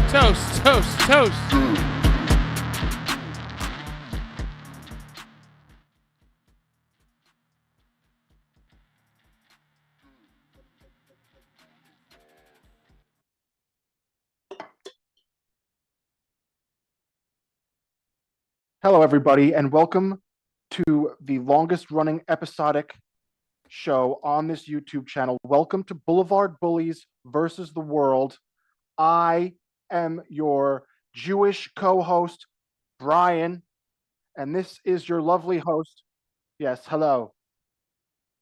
Toast, toast, toast. Hello, everybody, and welcome to the longest-running episodic show on this YouTube channel. Welcome to Blvd Bullies versus the World. I am your Jewish co-host, Brian, and this is your lovely host. Yes, hello.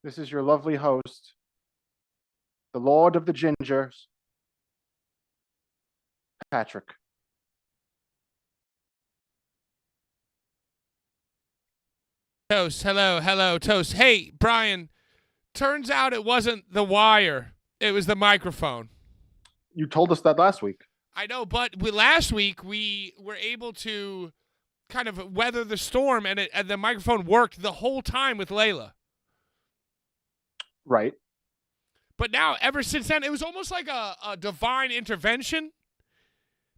This is your lovely host, the Lord of the Gingers, Patrick. Toast, hello, toast. Hey, Brian, turns out it wasn't the wire. It was the microphone. You told us that last week. I know, but last week we were able to kind of weather the storm, and the microphone worked the whole time with Layla. Right. But now, ever since then, it was almost like a divine intervention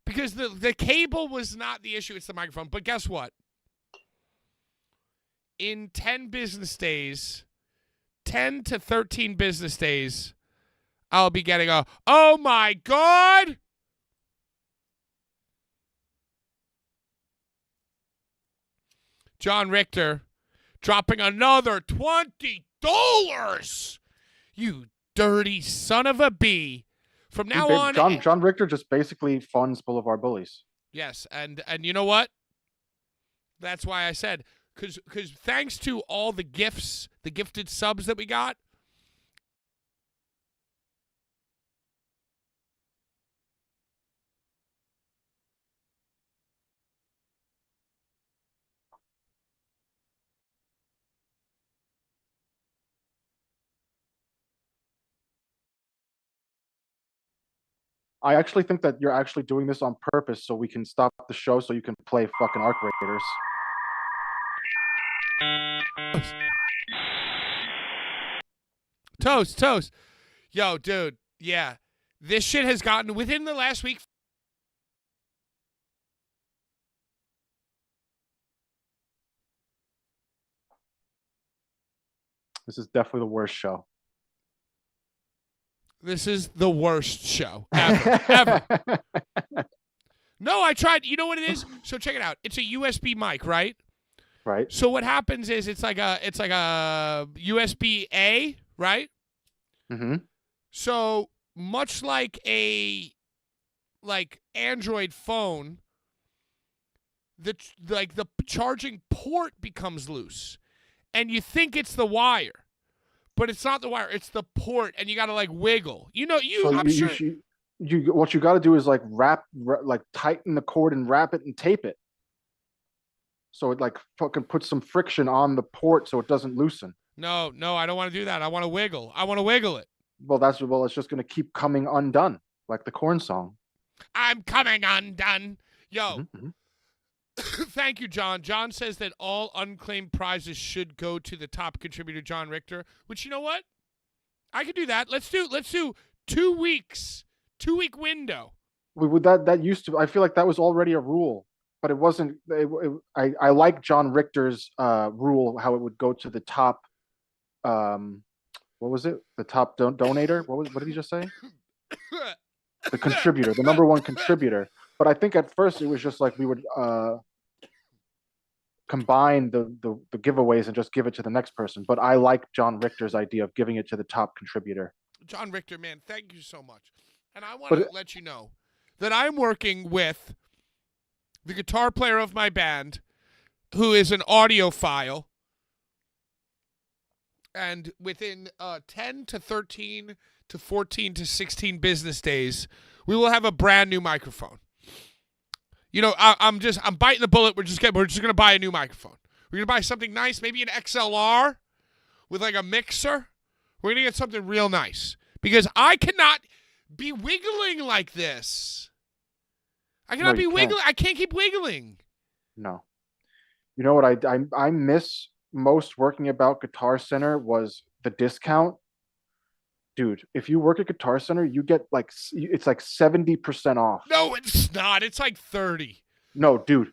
because the cable was not the issue. It's the microphone. But guess what? In 10 business days, 10 to 13 business days, I'll be getting a, oh my God! John Richter dropping another $20. You dirty son of a bee. From now on... John Richter just basically funds Blvd Bullies. Yes, and you know what? That's why I said... Because thanks to all the gifts, the gifted subs that we got, I actually think that you're actually doing this on purpose so we can stop the show so you can play fucking Arc Raiders. Toast. Yo, dude. Yeah. This shit has gotten, within the last week. This is definitely the worst show. This is the worst show ever. No, I tried. You know what it is? So check it out. It's a USB mic, right? Right. So what happens is it's like a USB A, right? Mm-hmm. So much like a Android phone, the charging port becomes loose, and you think it's the wire, but it's not the wire. It's the port, and you got to like wiggle. I'm sure. What you got to do is like tighten the cord and wrap it and tape it, so it like fucking puts some friction on the port so it doesn't loosen. No, I don't want to do that. I want to wiggle. I want to wiggle it. Well, it's just gonna keep coming undone, like the Korn song. I'm coming undone. Yo, Mm-hmm. thank you, John. John says that all unclaimed prizes should go to the top contributor, John Richter. Which, you know what? I could do that. Let's do 2 weeks, 2-week window. That used to. I feel like that was already a rule, but it wasn't. I like John Richter's rule, how it would go to the top. What was it? The top donator? What did he just say? The contributor, the number one contributor. But I think at first it was just like we would combine the giveaways and just give it to the next person. But I like John Richter's idea of giving it to the top contributor. John Richter, man, thank you so much. And I want to let you know that I'm working with the guitar player of my band, who is an audiophile. And within 10 to 13 to 14 to 16 business days, we will have a brand new microphone. You know, I'm biting the bullet. We're just going to buy a new microphone. We're going to buy something nice, maybe an XLR with like a mixer. We're going to get something real nice because I cannot be wiggling like this. I cannot be wiggling. I can't keep wiggling. No. You know what I miss most working about Guitar Center was the discount. Dude, if you work at Guitar Center, you get it's like 70% off. No, it's not. It's like 30. No, dude,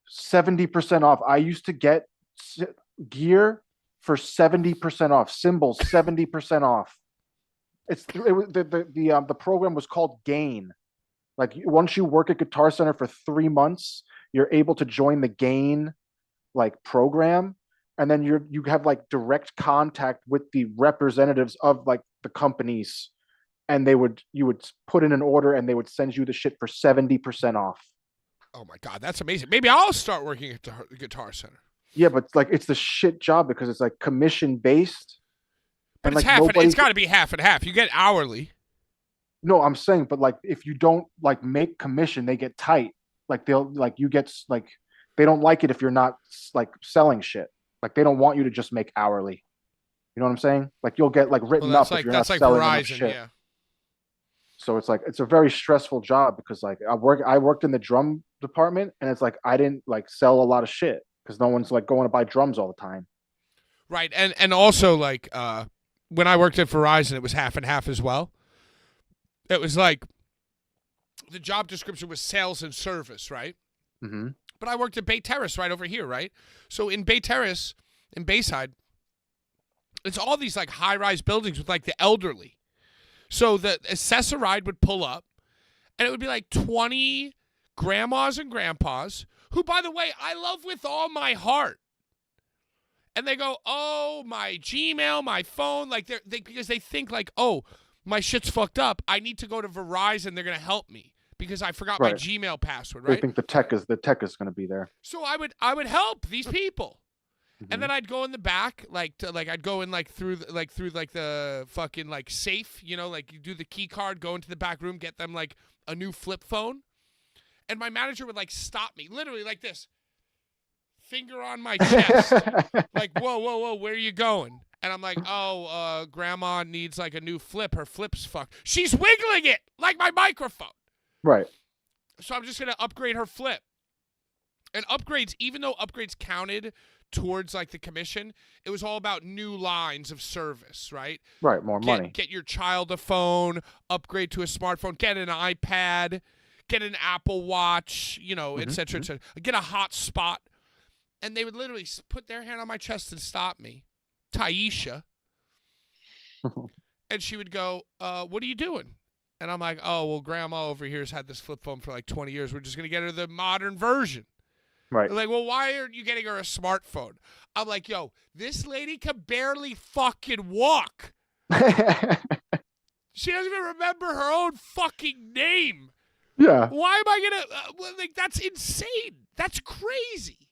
70% off. I used to get gear for 70% off. Cymbals 70% off. The program was called Gain. Like once you work at Guitar Center for 3 months, you're able to join the Gain program, and then you have like direct contact with the representatives of like the companies, and you would put in an order and they would send you the shit for 70% off. Oh my God, that's amazing. Maybe I'll start working at the Guitar Center. Yeah, but it's the shit job because it's like commission based. But it's it's got to be half and half. You get hourly. No, I'm saying, but like if you don't like make commission, they get tight. Like they don't like it if you're not like selling shit. Like they don't want you to just make hourly. You know what I'm saying? Like you'll get like written up if you're not selling enough shit. Yeah. So it's a very stressful job because like I worked in the drum department, and it's like I didn't like sell a lot of shit because no one's like going to buy drums all the time. Right, and also like when I worked at Verizon, it was half and half as well. It was like the job description was sales and service, right? Mm-hmm. But I worked at Bay Terrace right over here, right? So in Bay Terrace, in Bayside, it's all these like high-rise buildings with like the elderly. So the assessor ride would pull up, and it would be like 20 grandmas and grandpas, who, by the way, I love with all my heart. And they go, oh, my Gmail, my phone, like because they think like, oh, my shit's fucked up. I need to go to Verizon. They're gonna help me because I forgot my Gmail password. Right? They think the tech is going to be there. So I would help these people. And then I'd go in the back, I'd go in through the fucking like safe, you know, like you do the key card, go into the back room, get them like a new flip phone, and my manager would like stop me, literally like this, finger on my chest, like whoa, where are you going? And I'm like, oh, grandma needs like a new flip. Her flip's fucked. She's wiggling it like my microphone. Right. So I'm just going to upgrade her flip. And upgrades, even though upgrades counted towards like the commission, it was all about new lines of service, right? Right, more money. Get your child a phone, upgrade to a smartphone, get an iPad, get an Apple Watch, et cetera, et cetera. Get a hotspot. And they would literally put their hand on my chest and stop me. Taisha. And she would go, what are you doing? And I'm like, oh, well, grandma over here has had this flip phone for like 20 years. We're just going to get her the modern version. Right. They're like, well, why aren't you getting her a smartphone? I'm like, yo, this lady can barely fucking walk. She doesn't even remember her own fucking name. Yeah. Why am I going to, that's insane. That's crazy.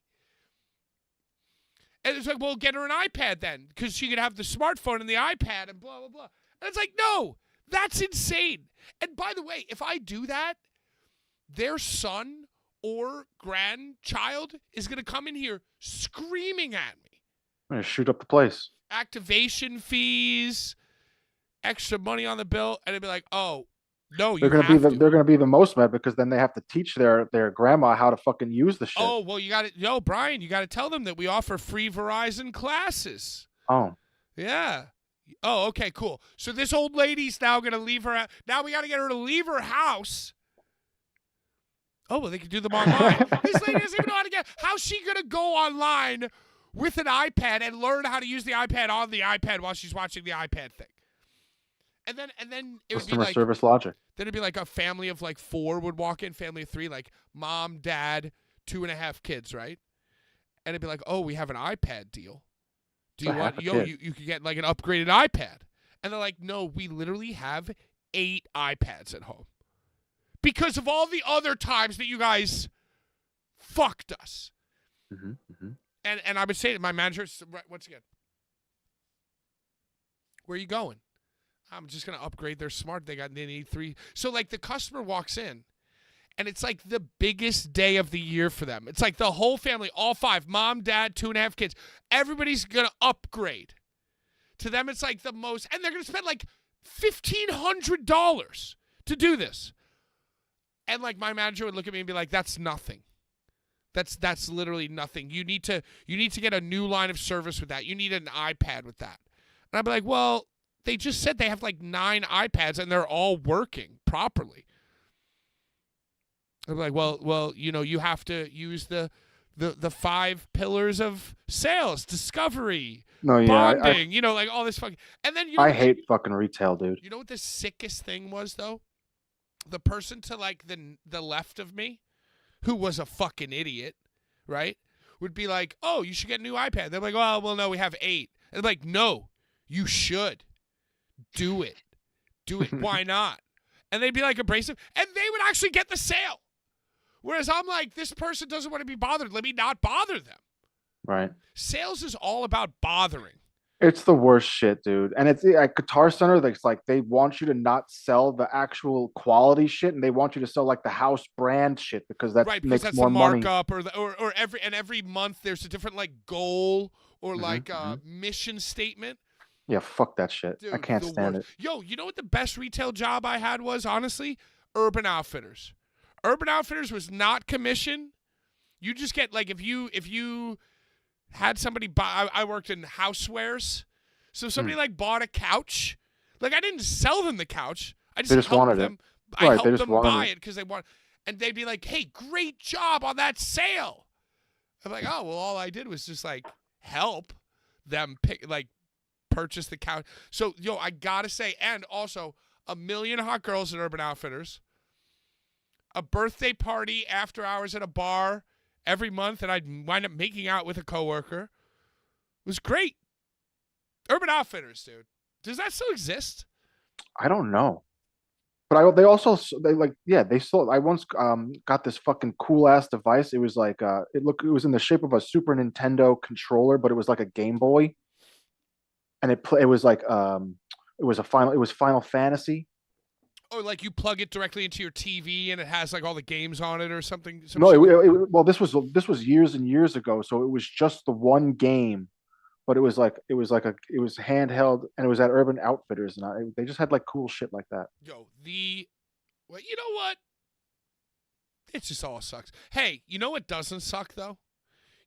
And it's like, well, get her an iPad then, because she could have the smartphone and the iPad and blah, blah, blah. And it's like, no, that's insane. And by the way, if I do that, their son or grandchild is going to come in here screaming at me. I'm going to shoot up the place. Activation fees, extra money on the bill. And it'd be like, oh, no, they're going to be the most mad because then they have to teach their grandma how to fucking use the shit. Oh, well, Brian, you got to tell them that we offer free Verizon classes. Oh. Yeah. Oh, okay, cool. So this old lady's now going to leave her. Now we got to get her to leave her house. Oh, well, they can do them online. This lady doesn't even know how to get. How's she going to go online with an iPad and learn how to use the iPad on the iPad while she's watching the iPad thing? And then it would be like service logic. Then it'd be like a family of like 4 would walk in, family of 3, like mom, dad, 2.5 kids, right? And it'd be like, oh, we have an iPad deal. Do you want, you could get like an upgraded iPad. And they're like, no, we literally have 8 iPads at home. Because of all the other times that you guys fucked us. And I would say to my manager, once again, where are you going? I'm just going to upgrade their smart. They need 3. So like the customer walks in and it's like the biggest day of the year for them. It's like the whole family, all 5, mom, dad, 2.5 kids. Everybody's going to upgrade. To them, it's like the most, and they're going to spend like $1,500 to do this. And like my manager would look at me and be like, that's nothing. That's literally nothing. You need to get a new line of service with that. You need an iPad with that. And I'd be like, well, they just said they have like 9 iPads and they're all working properly. I'm like, well, you have to use the 5 pillars of sales, discovery, bonding, like all this fucking. And then I hate fucking retail, dude. You know what the sickest thing was though? The person to like the left of me, who was a fucking idiot, right? Would be like, oh, you should get a new iPad. They're like, oh, well, no, we have 8. And I'm like, no, you should. Do it. Why not? And they'd be like abrasive, and they would actually get the sale. Whereas I'm like, this person doesn't want to be bothered. Let me not bother them. Right. Sales is all about bothering. It's the worst shit, dude. And it's at Guitar Center, it's like they want you to not sell the actual quality shit, and they want you to sell like the house brand shit because that makes more money. Markup, or every month there's a different like goal or mission statement. Yeah, fuck that shit. Dude, I can't stand it. Yo, you know what the best retail job I had was, honestly? Urban Outfitters. Urban Outfitters was not commission. You just get, like, if you had somebody buy, I worked in housewares. So if somebody, like, bought a couch, like, I didn't sell them the couch. I just helped them. I helped them buy it because they want, and they'd be like, hey, great job on that sale. I'm like, oh, well, all I did was just, like, help them purchase the couch. So, yo, I gotta say, and also a million hot girls at Urban Outfitters, a birthday party after hours at a bar every month, and I'd wind up making out with a coworker. It was great. Urban Outfitters, dude. Does that still exist? I don't know. But they sold. I once got this fucking cool ass device. It was like it was in the shape of a Super Nintendo controller, but it was like a Game Boy. And it was like it was Final Fantasy. Or like you plug it directly into your TV and it has like all the games on it or something. No, well, this was years and years ago, so it was just the one game but it was handheld, and it was at Urban Outfitters, and they just had like cool shit like that. Yo, well, you know what? It just all sucks. Hey, you know what doesn't suck though?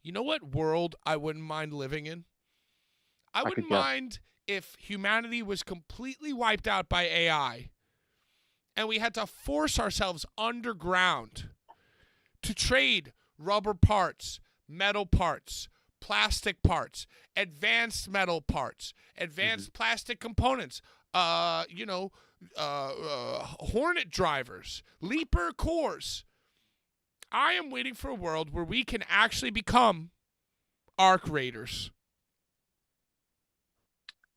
You know what world I wouldn't mind living in? I wouldn't mind if humanity was completely wiped out by AI and we had to force ourselves underground to trade rubber parts, metal parts, plastic parts, advanced metal parts, advanced plastic components, Hornet drivers, Leaper cores. I am waiting for a world where we can actually become Arc Raiders.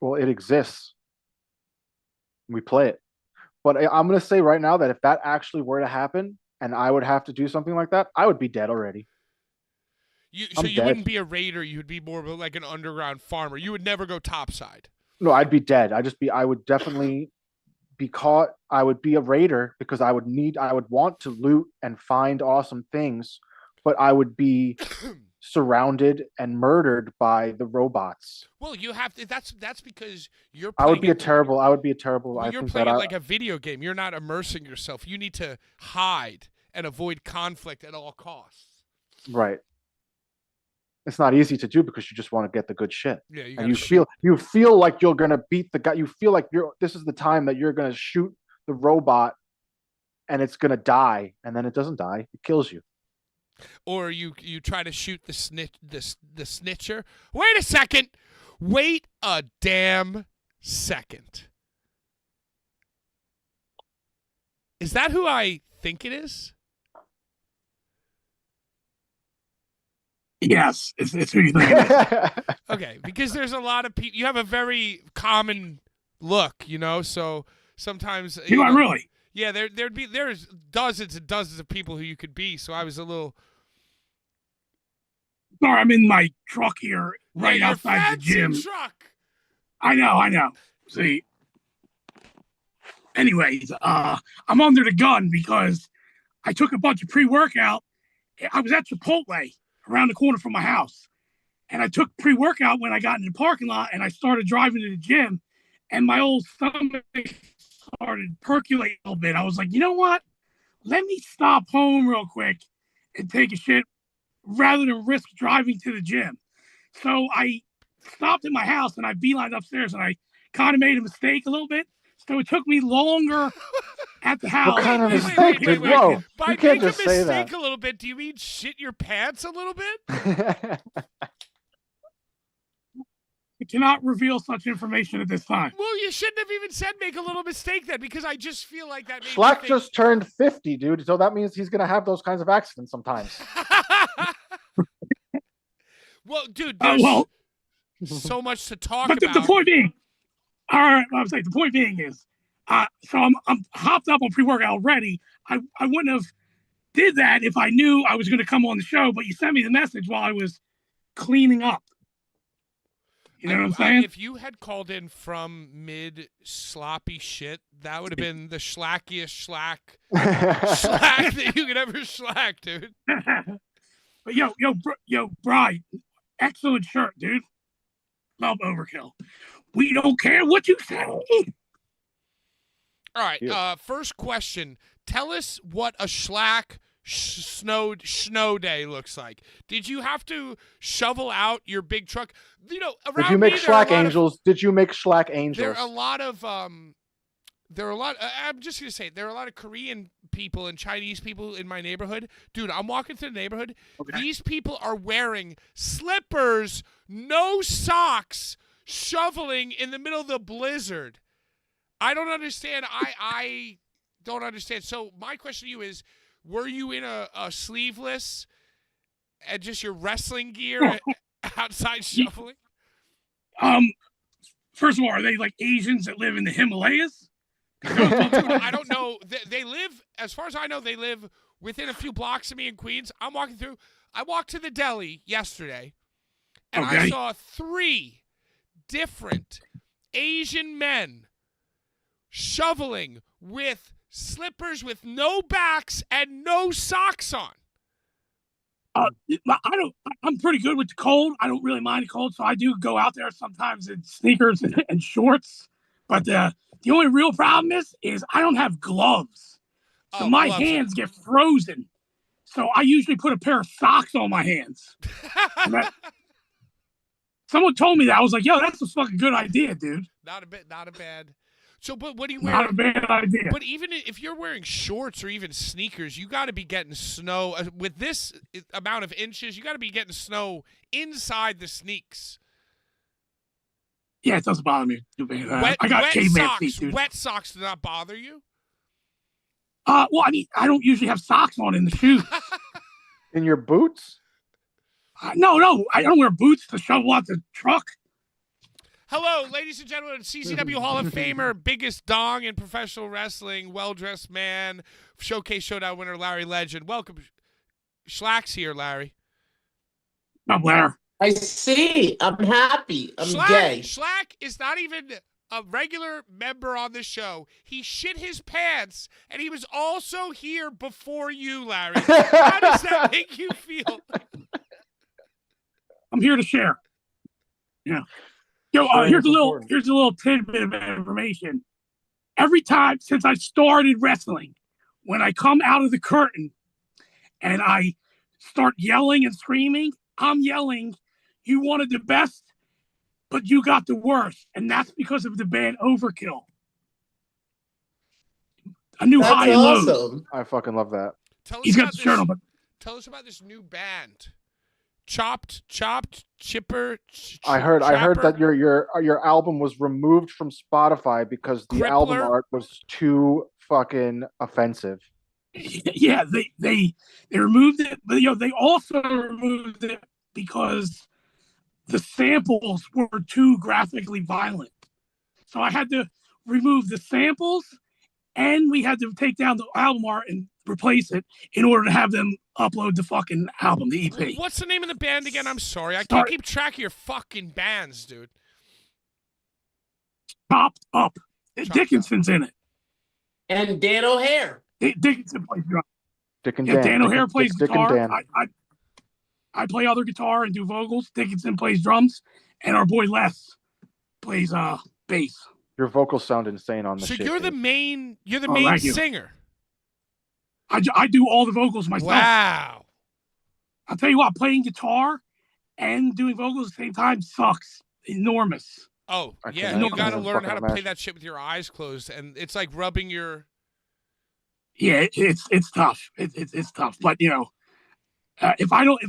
Well, it exists. We play it. But I'm going to say right now that if that actually were to happen and I would have to do something like that, I would be dead already. So you wouldn't be a raider. You would be more like an underground farmer. You would never go topside. No, I'd be dead. I would definitely be caught. I would be a raider because I would want to loot and find awesome things, but I would be surrounded and murdered by the robots. Well, you have to. That's because you're. I would be a terrible. Well, you're playing like a video game. You're not immersing yourself. You need to hide and avoid conflict at all costs. Right. It's not easy to do because you just want to get the good shit. Yeah, you feel like you're gonna beat the guy. You feel like this is the time that you're gonna shoot the robot, and it's gonna die, and then it doesn't die. It kills you. Or you try to shoot the snitcher. Wait a second. Wait a damn second. Is that who I think it is? Yes, it's who you think it is. Okay, because there's a lot of people. You have a very common look, so sometimes. Do I really? Yeah, there's dozens and dozens of people who you could be, so I was a little. Sorry, I'm in my truck here, right outside the gym. Truck. I know. See. Anyways, I'm under the gun because I took a bunch of pre-workout. I was at Chipotle around the corner from my house, and I took pre-workout when I got in the parking lot, and I started driving to the gym, and my old stomach started percolating a little bit. I was like, you know what? Let me stop home real quick and take a shit rather than risk driving to the gym. So I stopped at my house and I beelined upstairs, and I kind of made a mistake a little bit. So it took me longer at the house. What kind of mistake? Whoa, By you can't make just a say mistake that. a little bit, do you mean shit your pants a little bit? I cannot reveal such information at this time. Well, you shouldn't have even said make a little mistake then, because I just feel like that made Schlack just turned 50, dude. So that means he's going to have those kinds of accidents sometimes. Well, dude, there's so much to talk about. But the point being, all right, I was saying, the point being is, so I'm hopped up on pre-workout already. I wouldn't have did that if I knew I was going to come on the show, but you sent me the message while I was cleaning up. You know what I'm saying? If you had called in from mid sloppy shit, that would have been the schlackiest schlack that you could ever schlack, dude. But yo, Bri, excellent shirt, dude. Love Overkill. We don't care what you say. All right. First question. Tell us what a schlack snow day looks like. Did you have to shovel out your big truck? Around Did you make Schlack Angels? Did you make Schlack Angels? There are a lot of I'm just gonna say there are a lot of Korean people and Chinese people in my neighborhood. Dude, I'm walking through the neighborhood. Okay. These people are wearing slippers, no socks, shoveling in the middle of the blizzard. I don't understand. I don't understand. So my question to you is, were you in a sleeveless and just your wrestling gear outside shoveling? First of all, are they like Asians that live in the Himalayas? No, dude, I don't know. They live, as far as I know, they live within a few blocks of me in Queens. I'm walking through. I walked to the deli yesterday, and I saw 3 different Asian men shoveling with slippers with no backs and no socks on. I'm pretty good with the cold. I don't really mind the cold, so I do go out there sometimes in sneakers and shorts. But the only real problem is I don't have gloves, so my hands get frozen. So I usually put a pair of socks on my hands. Someone told me that. I was like, yo, that's a fucking good idea, dude. Not a bad. So, but what do you wear? Not a bad idea. But even if you're wearing shorts or even sneakers, you got to be getting snow. With this amount of inches, you got to be getting snow inside the sneaks. Yeah, it doesn't bother me too bad. I got wet caveman socks. feet, dude. Wet socks do not bother you? Well, I mean, I don't usually have socks on in the shoes. In your boots? No, I don't wear boots to shovel out the truck. Hello, ladies and gentlemen, CCW Hall of Famer, biggest dong in professional wrestling, well-dressed man, Showcase Showdown winner, Larry Legend. Welcome. Schlack's here, Larry. I'm Larry. I see. I'm happy. I'm gay. Schlack is not even a regular member on the show. He shit his pants, and he was also here before you, Larry. How does that make you feel? I'm here to share. Yeah. Yo, here's a little tidbit of information. Every time since I started wrestling, when I come out of the curtain and I start yelling and screaming, I'm yelling, "You wanted the best, but you got the worst," and that's because of the band Overkill. A new That's high and lows. awesome. I fucking love that. He's got the shirt on, but tell us about this new band. Chopped, chipper. I heard that your album was removed from Spotify because the album art was too fucking offensive. Yeah, they removed it, but they also removed it because the samples were too graphically violent. So I had to remove the samples, and we had to take down the album art and replace it in order to have them upload the fucking album, the EP. What's the name of the band again? I'm sorry. I can't keep track of your fucking bands, dude. Chopped Up. Dickinson's in it. And Dan O'Hare. Dickinson plays drums. Dan O'Hare plays guitar. Dan. I play other guitar and do vocals. Dickinson plays drums. And our boy Les plays bass. Your vocals sound insane on the So shit. you're the main singer. I do all the vocals myself. Wow. I'll tell you what, playing guitar and doing vocals at the same time sucks. Enormous. Oh, yeah. You got to learn how to play that shit with your eyes closed. And it's like rubbing your... Yeah, it's tough. It's tough. But, if I don't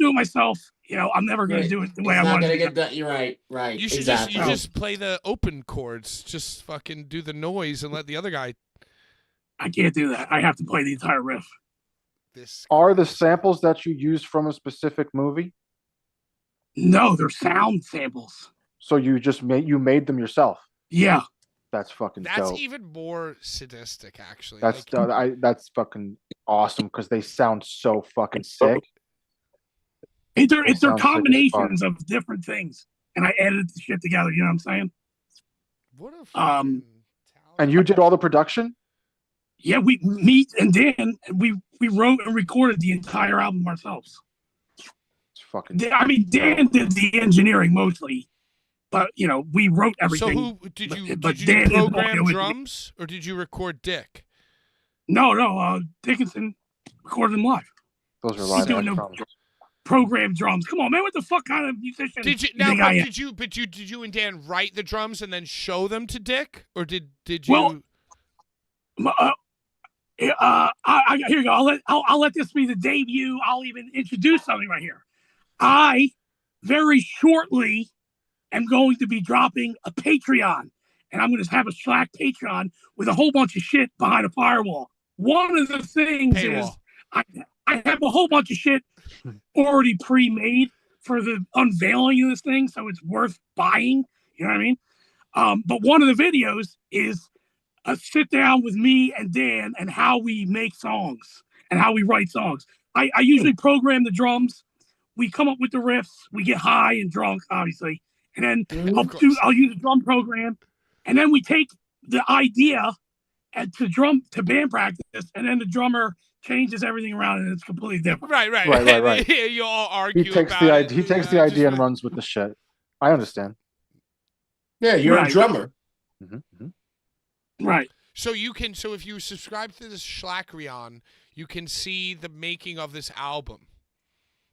do it myself, I'm never going to do it the way I want to. It's not going to get done. You're right. You should just play the open chords. Just fucking do the noise and let the other guy... I can't do that. I have to play the entire riff. Are the samples that you use from a specific movie? No, they're sound samples. So you just made them yourself? Yeah. That's fucking dope. That's even more sadistic, actually. That's fucking awesome because they sound so fucking sick. It's their combinations of different things, and I edited the shit together. You know what I'm saying? What a fucking and you did all the production? Yeah, me and Dan, we wrote and recorded the entire album ourselves. It's fucking. Dan did the engineering mostly, but we wrote everything. So who did you program drums or did you record Dick? No, Dickinson recorded them live. Those are live drums. Program drums. Come on, man! What the fuck kind of musician? Did you and Dan write the drums and then show them to Dick, or did you? Well, here you go. I'll let this be the debut. I'll even introduce something right here. I very shortly am going to be dropping a Patreon, and I'm going to have a Slack Patreon with a whole bunch of shit behind a firewall. One of the things is I have a whole bunch of shit already pre-made for the unveiling of this thing, so it's worth buying. You know what I mean? But one of the videos is a sit down with me and Dan and how we make songs and how we write songs. I usually program the drums. We come up with the riffs. We get high and drunk, obviously. And then I'll use a drum program. And then we take the idea to band practice. And then the drummer changes everything around and it's completely different. Right. You all argue He takes about the it. idea. He takes the I idea and just- runs with the shit. I understand. Yeah, you're a Right. drummer. Right. So if you subscribe to this Schlackryon, you can see the making of this album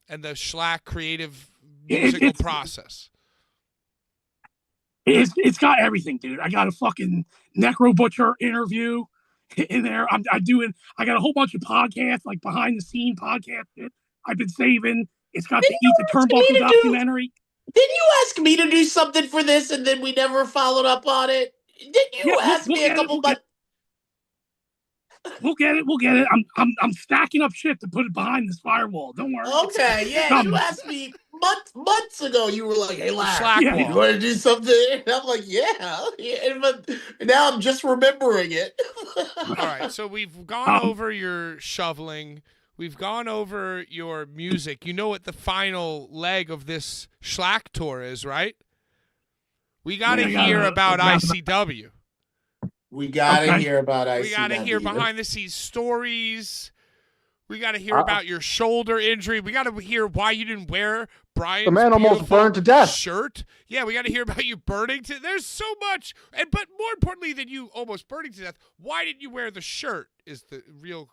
and the Schlack creative musical process. It's got everything, dude. I got a fucking Necro Butcher interview in there. I got a whole bunch of podcasts, like behind the scene podcast shit I've been saving. It's got the Eat the Turnbuckle documentary. Didn't you ask me to do something for this and then we never followed up on it? Didn't you ask me a couple months? We'll get it. I'm stacking up shit to put it behind this firewall. Don't worry. Okay, yeah, you asked me months ago. You were like, "Hey, Larry, Slack Yeah. you want to do something?" And I'm like, "Yeah." But now I'm just remembering it. All right, so we've gone over your shoveling. We've gone over your music. You know what the final leg of this Schlack tour is, right? We got to hear about ICW. We gotta hear about ICW. We got to hear behind the scenes stories. We got to hear about your shoulder injury. We got to hear why you didn't wear Brian's The man almost beautiful burned to death. shirt. Yeah, we got to hear about you burning to. There's so much, but more importantly than you almost burning to death, why didn't you wear the shirt? Is the real.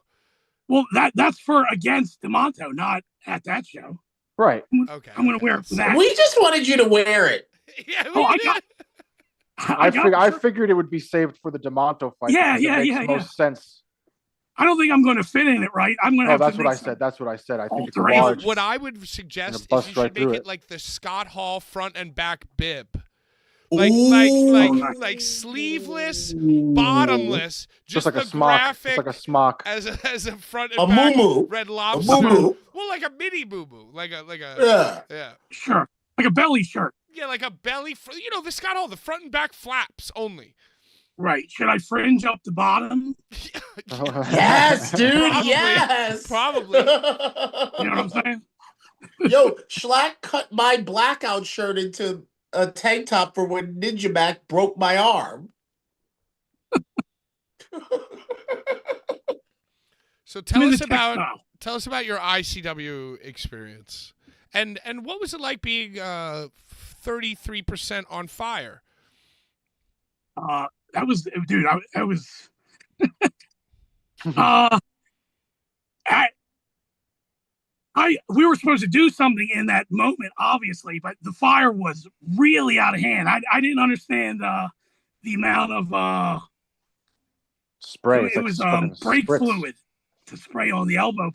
Well, that's for against DeMonto, not at that show. Right. Okay, I'm gonna wear it for that. We just wanted you to wear it. Yeah, I figured it would be saved for the DeMonto fight. Yeah, because it makes most sense. I don't think I'm going to fit in it right. I'm going to have that's to what I make some- said. That's what I said. I think it's alteration. large. What I would suggest is bust you right should make through it it. like the Scott Hall front and back bib. Ooh. Like sleeveless, bottomless, just like the a smock. graphic Just like a smock. as a front A and back moo-moo. Red A Lobster. moo-moo. Well, like a mini boo-boo, like a Yeah. Sure, like a belly shirt. yeah, like a belly. The Scott Hall, the front and back flaps only. Right. Should I fringe up the bottom? Yes, dude. Probably. Yes. Probably. You know what I'm saying? Yo, Schlack cut my blackout shirt into a tank top for when Ninja Mac broke my arm. So I'm in the tell us about your ICW experience, and what was it like being 33% on fire? That was, dude. I was. We were supposed to do something in that moment, obviously, but the fire was really out of hand. I didn't understand the amount of Spray. It was brake fluid to spray on the elbow.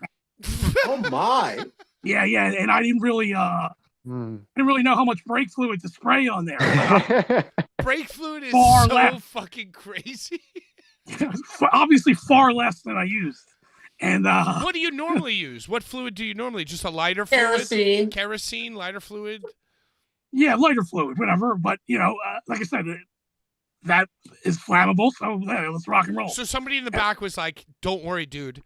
Oh my! Yeah, and I didn't really know how much brake fluid to spray on there. Brake fluid is Far so left. fucking crazy. Obviously, far less than I used. And What do you normally use? What fluid do you normally? Just a lighter fluid? Kerosene. Kerosene, lighter fluid? yeah, lighter fluid, whatever. But like I said, that is flammable. So let's rock and roll. So somebody in the back was like, "Don't worry, dude.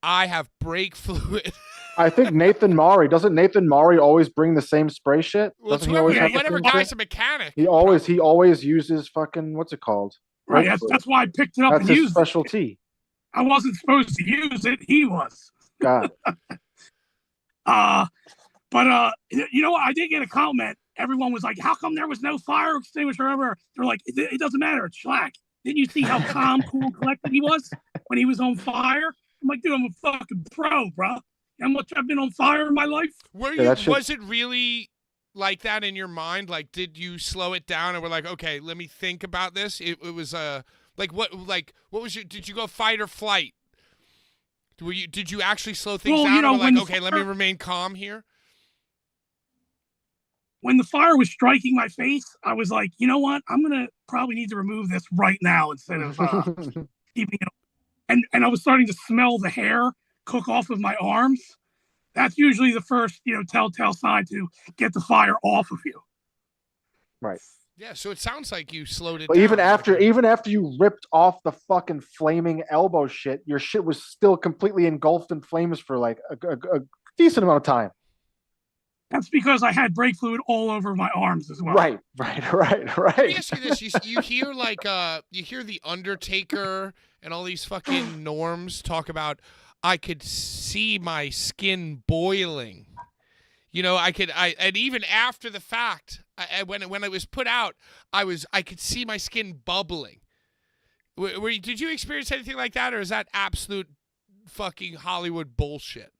I have brake fluid." I think Nathan Maury always bring the same spray shit? Well, Doesn't he always have the whatever same guy's shit? a mechanic. He always uses fucking what's it called? Right. Brake fluid. That's why I picked it up That's and his used it. specialty. I wasn't supposed to use it. He was. God. But you know what? I did get a comment. Everyone was like, "How come there was no fire extinguisher ever?" They're like, "It doesn't matter. It's Schlack." Didn't you see how calm, cool, collected he was when he was on fire? I'm like, dude, I'm a fucking pro, bro. How much I've been on fire in my life? Was it really like that in your mind? Like, did you slow it down and were like, okay, let me think about this? It was what was your? Did you go fight or flight? Did you actually slow things down? And were like, okay, let me remain calm here. When the fire was striking my face, I was like, you know what? I'm gonna probably need to remove this right now instead of keeping it. And I was starting to smell the hair cook off of my arms. That's usually the first, telltale sign to get the fire off of you. Right. Yeah, so it sounds like you slowed it But down. even after you ripped off the fucking flaming elbow shit, your shit was still completely engulfed in flames for like a decent amount of time. That's because I had brake fluid all over my arms as well. Right. Let me ask you this: you hear you hear the Undertaker and all these fucking norms talk about, I could see my skin boiling. You know, and even after the fact, when it was put out, I could see my skin bubbling. Did you experience anything like that, or is that absolute fucking Hollywood bullshit?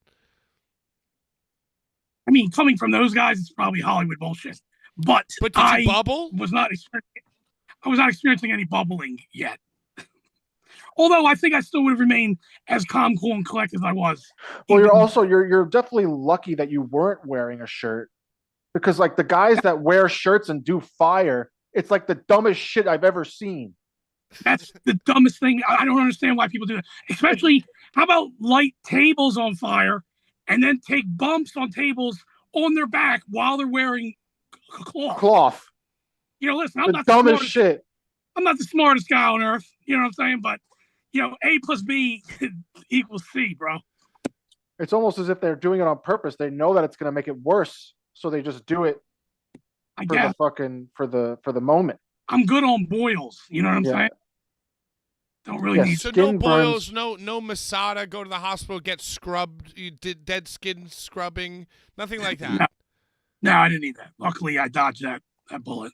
I mean, coming from those guys, it's probably Hollywood bullshit. But did you bubble? I was not experiencing any bubbling yet. Although I think I still would have remained as calm, cool, and collected as I was. Well, you're definitely lucky that you weren't wearing a shirt, because like the guys that wear shirts and do fire, it's like the dumbest shit I've ever seen. That's the dumbest thing. I don't understand why people do that. Especially, how about light tables on fire and then take bumps on tables on their back while they're wearing cloth? You know, listen, I'm not the dumbest shit. I'm not the smartest guy on earth. You know what I'm saying? But, you know, A plus B equals C, bro. It's almost as if they're doing it on purpose. They know that it's going to make it worse, so they just do it for the moment. I'm good on boils. You know what I'm saying? Don't really need. So no boils, no Masada. Go to the hospital, get scrubbed. You did dead skin scrubbing, nothing like that. No, I didn't need that. Luckily, I dodged that bullet.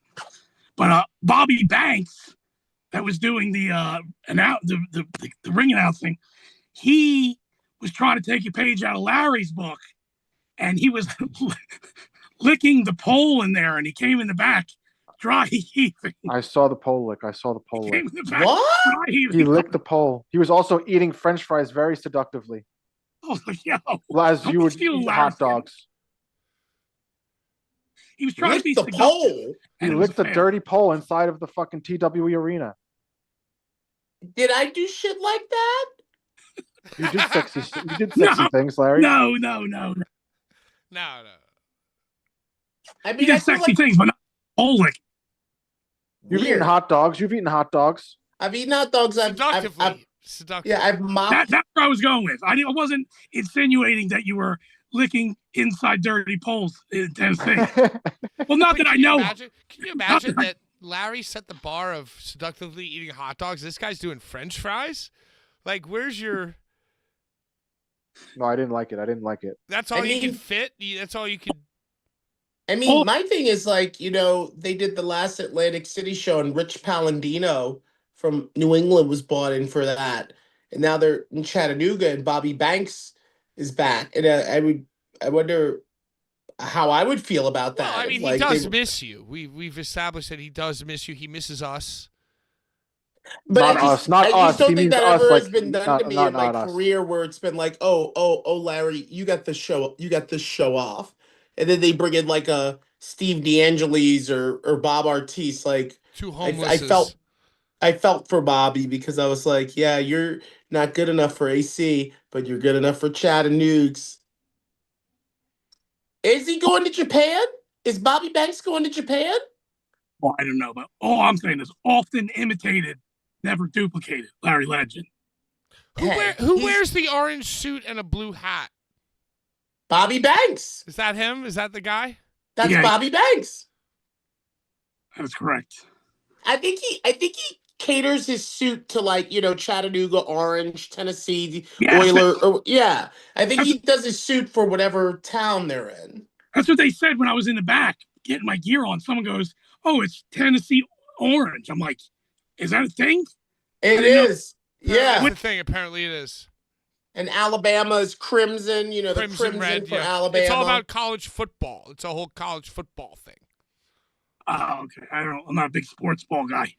But Bobby Banks, that was doing the ring announcing, he was trying to take a page out of Larry's book, and he was licking the pole in there, and he came in the back. Dry heaving. I saw the pole lick. What? He licked the pole. He was also eating French fries very seductively. Oh, yo. As you would eat hot dogs. He was trying to be the pole. He licked the dirty pole inside of the fucking TWE arena. Did I do shit like that? You did sexy things, Larry. No. I mean, you did sexy things, but not pole lick. You've eaten hot dogs. I've eaten hot dogs. Seductively. Yeah, I've mocked. That's where I was going with. I wasn't insinuating that you were licking inside dirty poles in Tennessee. Well, not that I know. Can you imagine that Larry set the bar of seductively eating hot dogs? This guy's doing French fries? Like, where's your... No, I didn't like it. That's all you can fit? That's all you can... I mean, my thing is like, you know, they did the last Atlantic City show and Rich Palladino from New England was bought in for that. And now they're in Chattanooga and Bobby Banks is back. And I wonder how I would feel about that. Well, I mean, he does miss you. We've established that he does miss you. He misses us. But not us. I just don't think that ever has been done to me in my career where it's been like, oh, Larry, you got this show off. And then they bring in like a Steve DeAngelis or Bob Artiste. Like, two homelesses. I felt for Bobby because I was like, yeah, you're not good enough for AC, but you're good enough for Chattanooga. Is he going to Japan? Is Bobby Banks going to Japan? Well, I don't know, but all I'm saying is often imitated, never duplicated. Larry Legend. Who wears the orange suit and a blue hat? Bobby Banks. Is that him? Is that the guy? That's Bobby Banks. That is correct. I think he caters his suit to, like, you know, Chattanooga Orange, Tennessee Oiler. I think he does his suit for whatever town they're in. That's what they said when I was in the back getting my gear on. Someone goes, "Oh, it's Tennessee Orange." I'm like, "Is that a thing?" It is. Yeah, that's the thing. Apparently, it is. And Alabama is crimson. You know, crimson the red, for Alabama. It's all about college football. It's a whole college football thing. Oh, okay. I don't know. I'm not a big sports ball guy.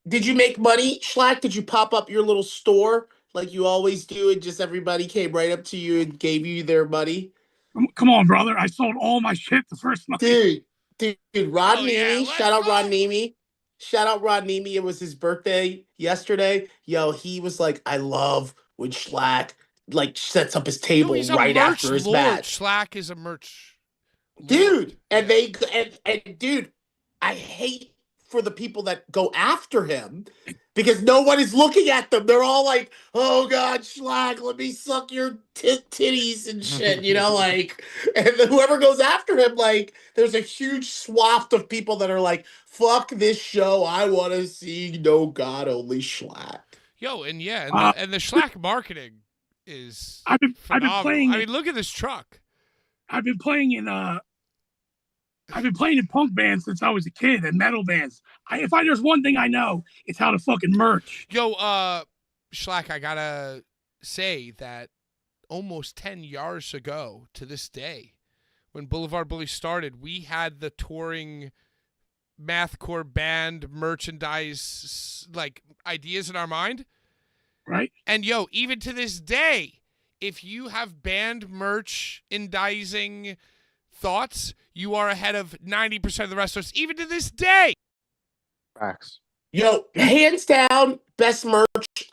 Did you make money, Schlack? Did you pop up your little store like you always do, and just everybody came right up to you and gave you their money? Come on, brother. I sold all my shit the first month. Dude, Rod Neemy. Shout out Rod Neemy. It was his birthday yesterday. Yo, he was like, I love when Schlack like sets up his table right after his match. Schlack is a merch dude. And dude, I hate for the people that go after him because no one is looking at them. They're all like, "Oh God, Schlack, let me suck your titties and shit," you know, like. And then whoever goes after him, like, there's a huge swath of people that are like, "Fuck this show, I want to see No God Only Schlack." Yo, and yeah, Uh, and the Schlack marketing is I've been phenomenal. playing. I mean, look at this truck. I've been playing in punk bands since I was a kid and metal bands. If there's one thing I know, it's how to fucking merch. Yo, Schlack, I gotta say that almost 10 years ago to this day, when Blvd Bullies started, we had the touring mathcore band merchandise like ideas in our mind. Right? And yo, even to this day, if you have band merchandising thoughts, you are ahead of 90% of the rest of us, even to this day. Facts. Yo, hands down, best merch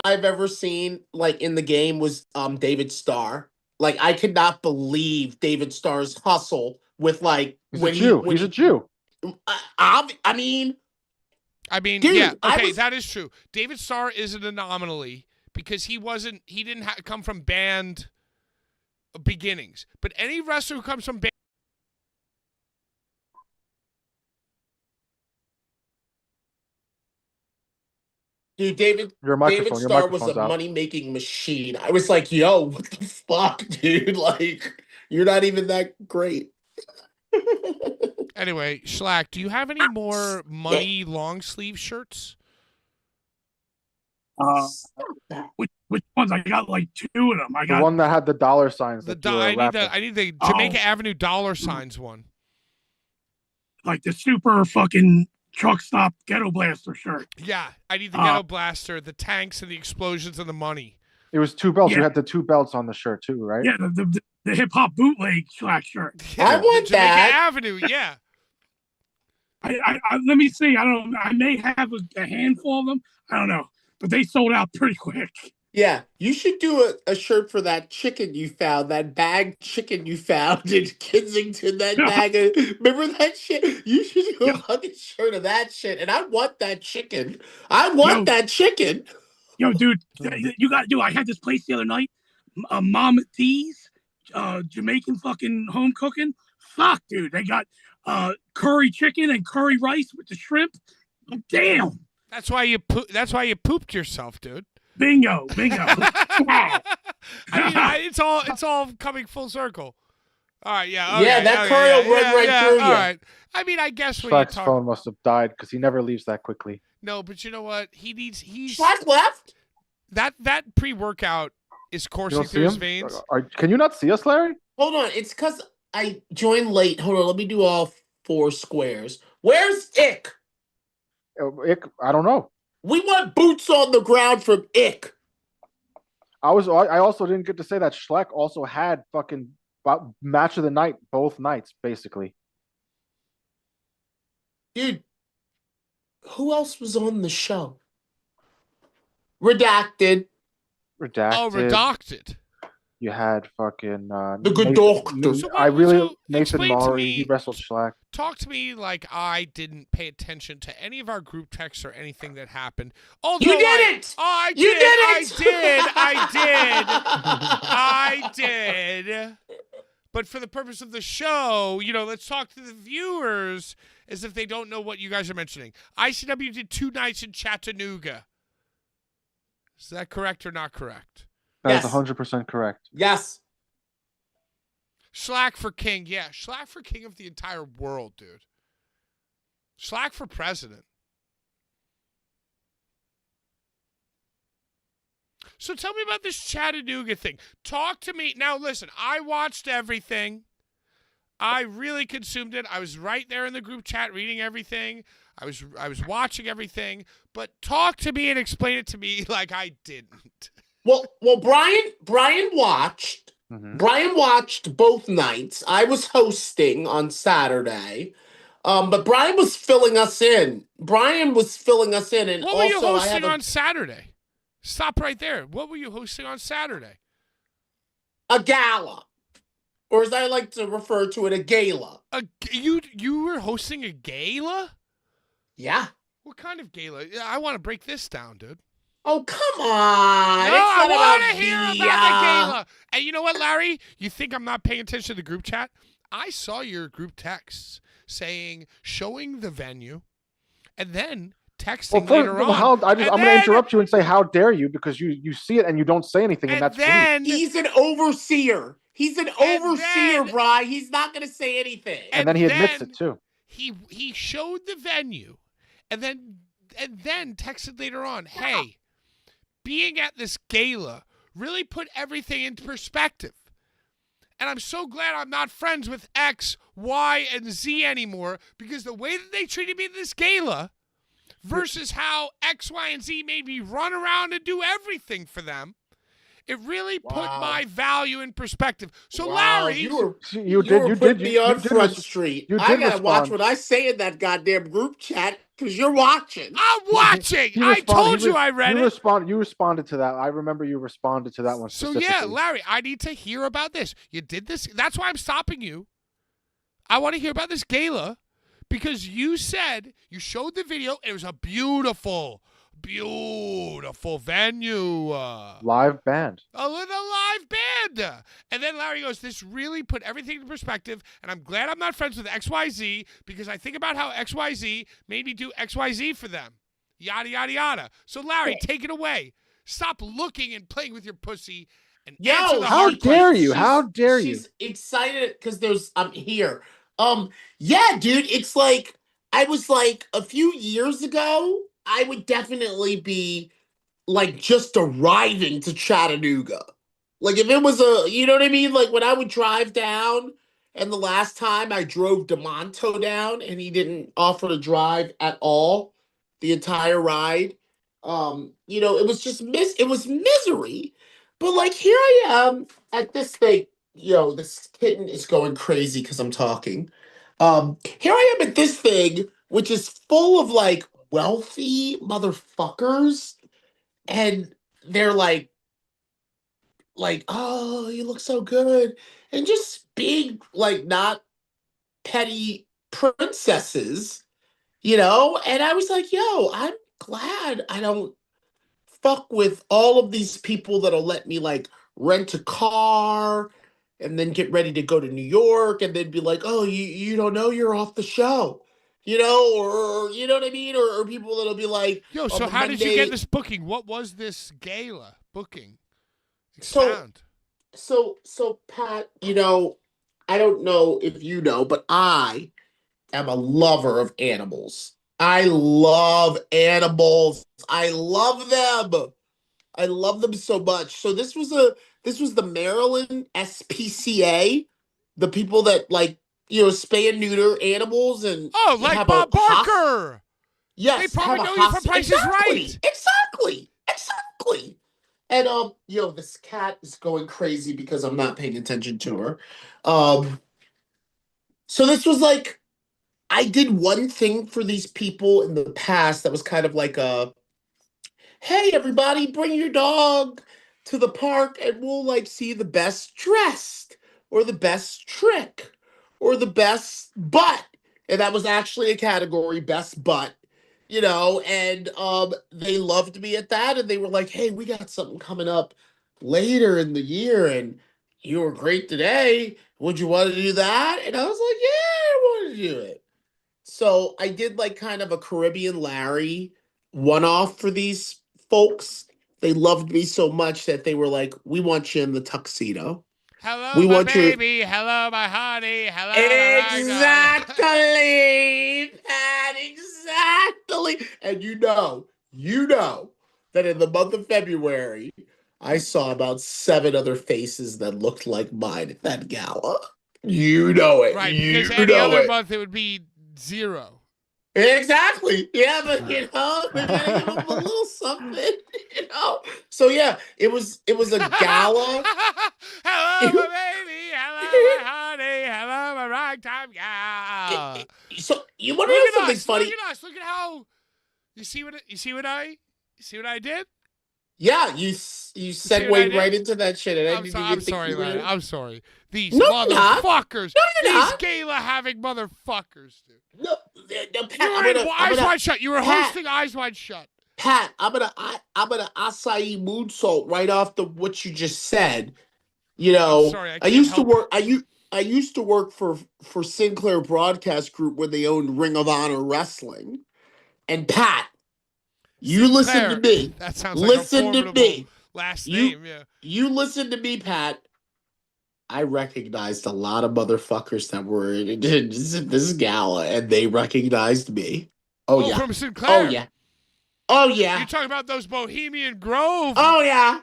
I've ever seen, like in the game, was David Starr. Like, I could not believe David Starr's hustle with like He's a Jew. He's a Jew. I mean, dude, yeah, okay, that is true. David Starr is an anomaly because he didn't come from band beginnings. But any wrestler who comes from band. Dude, David Starr was a money-making machine. I was like, yo, what the fuck, dude? Like, you're not even that great. Anyway, Schlack, do you have any more money long sleeve shirts? Which ones? I got like 2 of them. I got the one that had the dollar signs. I need the Jamaica Avenue dollar signs one. Like the super fucking truck stop ghetto blaster shirt. Yeah, I need the ghetto blaster, the tanks and the explosions and the money. It was 2 belts. Yeah. You had the 2 belts on the shirt too, right? Yeah, the hip hop bootleg Schlack shirt. Yeah, I want Jamaica that. Avenue, yeah. I let me see. I don't. I may have a handful of them. I don't know, but they sold out pretty quick. Yeah, you should do a shirt for that chicken you found, that bag chicken you found in Kensington. That bag of, remember that shit? You should do a fucking shirt of that shit. And I want that chicken. I want that chicken. Yo, dude, you got to do. I had this place the other night, Mama D's, Jamaican fucking home cooking. Fuck, dude, they got curry chicken and curry rice with the shrimp. Damn. That's why you pooped yourself, dude. Bingo. I mean, it's all coming full circle. All right, yeah. Okay, yeah, that curry will run right through you. All right. I mean, I guess when Schlack's phone must have died because he never leaves that quickly. No, but you know what? He's Schlack left? That pre-workout is coursing through his veins. Can you not see us, Larry? Hold on, it's because I joined late. Hold on, let me do all 4 squares. Where's Ick? I don't know. We want boots on the ground from Ick. I also didn't get to say that Schlack also had fucking match of the night both nights, basically. Dude, who else was on the show? Redacted. Oh, redacted. You had fucking the good doctor. Nathan Maury. He wrestled Schlack. Talk to me like I didn't pay attention to any of our group texts or anything that happened. Although you didn't. I did. But for the purpose of the show, let's talk to the viewers as if they don't know what you guys are mentioning. ICW did 2 nights in Chattanooga. Is that correct or not correct? That's 100% correct. Yes. Schlack for king. Yeah, Schlack for king of the entire world, dude. Schlack for president. So tell me about this Chattanooga thing. Talk to me. Now, listen, I watched everything. I really consumed it. I was right there in the group chat reading everything. I was watching everything. But talk to me and explain it to me like I didn't. Well, Brian watched. Mm-hmm. Brian watched both nights. I was hosting on Saturday. But Brian was filling us in. And what were you hosting on Saturday? Stop right there. What were you hosting on Saturday? A gala. Or as I like to refer to it, a gala. You were hosting a gala? Yeah. What kind of gala? I want to break this down, dude. Oh, come on. No, I want to hear about the gala. And you know what, Larry? You think I'm not paying attention to the group chat? I saw your group texts showing the venue and then texting later on. I'm going to interrupt you and say, how dare you? Because you see it and you don't say anything, and that's rude. He's an overseer. He's an overseer, Bri. He's not going to say anything. And then he admits it too. He showed the venue, and then texted later on, "Hey, being at this gala really put everything into perspective. And I'm so glad I'm not friends with X, Y, and Z anymore, because the way that they treated me at this gala versus how X, Y, and Z made me run around and do everything for them, it really put my value in perspective." So Larry, you did me on Front Street. I gotta watch what I say in that goddamn group chat because you're watching. I'm watching. I told you I read it. You responded to that. I remember you responded to that one specifically. So yeah, Larry, I need to hear about this. You did this. That's why I'm stopping you. I want to hear about this gala because you said you showed the video. It was a beautiful venue. Live band. A little live band. And then Larry goes, "This really put everything in perspective, and I'm glad I'm not friends with XYZ because I think about how XYZ made me do XYZ for them." Yada, yada, yada. So Larry, take it away. Stop looking and playing with your pussy and answer the hard questions. How dare you? She's excited because I'm here. Yeah, dude, it's like, I was like, a few years ago, I would definitely be like just arriving to Chattanooga. Like if it was you know what I mean? Like when I would drive down, and the last time I drove DeMonto down and he didn't offer to drive at all the entire ride. You know, it was just it was misery. But like here I am at this thing. Yo, this kitten is going crazy because I'm talking. Here I am at this thing, which is full of like wealthy motherfuckers, and they're like, "Oh, you look so good," and just big, like, not petty princesses, you know. And I was like, "Yo, I'm glad I don't fuck with all of these people that'll let me like rent a car and then get ready to go to New York and then be like, oh, you don't know you're off the show." You know, or you know what I mean? Or people that'll be like, "Yo, so how did you get this booking? What was this gala booking?" Expound. So Pat, you know, I don't know if you know, but I am a lover of animals. I love animals. I love them. I love them so much. So this was the Maryland SPCA, the people that like, you know, spay and neuter animals and like Bob Barker. Yes, they probably know you from Price is Right. Exactly. And you know, this cat is going crazy because I'm not paying attention to her. So this was like, I did one thing for these people in the past that was kind of like hey, everybody, bring your dog to the park and we'll like see the best dressed or the best trick or the best butt. And that was actually a category, best butt, you know, and they loved me at that. And they were like, hey, we got something coming up later in the year and you were great today. Would you want to do that? And I was like, yeah, I want to do it. So I did like kind of a Caribbean Larry one-off for these folks. They loved me so much that they were like, we want you in the tuxedo. Hello, my baby. Hello, my honey. Hello, exactly, Pat, exactly. And you know that in the month of February, I saw about 7 other faces that looked like mine at that gala. You know it. Right, because any other month it would be 0. Exactly. Yeah, but you know, we gotta give them a little something, you know. So yeah, it was a gala. Hello, my baby. Hello, my honey. Hello, my ragtime gal. So you want to know something funny? Look at us. Look at how you see what I did. Yeah, you segued right into that shit. And I'm sorry, Larry. I'm sorry. These motherfuckers. These gala-having motherfuckers, dude. No, Pat, Eyes Wide Shut. You were hosting Eyes Wide Shut. Pat, I'm gonna acai mood salt right off what you just said. You know, sorry, I used to work for Sinclair Broadcast Group when they owned Ring of Honor Wrestling. And Pat, You listen Sinclair. to me. That sounds Listen like a to formidable me. last You- name. Yeah. You listen to me, Pat. I recognized a lot of motherfuckers that were in this gala, and they recognized me. Oh, yeah. From Sinclair. Oh, yeah. Oh, yeah. You're talking about those Bohemian Grove. Oh, yeah.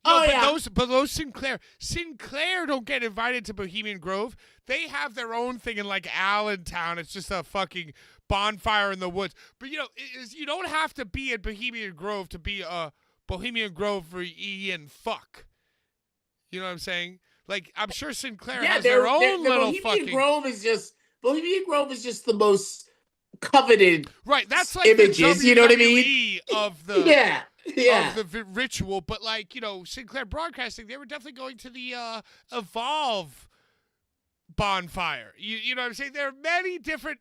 No, Oh, but yeah. those Sinclair don't get invited to Bohemian Grove. They have their own thing in like Allentown. It's just a fucking bonfire in the woods. But you don't have to be at Bohemian Grove to be a Bohemian Grove for Ian fuck. You know what I'm saying? Like, I'm sure Sinclair has their own little Bohemian fucking Grove is just the most coveted right. That's like images. the WWE You know what I mean? Of the Yeah. of the ritual. But like Sinclair Broadcasting, they were definitely going to the Evolve bonfire. You know what I'm saying? There are many different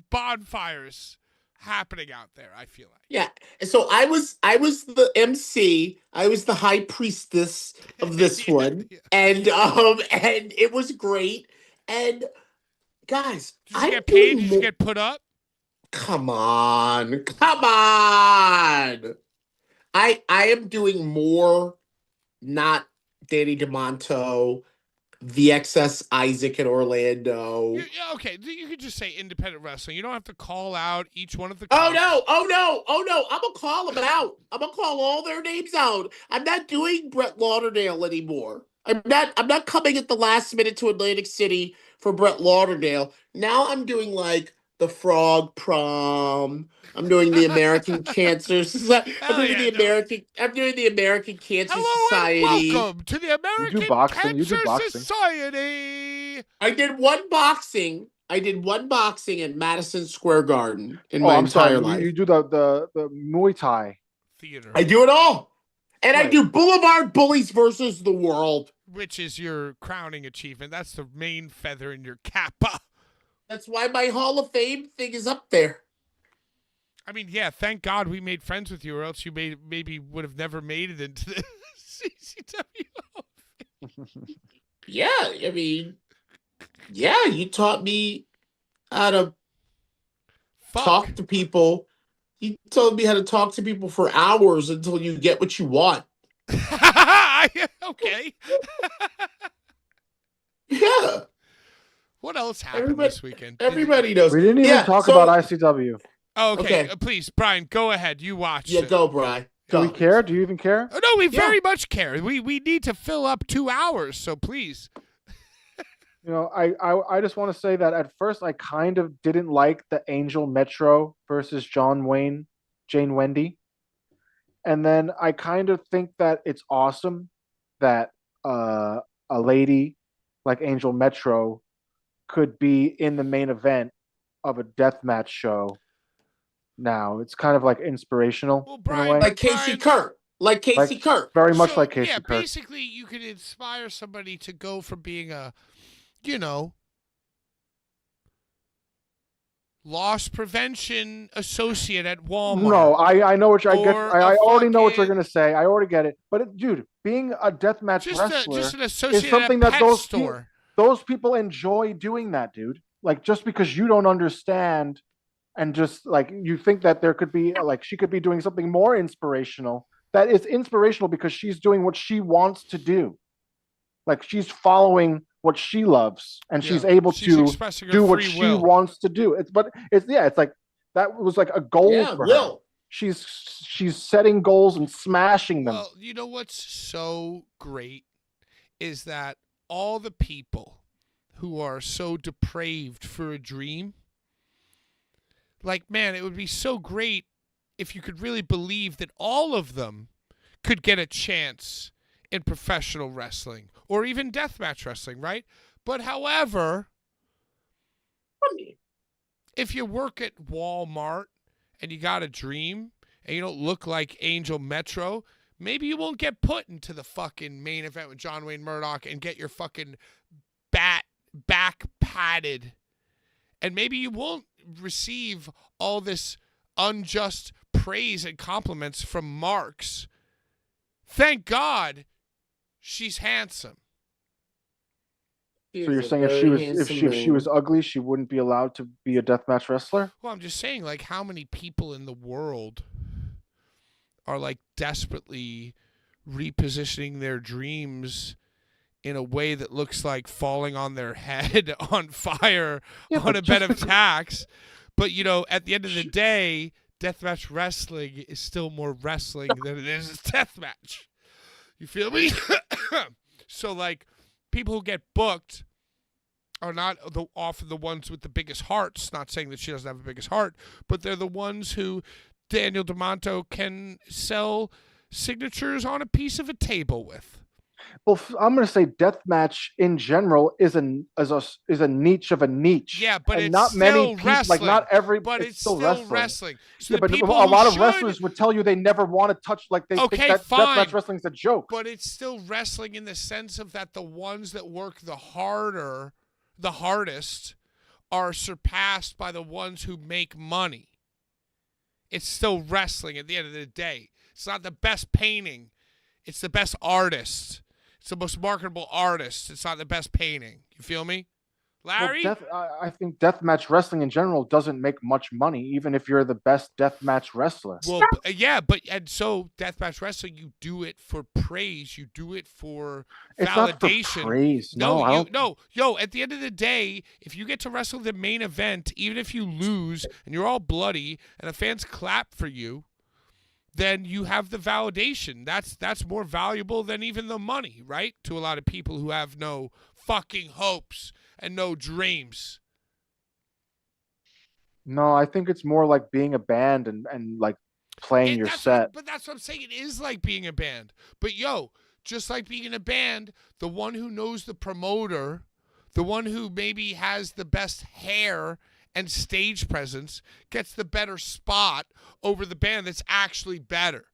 bonfires happening out there, I feel like. Yeah. So I was the MC. I was the high priestess of this one. Yeah. And it was great. And guys, Did you get paid? Did you get put up? Come on. I am doing more, not Danny DeMonto, VXS Isaac in Orlando. Yeah, okay. You could just say independent wrestling. You don't have to call out each one of the Oh coaches. no! I'm gonna call them out. I'm gonna call all their names out. I'm not doing Brett Lauderdale anymore. I'm not coming at the last minute to Atlantic City for Brett Lauderdale. Now I'm doing like the Frog Prom. I'm doing the American Cancer Society. I'm doing the American Cancer Society. And welcome to the American boxing, Cancer Society. I did one boxing at Madison Square Garden in my I'm entire sorry. life. You do the Muay Thai. Theater. I do it all. And I Right. do Blvd Bullies versus the world. Which is your crowning achievement. That's the main feather in your cap. That's why my Hall of Fame thing is up there. I mean, yeah, thank God we made friends with you, or else you maybe would have never made it into the CCW. Yeah, I mean, yeah, you taught me how to talk to people. You told me how to talk to people for hours until you get what you want. Okay. Yeah. What else happened this weekend? Everybody knows. We didn't even talk about ICW. Oh, okay. Okay. Please, Brian, go ahead. You watch. Yeah, go, Brian. Do we care? Do you even care? Oh, no, we very much care. We need to fill up 2 hours, so please. I just want to say that at first I kind of didn't like the Angel Metro versus Jane Wendy. And then I kind of think that it's awesome that a lady like Angel Metro could be in the main event of a deathmatch show. Now it's kind of like inspirational. Well, in a Brian, way. Like Casey Kurt. Very much So, like Casey yeah, Kurt. basically, you could inspire somebody to go from being a, loss prevention associate at Walmart. No, I know what I get. I already know what you're fucking- gonna say. I already get it. But dude, being a deathmatch wrestler just an associate is something at a that pet store. those people enjoy doing that, dude. Like just because you don't understand, and just like you think that there could be like she could be doing something more inspirational. That is inspirational because she's doing what she wants to do. Like she's following what she loves, and she's able to expressing her do what free she will. wants to do. It's like that was like a goal for her. Will. She's setting goals and smashing them. Well, you know what's so great is that all the people who are so depraved for a dream, like, man, it would be so great if you could really believe that all of them could get a chance in professional wrestling or even deathmatch wrestling, right? But however, if you work at Walmart and you got a dream and you don't look like Angel Metro, maybe you won't get put into the fucking main event with John Wayne Murdoch and get your fucking back padded. And maybe you won't receive all this unjust praise and compliments from Marks. Thank God she's handsome. He So is you're a saying very handsome if she man. was ugly, she wouldn't be allowed to be a deathmatch wrestler? Well, I'm just saying, like, how many people in the world are like desperately repositioning their dreams in a way that looks like falling on their head on fire Yeah, on but a bed just of tax. But, you know, at the end of the day, deathmatch wrestling is still more wrestling than it is deathmatch. You feel me? So, like, people who get booked are not often the ones with the biggest hearts. Not saying that she doesn't have the biggest heart, but they're the ones who Daniel DeMonto can sell signatures on a piece of a table with. Well, I'm going to say deathmatch in general is a niche of a niche. Yeah, but and it's not many still people, wrestling. like not every, But it's it's still wrestling. So Yeah, the but a people lot who of should, wrestlers would tell you they never want to touch, like they think okay, that fine, deathmatch wrestling's a joke. but it's still wrestling in the sense of that the ones that work the hardest, are surpassed by the ones who make money. It's still wrestling at the end of the day. It's not the best painting. It's the best artist. It's the most marketable artist. It's not the best painting. You feel me? Larry? Well, I think deathmatch wrestling in general doesn't make much money, even if you're the best deathmatch wrestler. Well, yeah, and so deathmatch wrestling, you do it for praise. You do it for It's not for validation. praise. No, I don't. Yo. At the end of the day, if you get to wrestle the main event, even if you lose and you're all bloody and the fans clap for you, then you have the validation. That's more valuable than even the money, right? To a lot of people who have no fucking hopes and no dreams. No, I think it's more like being a band and like playing your set. But that's what I'm saying. It is like being a band. But yo, just like being in a band, the one who knows the promoter, the one who maybe has the best hair and stage presence, gets the better spot over the band that's actually better.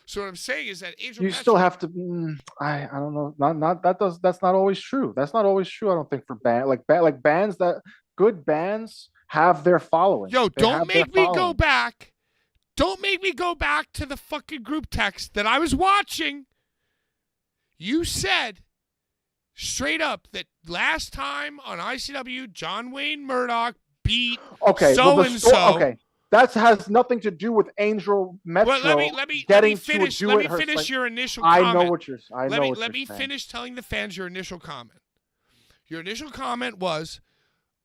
So what I'm saying is that Angel You still have to. I don't know. That's not always true. That's not always true. I don't think for like bands that good bands have their following. Yo, They don't have their make me go following. back. Don't make me go back to the fucking group text that I was watching. You said straight up that last time on ICW, John Wayne Murdoch beat so-and-so. Okay, that has nothing to do with Angel Metro. Well, let me finish. Let me finish your initial comment. I know what you're saying. Let me finish telling the fans your initial comment. Your initial comment was,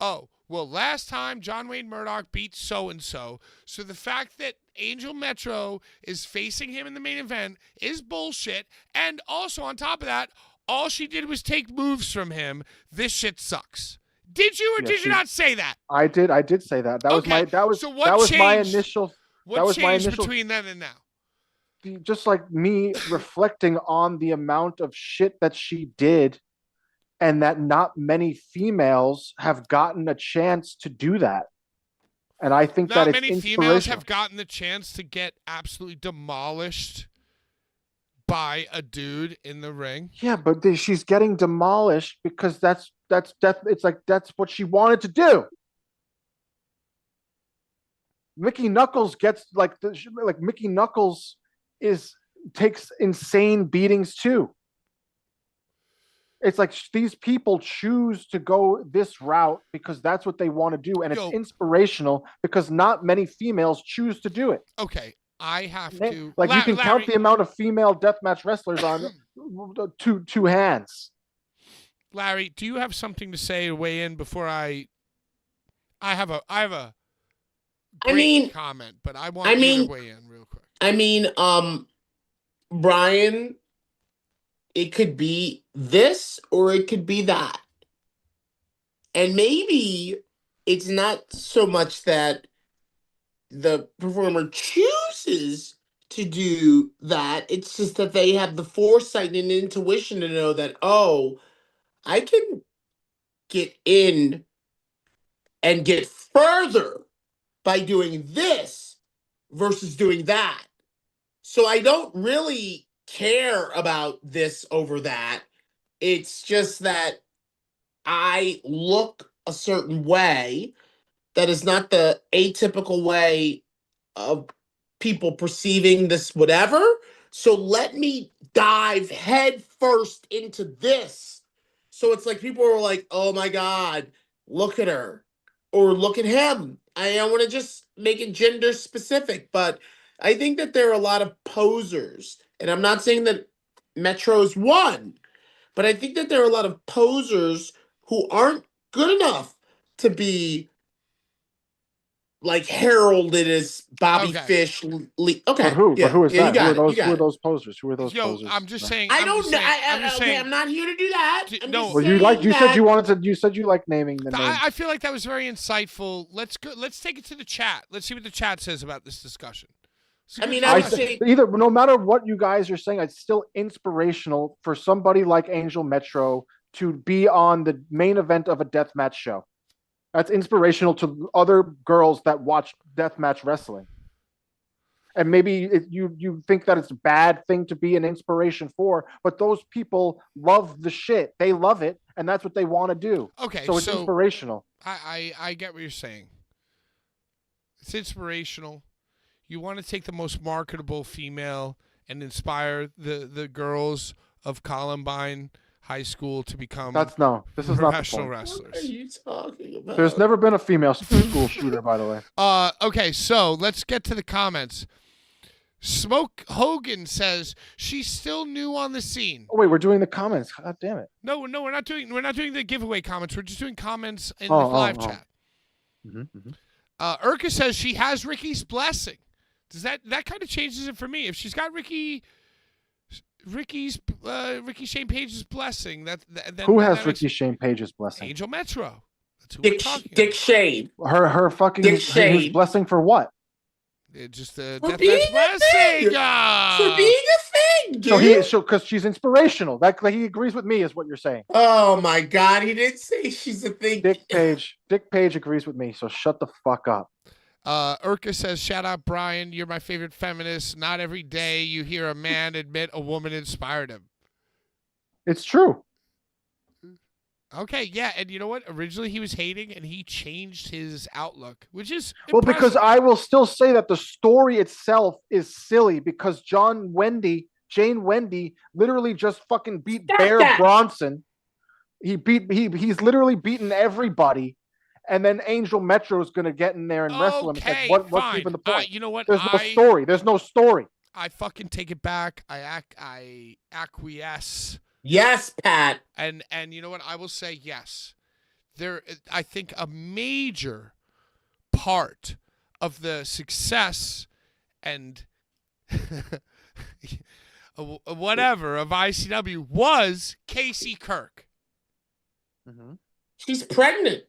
oh, well, last time John Wayne Murdoch beat so-and-so, so the fact that Angel Metro is facing him in the main event is bullshit. And also, on top of that, all she did was take moves from him. This shit sucks. Did you or did you not say that? I did. I did say that. That was my initial. What changed between then and now? Just like me reflecting on the amount of shit that she did, and that not many females have gotten a chance to do that. And I think that it's not many females have gotten the chance to get absolutely demolished by a dude in the ring. Yeah, but she's getting demolished because that's it's like that's what she wanted to do. Mickey Knuckles gets like Mickey Knuckles takes insane beatings too. It's like these people choose to go this route because that's what they want to do, and it's inspirational because not many females choose to do it. Okay, I have to. Like you can count the amount of female deathmatch wrestlers on two hands. Larry, do you have something to say to weigh in before I have a great comment, but I want you to weigh in real quick. I mean, Brian, it could be this or it could be that. And maybe it's not so much that the performer chooses to do that. It's just that they have the foresight and intuition to know that, oh, I can get in and get further by doing this versus doing that. So I don't really care about this over that. It's just that I look a certain way that is not the atypical way of people perceiving this whatever. So let me dive head first into this So it's like people are like, oh my God, look at her. Or look at him. I don't want to just make it gender specific, but I think that there are a lot of posers. And I'm not saying that Metro's one, but I think that there are a lot of posers who aren't good enough to be like heralded as Bobby Okay. Fish. Okay. But who? Yeah, But who is yeah, that? You got Who are it. those? You Who are got it. those posers? Who are those Yo, posers? I'm just saying. I I'm don't just know. saying- I'm just Okay, saying. I'm not here to do that. D- I'm no. just Well, you like saying you said that- you wanted to. You said you like naming the names. I feel like that was very insightful. Let's go. Let's take it to the chat. Let's see what the chat says about this discussion. See I what mean, the I I would chat said says. say- either no matter what you guys are saying, it's still inspirational for somebody like Angel Metro to be on the main event of a deathmatch show. That's inspirational to other girls that watch deathmatch wrestling. And maybe you think that it's a bad thing to be an inspiration for, but those people love the shit. They love it, and that's what they want to do. Okay, So it's inspirational. I get what you're saying. It's inspirational. You want to take the most marketable female and inspire the girls of Columbine High School to become This is not the professional point. What are wrestlers. you talking about? There's never been a female school shooter, by the way. Okay, so let's get to the comments. Smoke Hogan says she's still new on the scene. Oh wait, we're doing the comments. God damn it. No, we're not doing the giveaway comments. We're just doing comments in Oh, the oh, live oh. chat. Mm-hmm. Urka says she has Ricky's blessing. Does that kind of changes it for me? If she's got Ricky Shane Page's blessing, then Who that has makes Ricky Shane Page's blessing? Angel Metro. That's who we're Dick, talking Dick about. Shade. Her fucking Dick his Shade. blessing for what? Just the For being deathmatch a blessing. thing. For being a thing, dude. So because she's inspirational. That he agrees with me is what you're saying. Oh my God, he didn't say she's a thing. Dick Page agrees with me. So shut the fuck up. Urka says, shout out Brian, you're my favorite feminist. Not every day you hear a man admit a woman inspired him. It's true. Okay, yeah, and you know what? Originally he was hating, and he changed his outlook, which is Well, because impressive. I will still say that the story itself is silly because Jane Wendy, literally just fucking beat Stop Bear that. Bronson. He's literally beaten everybody, and then Angel Metro is gonna get in there and wrestle him. It's Okay, like, what's fine. even the point? You know what? There's no story. There's no story. I fucking take it back. I acquiesce. Yes, Pat. And you know what? I will say yes. I think a major part of the success and whatever of ICW was Casey Kirk. Mm-hmm. She's pregnant.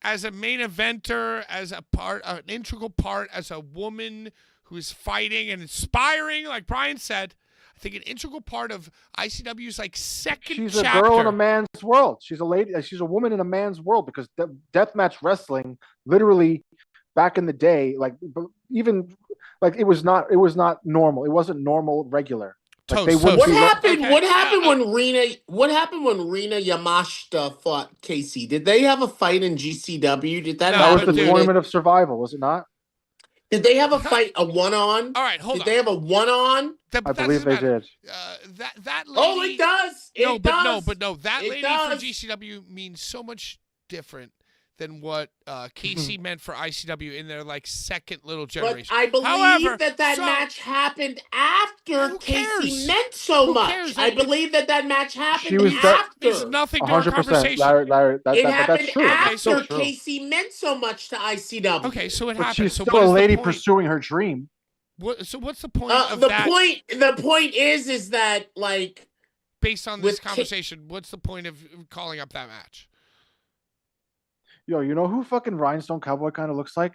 As a main eventer, as an integral part, as a woman who is fighting and inspiring, like Brian said, I think an integral part of ICW's like second She's chapter. a girl in a man's world. She's a lady. She's a woman in a man's world because deathmatch wrestling, literally, back in the day, even it was not normal. It wasn't normal, regular. Like, they wouldn't What be happened? Okay. What happened when Rina? What happened when Rina Yamashita fought Casey? Did they have a fight in GCW? Did that No, That happen? was the but dude- tournament of survival, was it not? Did they have a fight? A one-on? All right, hold Did on. they have a one-on? That I believe doesn't they matter. did. That lady. Oh, it does. It does. No. That It lady does. for GCW means so much different than what Casey meant for ICW in their like second little But generation. I believe However, that so- match happened after Who Casey cares? meant so Who much. cares? I believe that match happened She was Means after. nothing to our 100%. conversation. Larry, It but happened that's true. That's still after true. Casey meant so much to ICW. Okay, so it But happened. she's So still what a is lady the point? pursuing her dream. So what's the point of the that? the point is that like Based on this with Ca- conversation, what's the point of calling up that match? Yo, you know who fucking Rhinestone Cowboy kind of looks like?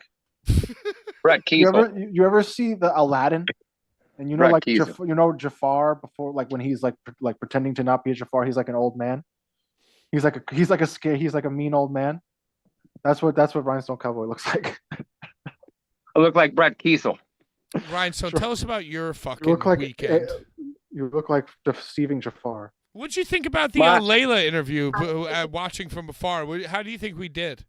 Brett Kiesel. You ever see the Aladdin? And you know, Brett like Kiesel. Jafar before, like when he's like pretending to not be a Jafar, he's like an old man. He's like a mean old man. That's what Rhinestone Cowboy looks like. I look like Brett Kiesel. Ryan, so Sure. tell us about your You fucking look like weekend. you look like deceiving Jafar. What'd you think about the My- Layla interview? Watching from afar, how do you think we did?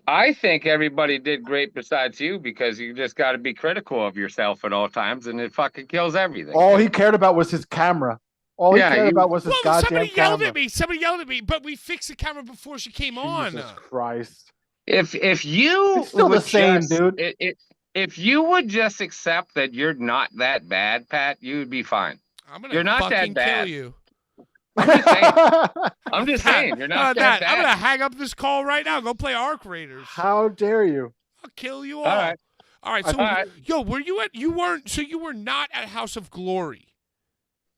I think everybody did great besides you because you just got to be critical of yourself at all times and it fucking kills everything. All he cared about was his camera. All he Yeah, cared you- about was his Well, goddamn somebody yelled camera. at me. Somebody yelled at me, but we fixed the camera before she came on. Jesus Christ. If you It's still the would same, just, dude. if you would just accept that you're not that bad, Pat, you would be fine. I'm gonna You're not that fucking kill bad. you. I'm just saying. I'm just Pat, saying you're not that I'm bad. gonna hang up this call right now. Go play Arc Raiders. How dare you? I'll kill you all. All right. All right. So, All right. yo, were you at? You weren't. So you were not at House of Glory.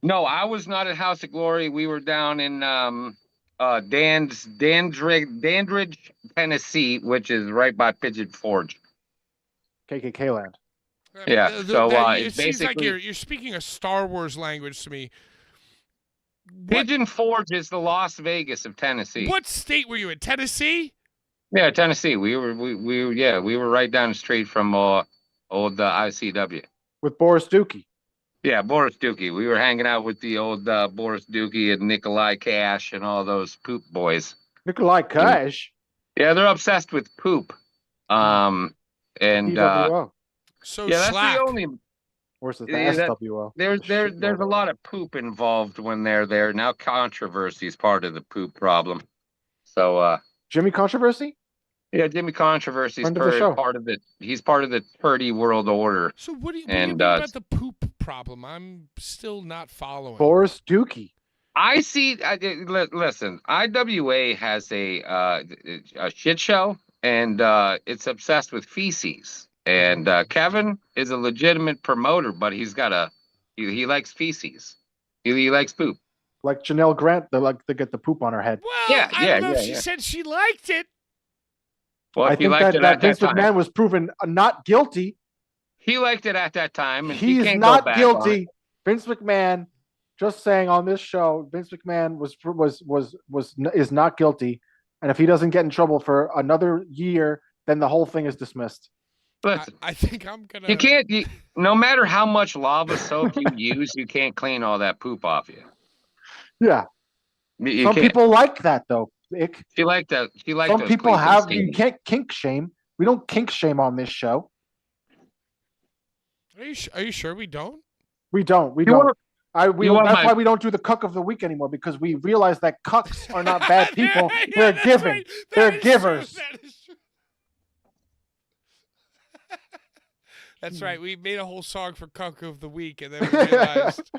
No, I was not at House of Glory. We were down in Dandridge, Tennessee, which is right by Pigeon Forge. KKK land. Yeah, so, it it's seems like basically- you're speaking a Star Wars language to me. Pigeon Forge is the Las Vegas of Tennessee. What state were you in? Tennessee? Yeah, Tennessee. We were right down the street from old ICW. With Boris Dookie. Yeah, Boris Dookie. We were hanging out with the old Boris Dookie and Nikolai Cash and all those poop boys. Nikolai Cash. Yeah, they're obsessed with poop. And PWO. So yeah, that's Slack. the only. Or is it the Yeah, that- SWO? There's a lot of poop involved when they're there. Now controversy is part of the poop problem. So Jimmy Controversy? yeah, Jimmy Controversy is Friend of the show. part of it. He's part of the Purdy World Order. So what do you And, mean about the poop problem? I'm still not following. Boris Dookie. I see. Listen, IWA has a shit show, and it's obsessed with feces. And Kevin is a legitimate promoter, but he's got he likes feces. He likes poop. Like Janelle Grant, they like to get the poop on her head. Well, Yeah, I yeah, don't know if yeah, she yeah. said she liked it. Well, I if he think liked it that at Vince that time, McMahon was proven not guilty. he liked it at that time, and he He's can't not go back on it. guilty. Vince McMahon, just saying on this show, Vince McMahon is not guilty. And if he doesn't get in trouble for another year, then the whole thing is dismissed. Listen, I think I'm gonna. you can't. No matter how much lava soap you use, you can't clean all that poop off you. Yeah. You Some can't. people like that though. Ick. She liked that. She liked Some those people Cleveland have. Stadiums. You can't kink shame. We don't kink shame on this show. Are you sure we don't? We don't. We You don't. wanna- you want That's my- why we don't do the cuck of the week anymore, because we realize that cucks are not bad people. They're that's giving. right. That They're is givers. True. That is true. That's right. We made a whole song for Cuck of the Week, and then we realized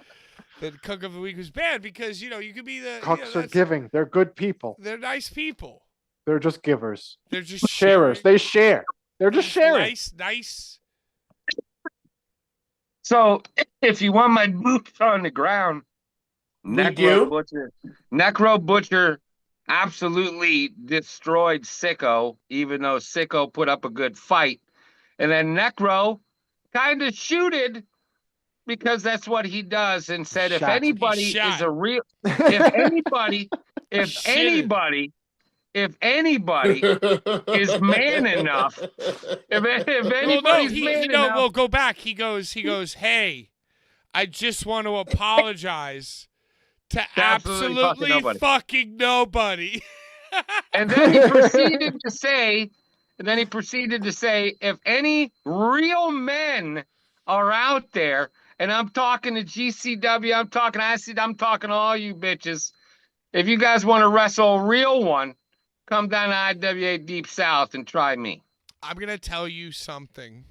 that Cuck of the Week was bad because you could be the Cucks are giving. They're good people. They're nice people. They're just givers. They're just Sharers. sharing. They share. They're just sharing. Nice. So, if you want my boots on the ground, do? Necro Butcher absolutely destroyed Sicko, even though Sicko put up a good fight. And then Necro kind of shooted because that's what he does, and said, if Shot. anybody He shot. is a real, if anybody Shitted. if anybody is man enough, if anybody's man enough, Well, go back. He goes, hey, I just want to apologize to absolutely fucking nobody. and then he proceeded to say, if any real men are out there, and I'm talking to GCW, I'm talking Acid, I'm talking to all you bitches, if you guys want to wrestle a real one, come down to IWA Deep South and try me. I'm going to tell you something.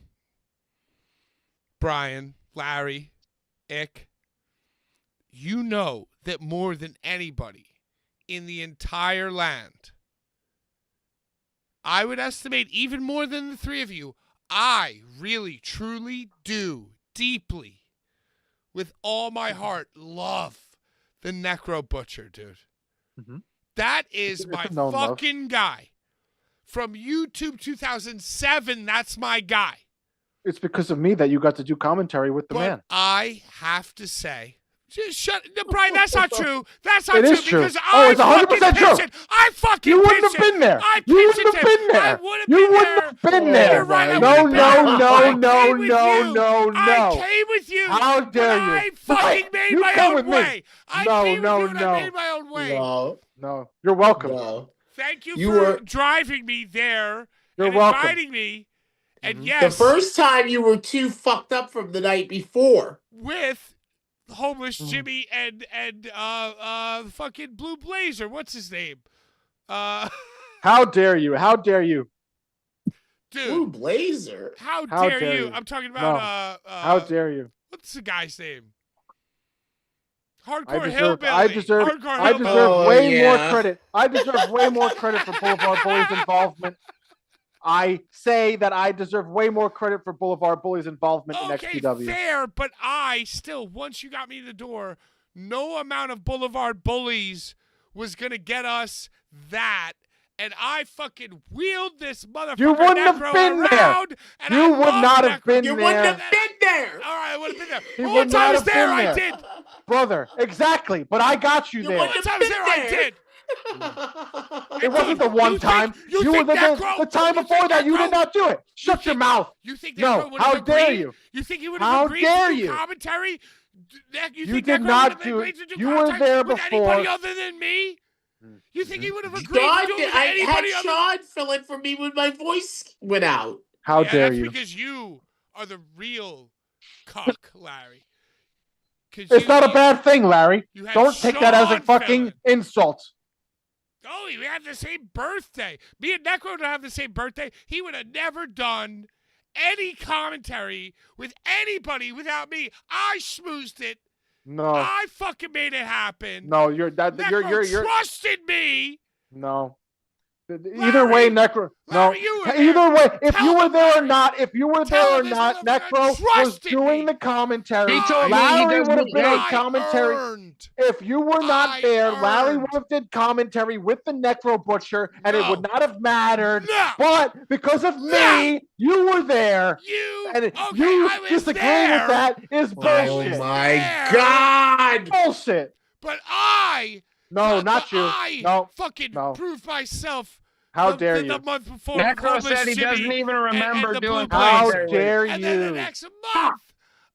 Brian, Larry, Ick, you know that more than anybody in the entire land, I would estimate even more than the three of you, I really, truly do, deeply, with all my heart, love the Necro Butcher, dude. Mhm. That is It's my a known love. fucking guy. From YouTube 2007, that's my guy. It's because of me that you got to do commentary with the But man. I have to say, just shut, no, Brian. That's not true. That's not It true is true. because Oh, it's 100% true. I fucking You wouldn't pitched have been there. I You pitched wouldn't it have to him. been there. I would have You been wouldn't there. have been Oh, there. You're right. I No, would've been no, there. no, I no, came with no, you. no, I no. came with you. How dare but you. I fucking made You my come own with me. way. I No, came no, with you and no. I made my own way. No, No, you're welcome. no. Thank you, You for were- driving me there You're and welcome. inviting me. And Mhm. yes, The first time you were too fucked up from the night before. with homeless Jimmy and fucking Blue Blazer. What's his name? How dare you? How dare you? Dude, Blue Blazer. how How dare dare you? you? I'm talking about How dare you? what's the guy's name? I Hardcore deserve, Hillbilly. I deserve, Hardcore I Hillbilly. deserve Oh, way more yeah. credit. I deserve way more credit for Boulevard Bullies involvement. I say that I deserve way more credit for Boulevard Bullies involvement in Okay, XPW. fair, but I still, once you got me in the door, no amount of Boulevard Bullies was gonna get us that. And I fucking wheeled this motherfucker You wouldn't have Necro been there. around, and You I would love not have Necro. been You there. wouldn't have been there. All right, I would have been there. He All would the time I not was have there, been I there. did. Brother, exactly. But I got you You there. All the wouldn't time I was there, I did. It wasn't the one you time. think- you You were think the time you before think that. You Necro- did not do it. Shut your think- mouth. You think No, Necro would how have dare agreed? you? You think he would How have agreed dare to do you? commentary? You You think did Necro not would have do agreed it. to do You were commentary there with before. anybody other than me? You think he would have agreed Sean, to do it with I had anybody other Sean fill in for me when my voice went out. How yeah, dare that's you? because you are the real cuck, Larry. 'Cause It's you- not a you- bad thing, Larry. you had Don't take that as a Sean fucking Fillin. insult. Oh, we had the same birthday. Me and Necro don't have the same birthday. He would have never done any commentary with anybody without me. I schmoozed it. No, I fucking made it happen. no, you're Necro trusted me. no. Either way, Larry, Necro. Larry, No. you were Either there. way, if Tell you were them, there or Larry. not, if you were Tell there or them this not, motherfucker Necro was trusted doing me. the commentary. He told me he Larry doesn't- would have been a I commentary. earned. If you were not I there, Larry earned. would have did commentary with the Necro Butcher, and it would No. not have mattered. No. But because of me, you were there. You. And Okay, you I was disagreeing there. with that is Oh bullshit. my There. God! Bullshit. But I. No, not you. I No. fucking no. proved myself. How the, dare the, you? The month before. with Necro Homeless said he Jimmy doesn't even and remember the doing Blue How Blazer. commentary. dare And then the you? next month,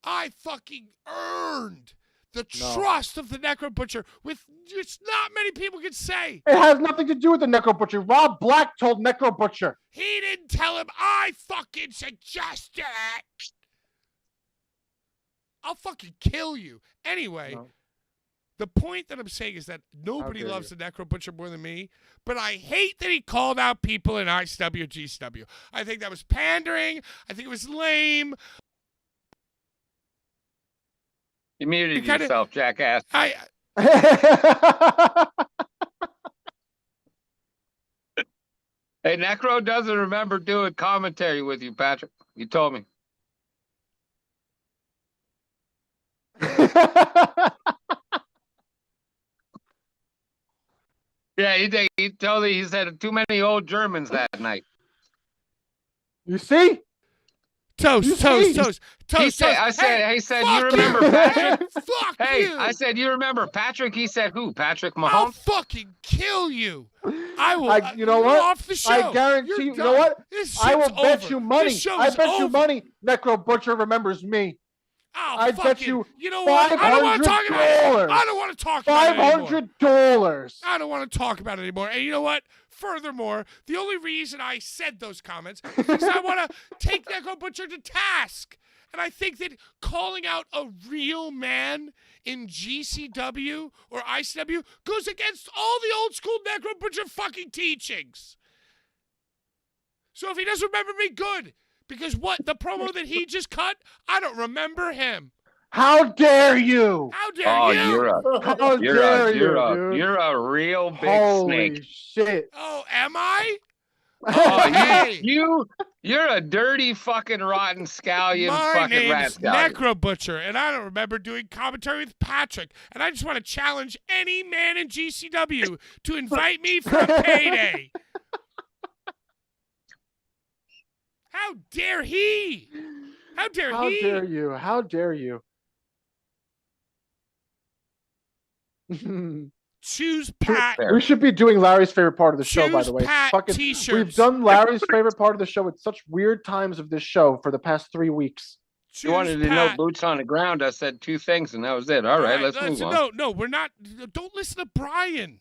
I fucking earned the No. trust of the Necro Butcher, with which not many people can say. It has nothing to do with the Necro Butcher. Rob Black told Necro Butcher. He didn't tell him. I fucking suggested it. I'll fucking kill you. Anyway, No. the point that I'm saying is that nobody dare loves you. the Necro Butcher more than me, but I hate that he called out people in ICW, GCW. I think that was pandering. I think it was lame. You muted You kinda- yourself, jackass. I Hey, Necro doesn't remember doing commentary with you, Patrick. You told me. Yeah, he told me he said too many old Germans that night. You see? You toast. see? He said, he said, you fuck remember you. Patrick? Fuck Hey, you. I said, you remember Patrick? He said, who? Patrick I'll Mahomes? fucking kill you. I will. You know you're what? Off the show. I guarantee You're you. You done. know what? This I will shit's bet over. you money. This show's I bet you over. money. Necro Butcher remembers me. Oh, I bet fucking, you You know what? I don't want to talk about it. I don't want to talk about it anymore. $500. I don't want to talk about it anymore. And you know what? Furthermore, the only reason I said those comments is because I want to take Necro Butcher to task. And I think that calling out a real man in GCW or ICW goes against all the old school Necro Butcher fucking teachings. So if he doesn't remember me, good. Because what? The promo that he just cut, I don't remember him. How dare you? How dare Oh, you? How dare you, dude? you're a real big Holy snake. shit. Oh, am I? Oh, Hey. you're a dirty fucking rotten scallion, My fucking rat name's scallion. Necro Butcher, and I don't remember doing commentary with Patrick. And I just want to challenge any man in GCW to invite me for a payday. How dare he? How dare How he? dare you? How dare you? Choose Pat. We should be doing Larry's favorite part of the show, by Choose the way. Pat Fucking, t-shirts. we've done Larry's favorite part of the show at such weird times of this show for the past 3 weeks. Choose You wanted to know Pat. boots on the ground. I said two things, and that was it. All right, let's move on. No, we're not. Don't listen to Brian.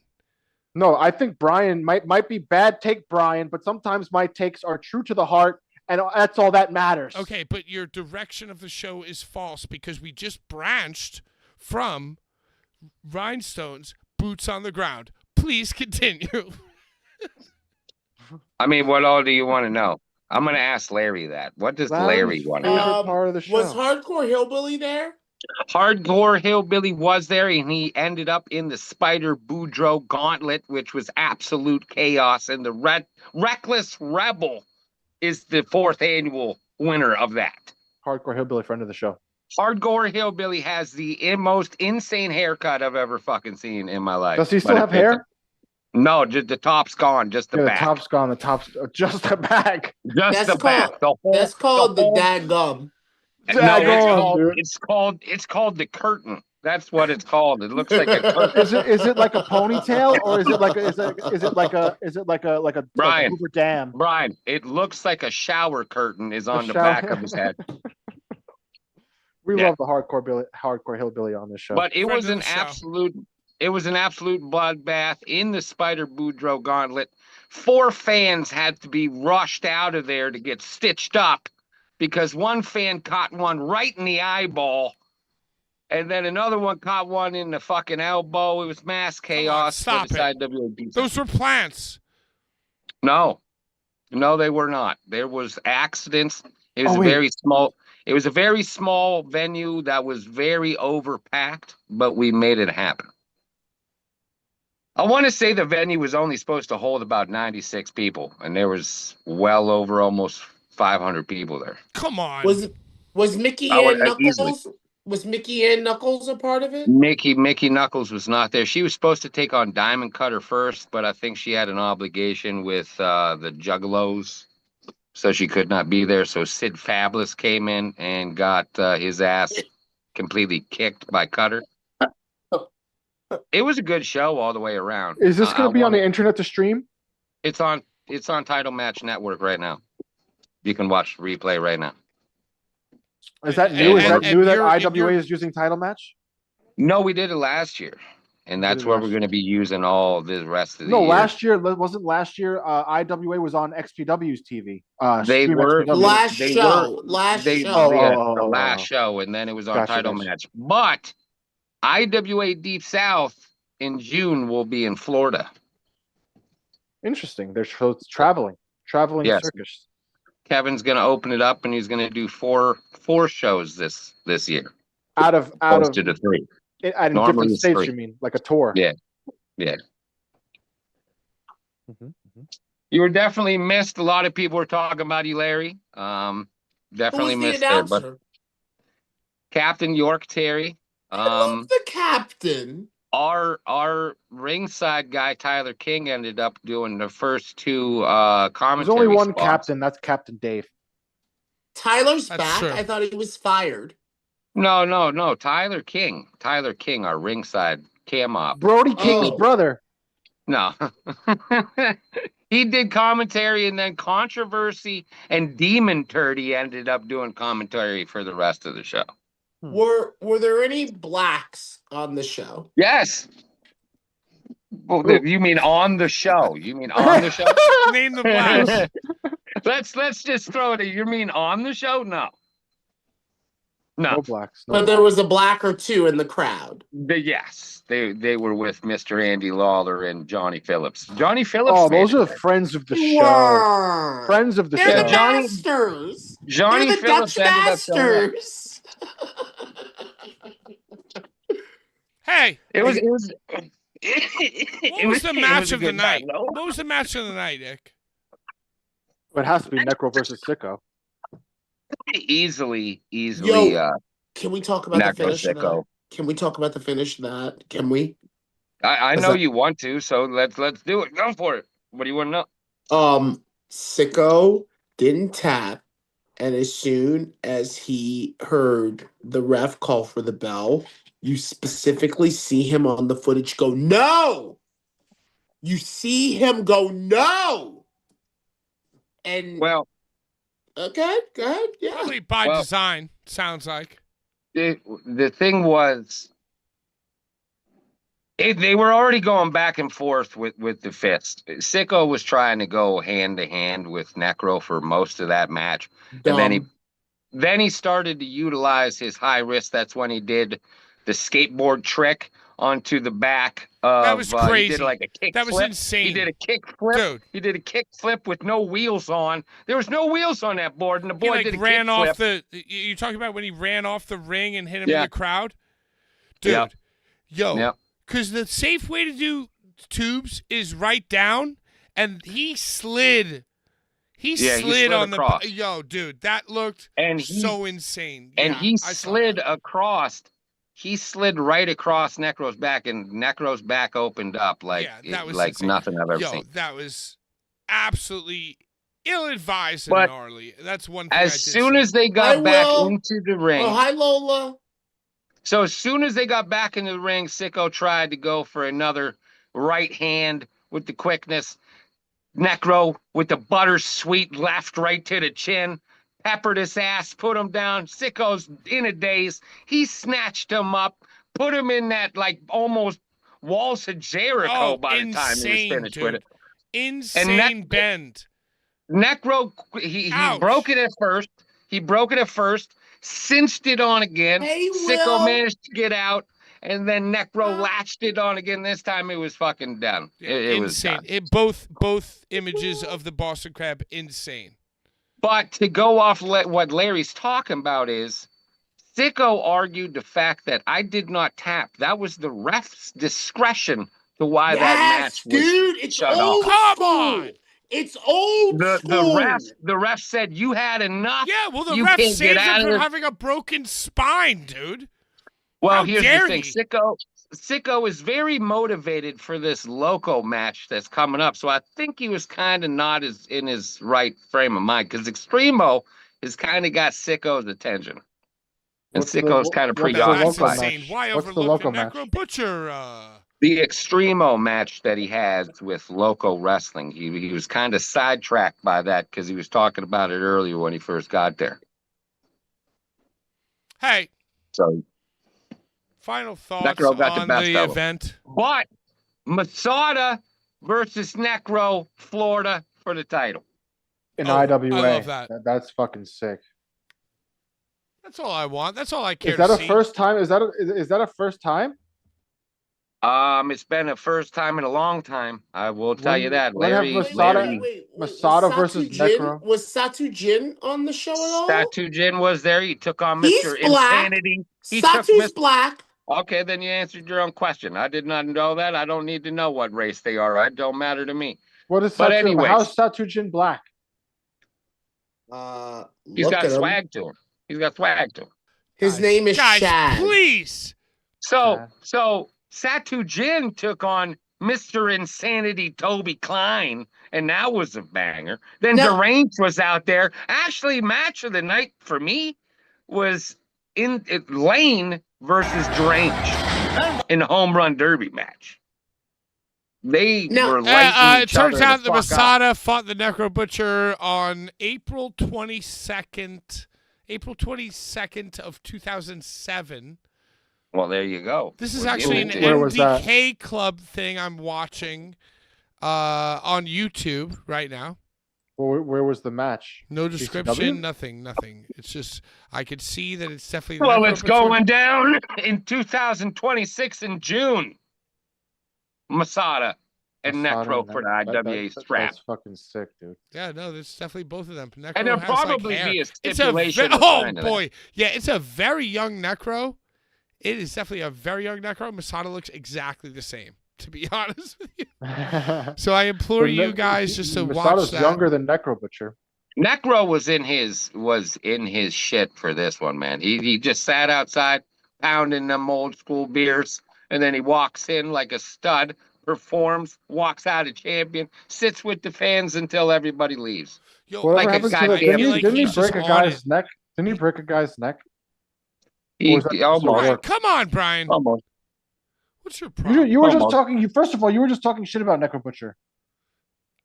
No, I think Brian might be bad take, Brian, but sometimes my takes are true to the heart, and that's all that matters. Okay, but your direction of the show is false because we just branched from Rhinestone's Boots on the Ground. Please continue. I mean, what all do you want to know? I'm going to ask Larry that. What does Larry Larry's want to know? favorite part of the show. Was Hardcore Hillbilly there? Hardcore Hillbilly was there, and he ended up in the Spider Boudreaux Gauntlet, which was absolute chaos. And the Reckless Rebel is the 4th annual winner of that. Hardcore Hillbilly, friend of the show. Hardcore Hillbilly has the most insane haircut I've ever fucking seen in my life. Does he still have hair? No, just the top's gone, just the Yeah, the back. top's gone. The top's just the back. Just the back. That's called the dadgum. Daggone, it's called the curtain. That's what it's called. It looks like a curtain. Is it like a ponytail, or is it like a Brian, Hoover Dam? Brian, it looks like a shower curtain is on the shower- back of his head. We love the hardcore hillbilly on this show. But it Friend was of an the show. absolute bloodbath in the Spider Boudreaux Gauntlet. 4 fans had to be rushed out of there to get stitched up because one fan caught one right in the eyeball, and then another one caught one in the fucking elbow. It was mass chaos. Stop for it. the IWA. Those were plants. No, they were not. There was accidents. It was It was a very small venue that was very overpacked, but we made it happen. I want to say the venue was only supposed to hold about 96 people, and there was well over almost 500 people there. Come on. Was Mickey Oh, and Knuckles? easily. Was Mickey and Knuckles a part of it? Mickey Knuckles was not there. She was supposed to take on Diamond Cutter first, but I think she had an obligation with the Juggalos, so she could not be there. So Sid Fabulous came in and got his ass completely kicked by Cutter. It was a good show all the way around. Is this going to be on the internet to stream? It's on Title Match Network right now. You can watch the replay right now. Is that new? Is that And new that you're- IWA is using title match? No, we did it last year, and that's where we're going to be using all the rest of the year. Last year IWA was on XPW's TV. They Stream were XPW. Last They show. were- Last they- show. yeah, Oh, the oh, last oh. show, and then it was on Gotcha, Title gotcha. Match. But IWA Deep South in June will be in Florida. Interesting. They're traveling Yes. circus. Kevin's going to open it up, and he's going to do four shows this year. Out of Posted to 3. in Normally different it's states. 3. You mean like a tour? Yeah. You were definitely missed. A lot of people were talking about you, Larry. Who Definitely was the missed there, but announcer? Captain York Terry. I love the captain. Our ringside guy Tyler King ended up doing the first 2 There's commentary only one spots. captain. That's Captain Dave. Tyler's That's back. true. I thought he was fired. No. Tyler King, our ringside cam op. Brody King's Oh. brother. No. He did commentary, and then Controversy and Demon Turdy ended up doing commentary for the rest of the show. Were there any blacks on the show? Yes. Well, you mean on the show? You mean on the show? Name the blacks. Let's just throw it. You mean on the show? No. No blacks. No But there was a black or 2 in the crowd. Yes, they were with Mr. Andy Lawler and Johnny Phillips. Johnny Phillips. Oh, made those are it. the friends of the show. Were. Friends of the They're show. the Johnny- masters. Johnny They're the Phillips Dutch ended up showing up. masters. Hey, It was. what was the match of the night? What was the match of the night, Nick? It has to be Necro versus Sicko. Easily. Yo, Can we talk about the Necro finish of that? Sicko. Can we talk about the finish of that? Can we? I Is know that- you want to, so let's do it. Go for it. What do you want to know? Sicko didn't tap, and as soon as he heard the ref call for the bell, you specifically see him on the footage go, no! You see him go, no! And Well, okay, good, yeah. Probably by Well- design, sounds like. the thing was, they were already going back and forth with the fist. Sicko was trying to go hand to hand with Necro for most of that match. And then Dumb. then he started to utilize his high wrist. That's when he did the skateboard trick onto the back of. That was crazy. He did like a kick That was flip. insane. He did a kick flip. Dude. He did a kick flip with no wheels on. There was no wheels on that board, and the He boy like did a ran kick off flip. you're talking about when he ran off the ring and hit him in Yeah. the crowd? Dude. Yep. Yo. Yep. Because the safe way to do tubes is right down, and he slid. He slid on across. Yo, dude, that looked so insane. And Yeah, he I saw slid that. across. He slid right across Necro's back, and Necro's back opened up like that was like insane. nothing I've ever Yo, seen. that was absolutely ill-advised and But gnarly. That's one thing I As did soon see. as they Hi, got back Will. into the ring, Oh, hi, Lola. so as soon as they got back into the ring, Sicko tried to go for another right hand with the quickness. Necro with the butter sweet left right to the chin, peppered his ass, put him down. Sicko's in a daze. He snatched him up, put him in that like almost walls of Jericho by the time he was finished with it. Insane bend. Necro, he broke it at first. He broke it at first, cinched it on again. Hey, Sicko Will. managed to get out, and then Necro latched it on again. This time it was fucking done. Yeah, It was insane. done. Both images of the Boston Crab, insane. But to go off what Larry's talking about is, Sicko argued the fact that I did not tap. That was the ref's discretion to why that match was dude, it's shut old off. Come on. It's old The ref said you had enough. Yeah, well, the You ref can't saved get out him of from it. having a broken spine, dude. Well, How here's dare the thing. he? Sicko is very motivated for this Loco match that's coming up. So I think he was kind of not in his right frame of mind, because Extremo has kind of got Sicko's attention. And What's the- Sicko's kind of what's the preoccupied. Loco That's match? insane. Why What's the overlook the Loco match? Necro Butcher? The Extremo match that he has with Loco Wrestling, he was kind of sidetracked by that because he was talking about it earlier when he first got there. Hey, So, final thoughts Necro got the on best the of him. event. but Masada versus Necro, Florida for the title. In Oh, IWA. I love that. That's fucking sick. That's all I want. That's all I care Is that to a see. first time? Is that a first time? It's been a first time in a long time. I will tell you that. when have Larry, Masada- Masada was versus Satu Jin- Necro. Was Satu Jin on the show at all? Satu Jin was there. He took on He's Mr. black. Insanity. He took Satu's black. Okay, then you answered your own question. I did not know that. I don't need to know what race they are. It don't matter to me. What is But Satu? anyways. How's Satujin black? He's Look got at him. swag to him. He's got swag to him. His name is Guys, Shad. please. So Satu Jin took on Mr. Insanity Toby Klein, and that was a banger. Then Now- Deranged was out there. Actually, match of the night for me was Lane versus Deranged in the home run derby match. They Now- were lighting It each other turns out the the fuck up. Masada fought the Necro Butcher on April 22nd. April 22nd of 2007. Well, there you go. This is We're actually an getting into it. Where was that? MDK club thing I'm watching on YouTube right now. Where was the match? No CCW? description, nothing. It's just I could see that it's definitely. the Well, Necro it's Butcher. going down in 2026 in June. Masada and Masada Necro and for the that- IWA strap. That's fucking sick, dude. Yeah, no, there's definitely both of them. Necro And there'll has, like, probably hair. be a It's a stipulation. of oh signing that. boy, yeah, it's a very young Necro. It is definitely a very young Necro. Masada looks exactly the same, to be honest with you. So I implore you guys just to watch Masada's that. younger than Necro Butcher. Necro was in his shit for this one, man. He just sat outside pounding them old school beers, and then he walks in like a stud, performs, walks out a champion, sits with the fans until everybody leaves. Yo, Whatever Like a happened guy to the, feeling didn't he he's break just a on guy's it. neck? Didn't he break a guy's neck? He Or was that just a almost, Brian, work? come on, Brian. almost. What's your You, problem? you were just Almost. talking. First of all, you were just talking shit about Necro Butcher.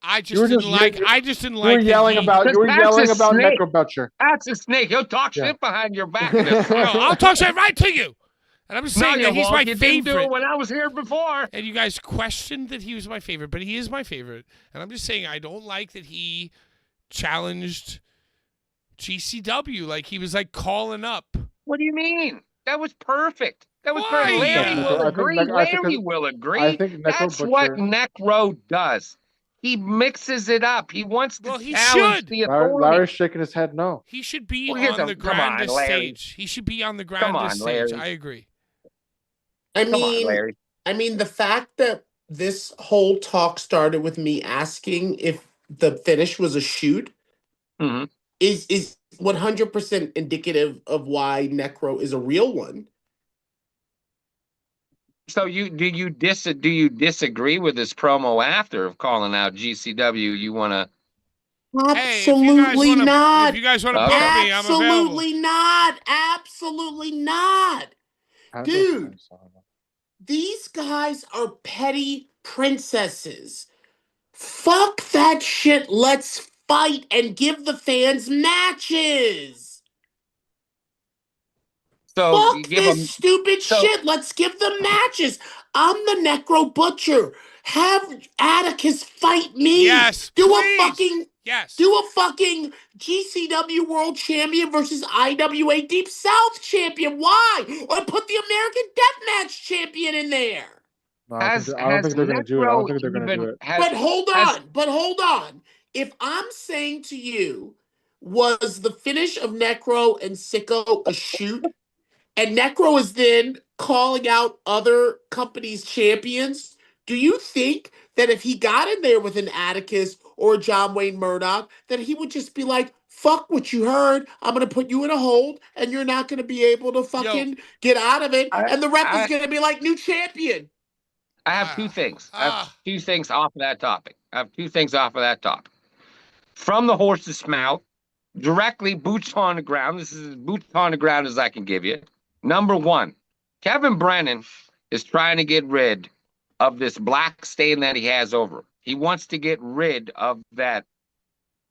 I you just were didn't just- like. you- I just didn't You like. were that yelling he- about. You were That's yelling a about snake. Necro Butcher. That's a snake. He'll talk Yeah. shit behind your back. This No, I'll talk shit right to you. And I'm just saying that he's my You didn't do favorite. it when I was here before. And you guys questioned that he was my favorite, but he is my favorite. And I'm just saying I don't like that he challenged GCW. Like he was like calling up. What do you mean? That was perfect. That was Why? for Larry Yeah. will I think agree. Nec- I think Larry that- will agree. I think Necro That's what Butcher. Necro does. He mixes it up. He wants to Well, he challenge should. the authority. Larry's shaking his head no. He should be Well, here's on a- the come on, grandest Larry. stage. He should be on the Come grandest on, stage. Larry. I agree. I Come on, mean, Larry. the fact that this whole talk started with me asking if the finish was a shoot hmm is 100% indicative of why Necro is a real one. So do you disagree with this promo after of calling out GCW? You want to? Hey, if you guys Absolutely want to, not. if you guys want to Okay. book me, I'm available. Absolutely not. Absolutely not. Dude, these guys are petty princesses. Fuck that shit. Let's fight and give the fans matches. So you Fuck give this them. stupid so- shit. Let's give them matches. I'm the Necro Butcher. Have Atticus fight me. Yes, Do please. Yes. Do a fucking GCW World Champion versus IWA Deep South Champion. Why? Or put the American Deathmatch Champion in there. No, I don't think they're going to do it. I don't think they're going to do it. But hold on. If I'm saying to you, was the finish of Necro and Sicko a shoot? And Necro is then calling out other companies' champions. Do you think that if he got in there with an Atticus or John Wayne Murdoch, that he would just be like, fuck what you heard. I'm going to put you in a hold and you're not going to be able to fucking get out of it. And the rep is going to be like, new champion. I have two things. I have two things off of that topic. From the horse's mouth, directly, boots on the ground. This is as boots on the ground as I can give you. Number one, Kevin Brennan is trying to get rid of this black stain that he has over him. He wants to get rid of that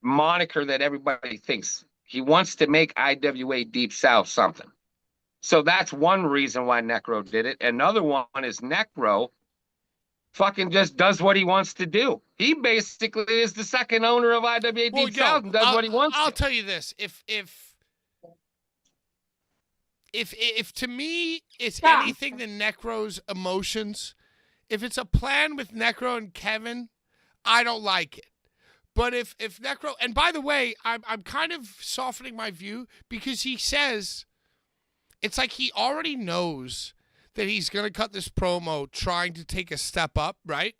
moniker that everybody thinks. He wants to make IWA Deep South something. So that's one reason why Necro did it. Another one is Necro fucking just does what he wants to do. He basically is the second owner of IWA Deep South and does what he wants I'll to. tell you this. If to me it's anything than Necro's emotions, if it's a plan with Necro and Kevin, I don't like it. But if Necro, and by the way, I'm kind of softening my view because he says it's like he already knows that he's going to cut this promo trying to take a step up, right?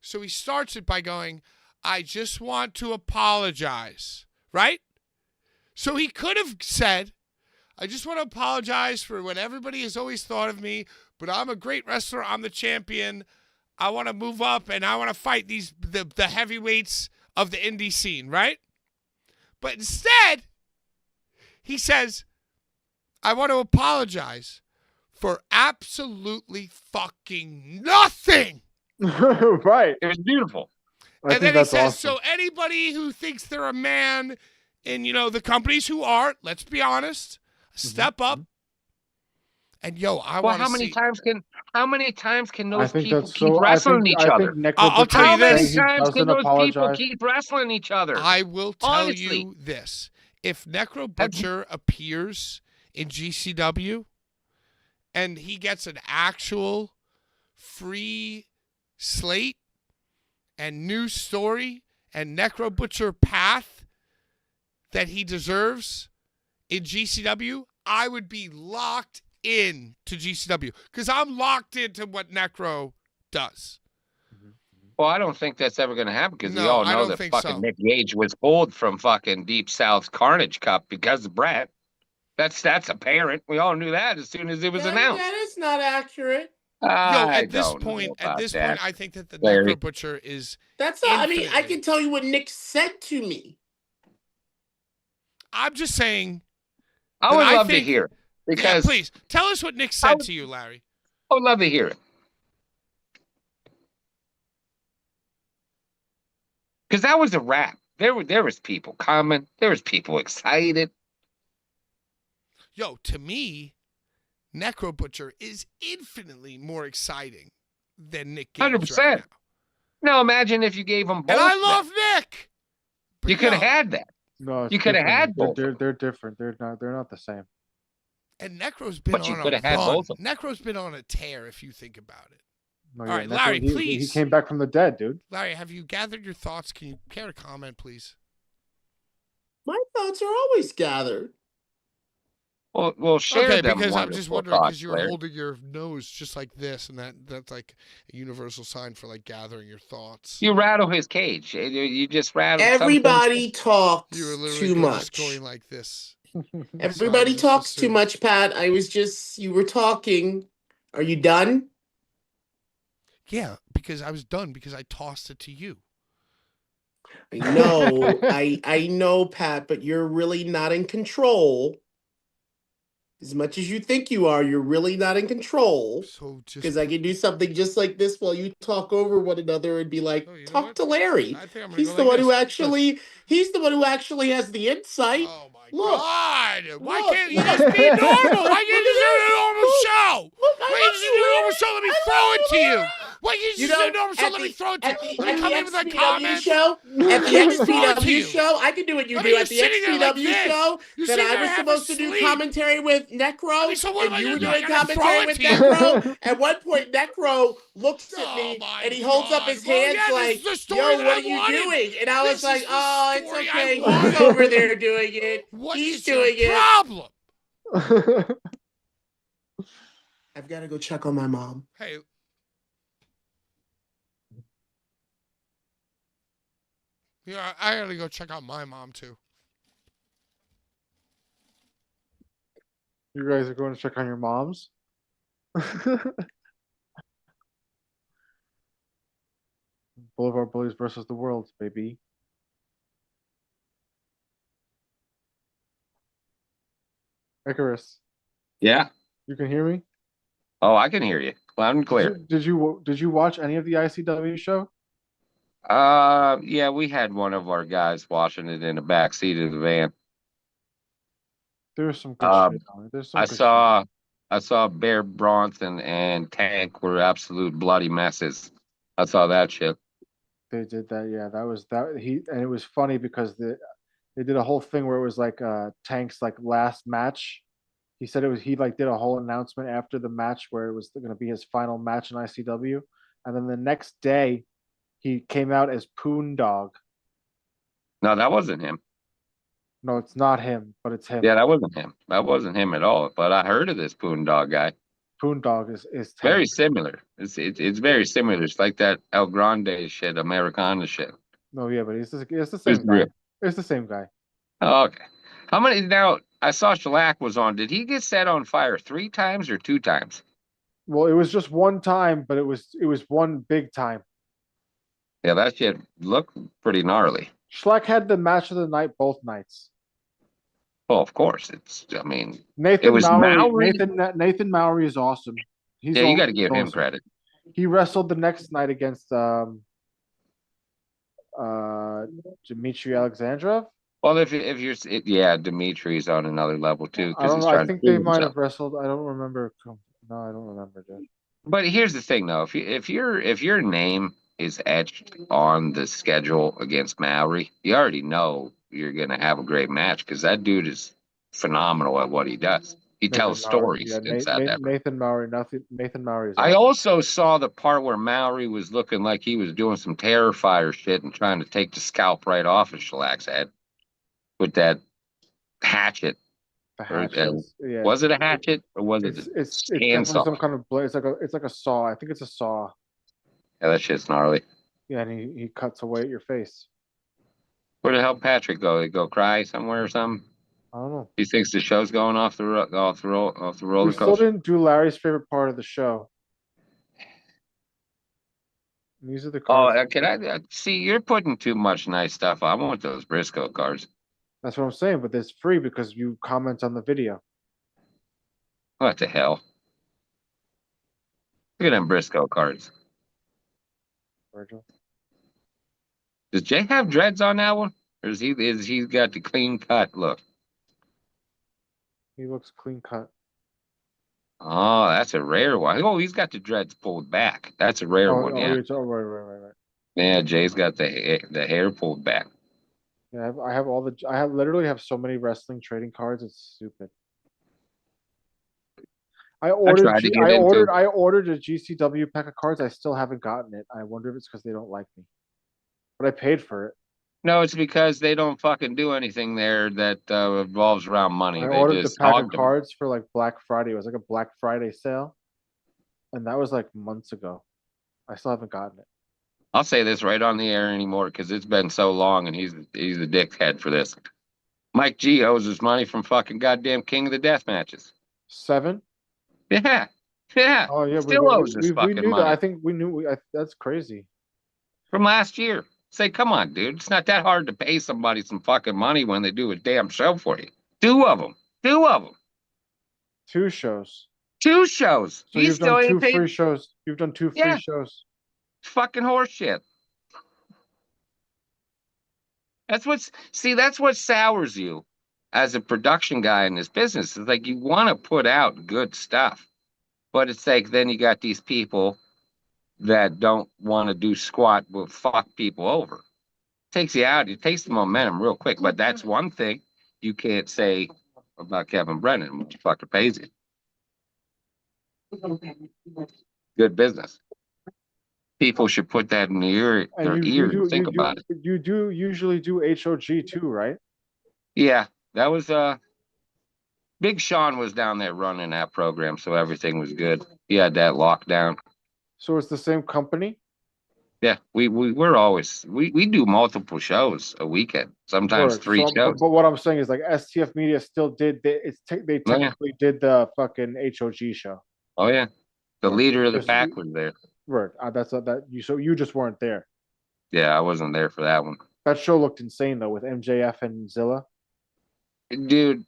So he starts it by going, I just want to apologize, right? So he could have said, I just want to apologize for what everybody has always thought of me, but I'm a great wrestler. I'm the champion. I want to move up and I want to fight the heavyweights of the indie scene, right? But instead, he says, I want to apologize for absolutely fucking nothing. Right. It was beautiful. And then he says, so anybody who thinks they're a man in, the companies who are, let's be honest, step up. And I want to see. How many times can those people keep so. wrestling each other? I'll tell you this. How many times can those people keep wrestling each other? I will tell Honestly. you this. If Necro Butcher appears in GCW and he gets an actual free slate and new story and Necro Butcher path that he deserves in GCW, I would be locked in to GCW because I'm locked into what Necro does. Well, I don't think that's ever going to happen because we No, all I know don't that think fucking so. Nick Gage was pulled from fucking Deep South Carnage Cup because of Brett. That's apparent. We all knew that as soon as it was announced. That is not accurate. At this point, I think that the Larry. Necro Butcher is. That's not. I mean, I infinitely- can tell you what Nick said to me. I'm just saying. I would I love to think- hear it because Please tell us what Nick said to you, Larry. I would love to hear it. Because that was a wrap. There was people coming. There was people excited. To me, Necro Butcher is infinitely more exciting than Nick Gage 100%. right now. Now imagine if you gave them both. And I that. love Nick. But You could have had that. No, it's You coulda different. had both. They're different. They're not the same. And Necro's been But you on could a have had run. both of them. Necro's been on a tear, if you think about it. No, All yeah, right, Necro, Larry, he please. came back from the dead, dude. Larry, have you gathered your thoughts? Can you care to comment, please? My thoughts are always gathered. Well, share Okay, them because I'm wonderful just wondering because thoughts, you're Larry. holding your nose just like this, and that's like a universal sign for like gathering your thoughts. You rattle his cage. You just rattle. Everybody talks You were literally too just much. going like this. Everybody just talks too assumed. much, Pat. You were talking. Are you done? Yeah, because I was done because I tossed it to you. I know, I know, Pat, but you're really not in control. As much as you think you are, you're really not in control. So just Because I can do something just like this while you talk over one another and be like, Oh, you know talk what? to Larry. I think I'm gonna He's go the like one who this. he's the one who actually has the insight. Oh my Look. God! Why Look, can't you look. just be normal? Why can't you Look just at do a normal this. show? Look, I Why love can't you just you, do a normal Larry. show? Let me I throw love it you, to you. Larry. Why can't you You just do a know, normal show? Let me throw it to you. Let me come in with my XPW comments. show, at the Let me throw it to XPW you. show, I can do what you I do mean, at you're the sitting there like XPW this. show. You're That sitting I there was half supposed to do asleep. commentary with Necro, I mean, so what am and I you gonna were do? I doing gotta throw commentary it with to you. Necro. At one point, Necro looks at Oh me my and he holds up God. his Well, hands yeah, this like, is the story "Yo, that what I are you wanted. doing?" And I was This like, is the "Oh, it's story I okay. He's wanted. over there doing it. What He's is your doing it." problem? I've got to go check on my mom. Hey. Yeah, I gotta go check out my mom too. You guys are going to check on your moms? Boulevard Bullies versus the world, baby. Icarus, Yeah. you can hear me? Oh, I can hear you loud and clear. Did you watch any of the ICW show? Yeah, we had one of our guys watching it in the back seat of the van. There's some good shit on it. There's some I good saw Bear Bronson and Tank were absolute bloody messes. I saw that shit. shit. They did that, yeah. That was that and it was funny because they did a whole thing where it was like Tank's like last match. He said it was he like did a whole announcement after the match where it was going to be his final match in ICW, and then the next day he came out as Poon Dog. No, that wasn't him. No, it's not him, but it's him. Yeah, that wasn't him. That wasn't him at all. But I heard of this Poon Dog guy. Poon Dog is Tank. Very similar. It's very similar. It's like that El Grande shit, Americana shit. No, yeah, but it's the same guy. It's the same guy. Oh, okay. How many now? I saw Shellac was on. Did he get set on fire 3 times or 2 times? Well, it was just one time, but it was one big time. Yeah, that shit looked pretty gnarly. Schleck had the match of the night both nights. Well, of course. I mean, Nathan it was Mowry. Nathan Mowry is awesome. Yeah, you got to give him credit. He wrestled the next night against Dmitry Alexandrov. Well, if you're yeah, Dimitri's on another level too. I don't know. I think they might have wrestled. I don't remember. No, I don't remember, dude. But here's the thing, though. If your name is etched on the schedule against Maori, you already know you're gonna have a great match because that dude is phenomenal at what he does. He tells stories inside that. Nathan Mowry. I also saw the part where Maori was looking like he was doing some Terrifier shit and trying to take the scalp right off of Shellac's head with that hatchet. Yeah. Was it a hatchet or was it? It's definitely some kind of blade. It's like a saw. I think it's a saw. Yeah, that shit's gnarly. Yeah, and he cuts away at your face. Where the hell Patrick go? He go cry somewhere or something? I don't know. He thinks the show's going off the roller coaster. We still didn't do Larry's favorite part of the show. These are the cards. Oh, can I see? You're putting too much nice stuff. I want those Briscoe cards. That's what I'm saying, but it's free because you comment on the video. What the hell? Look at them Briscoe cards. Virgil. Does Jay have dreads on that one, or is he got the clean cut look? He looks clean cut. Oh, that's a rare one. Oh, he's got the dreads pulled back. That's a rare one. Yeah. Right. Yeah, Jay's got the hair pulled back. Yeah, I literally have so many wrestling trading cards. It's stupid. I ordered. tried to get into. I ordered a GCW pack of cards. I still haven't gotten it. I wonder if it's because they don't like me. But I paid for it. No, it's because they don't fucking do anything there that revolves around money. I They ordered the just pack of hog them. cards for like Black Friday. It was like a Black Friday sale, and that was like months ago. I still haven't gotten it. I'll say this right on the air anymore because it's been so long, and he's the dickhead for this. Mike G owes his money from fucking goddamn King of the Death matches. 7? Yeah. Oh yeah, Still owes his we fucking knew money that. I think we knew. That's crazy. from last year. Say, come on, dude. It's not that hard to pay somebody some fucking money when they do a damn show for you. 2 of them. 2 of them. 2 shows. 2 shows. So He you've still done 2 ain't paid. free shows. You've done 2 free Yeah. shows. Fucking horseshit. That's what sours you as a production guy in this business. It's like you want to put out good stuff, but it's like then you got these people that don't want to do squat but fuck people over. Takes you out. It takes the momentum real quick. But that's one thing you can't say about Kevin Brennan. Motherfucker pays you. Good business. People should put that in their ear and think about it. You do usually do HOG too, right? Yeah, that was Big Sean was down there running that program, so everything was good. He had that locked down. So it's the same company? Yeah, we're always we do multiple shows a weekend, sometimes Word. 3 shows. But what I'm saying is like STF Media still did they technically did the fucking HOG show. Oh yeah, the Word. leader of the pack was there. Right. That's that you. So you just weren't there. Yeah, I wasn't there for that one. That show looked insane though with MJF and Zilla. Dude,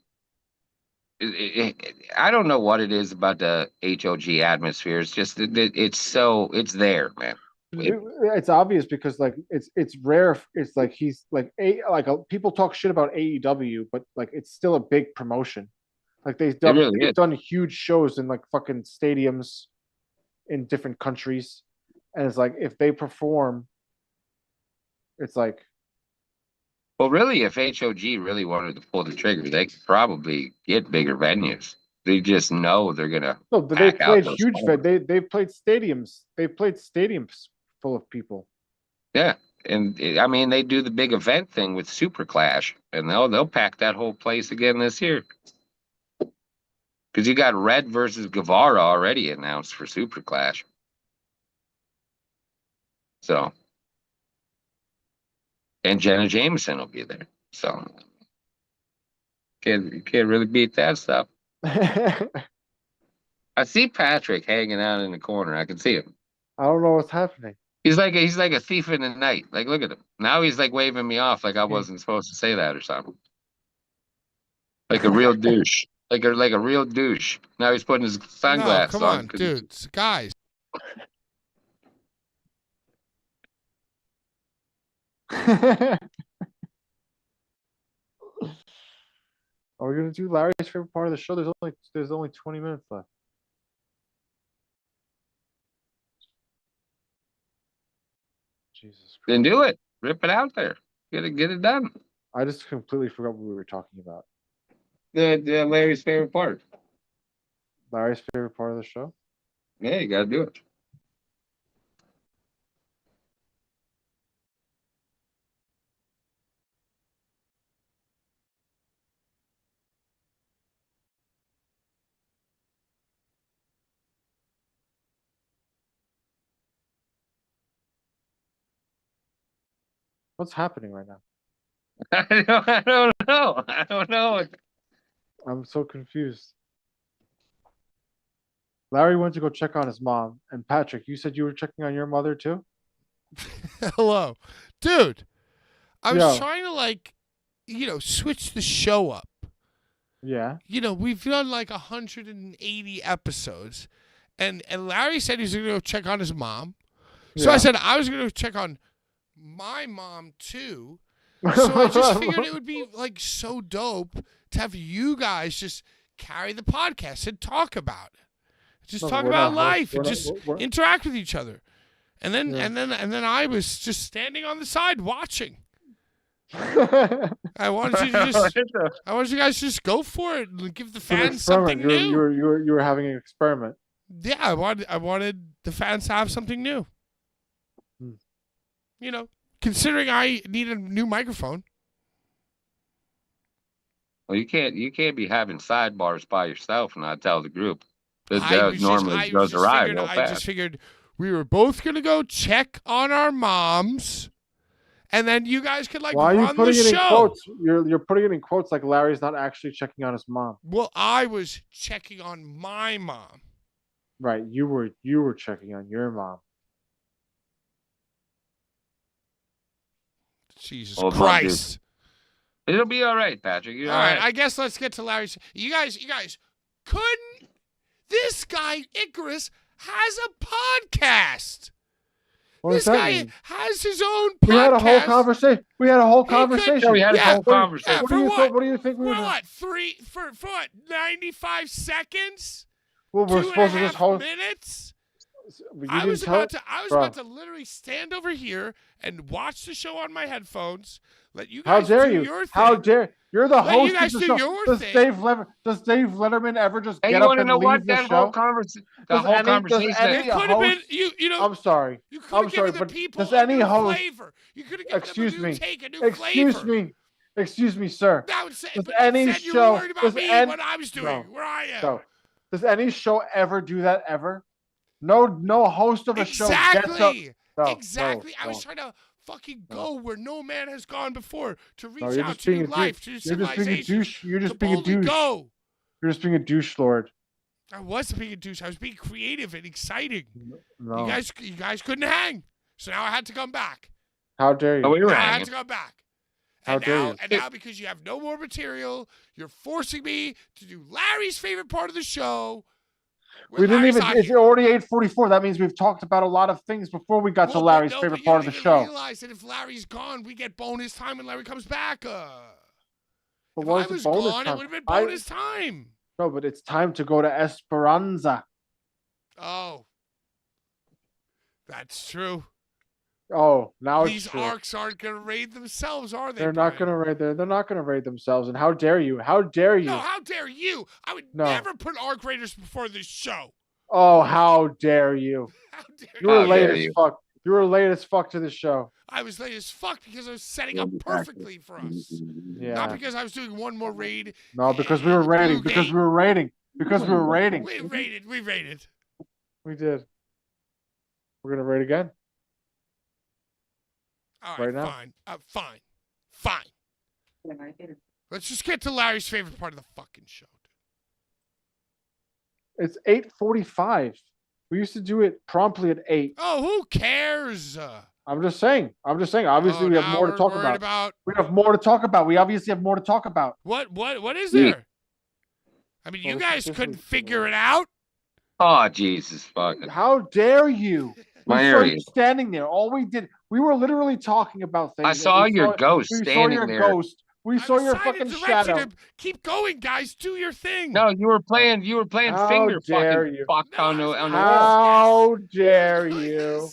I don't know what it is about the HOG atmosphere. It's just it's there, man. It's obvious because like it's rare. It's like he's like people talk shit about AEW, but like it's still a big promotion. Like they've done huge shows in like fucking stadiums in different countries, and it's like if they perform, it's like. Well, really, if HOG really wanted to pull the trigger, they could probably get bigger venues. They just know they're gonna. No, but they played huge. They played stadiums. They played stadiums full of people. Yeah, and I mean they do the big event thing with Super Clash, and they'll pack that whole place again this year. Because you got Red versus Guevara already announced for Super Clash. So, and Jenna Jameson will be there. So, you can't really beat that stuff. I see Patrick hanging out in the corner. I can see him. I don't know what's happening. He's like a thief in the night. Like, look at him. Now he's like waving me off like I wasn't supposed to say that or something. Like a real douche. Like a real douche. Now he's putting his sunglasses on. Come on, dude. Guys. Are we gonna do Larry's favorite part of the show? There's only 20 minutes left. Jesus Christ. Then do it. Rip it out there. Get it done. I just completely forgot what we were talking about. The Larry's favorite part. Larry's favorite part of the show? Yeah, you gotta do it. What's happening right now? I don't know. I'm so confused. Larry went to go check on his mom. And Patrick, you said you were checking on your mother too? Hello. Dude, I was Yeah. trying to switch the show up. Yeah. We've done like 180 episodes. And Larry said he was going to go check on his mom. So I said I was going to check on my mom too. So I just figured it would be like so dope to have you guys just carry the podcast and talk about it. Just talk about life and just interact with each other. And then I was just standing on the side watching. I wanted you to just. I wanted you guys to just go for it and give the fans something new. You were having an experiment. Yeah, I wanted the fans to have something new. You know, considering I need a new microphone. Well, you can't be having sidebars by yourself and not tell the group. That normally goes awry real fast. I just figured we were both gonna go check on our moms, and then you guys could like Why run are you putting the it show. in quotes? You're putting it in quotes like Larry's not actually checking on his mom. Well, I was checking on my mom. Right, you were checking on your mom. Jesus Christ. It'll be all right, Patrick. All right, I guess let's get to Larry's. You guys couldn't. This guy Icarus has a podcast. This guy has his own podcast. We had a whole conversation. We had a whole conversation. We had a whole conversation. What do you think we were doing? What? For what? 95 seconds? Well, we're supposed to just hold minutes. I was about to literally stand over here and watch the show on my headphones. Let you guys do your thing. How dare you're the host you guys of the do show. your Does thing. Dave Letterman ever just Hey, get you up and know leave what? the That show? whole conversation. It could have been you know. I'm sorry. You could have given the people does any a new host? flavor. You could have given Excuse them a new me. take, a new flavor. Excuse me, sir. That would say, Does but any instead you show? were worried about me, what I was doing, where I am. No. Does any show ever do that ever? No host of a show gets up. Exactly. I was trying to fucking go where no man has gone before to reach out to new life, to civilization. You're just being a douche. Go. You're just being a douche lord. I wasn't being a douche. I was being creative and exciting. No. You guys couldn't hang, so now I had to come back. How dare you? I had to come back. How dare you? And now, because you have no more material, you're forcing me to do Larry's favorite part of the show. We didn't even. It's already 8:44. That means we've talked about a lot of things before we got to Larry's favorite part of the show. Realize that if Larry's gone, we get bonus time when Larry comes back. But if what I is was bonus gone, time? it would have been bonus time. No, but it's time to go to Esperanza. Oh, that's true. Oh, now these it's true. arcs aren't going to raid themselves, are they? They're not going to raid. They're not going to raid themselves. And how dare you? How dare you? No, how dare you? I would never put arc raiders before this show. Oh, how dare you? How dare you? You were late as fuck. You were late as fuck to the show. I was late as fuck because I was setting up perfectly for us. Yeah. Not because I was doing one more raid. No, because we were raiding. Because we were raiding. Because we were raiding. We raided. We raided. We did. We're gonna raid again. All right, fine. Let's just get to Larry's favorite part of the fucking show. It's 8:45. We used to do it promptly at 8. Oh, who cares? I'm just saying. Obviously, we have more to talk about. We have more to talk about. We obviously have more to talk about. What is there? I mean, you guys couldn't figure it out. Oh, Jesus fucking! How dare you? My area. Standing there. All we did, we were literally talking about things. I saw your ghost standing there. We saw your fucking shadow. Keep going, guys. Do your thing. No, you were playing finger fucking fuck on the wall. How dare you?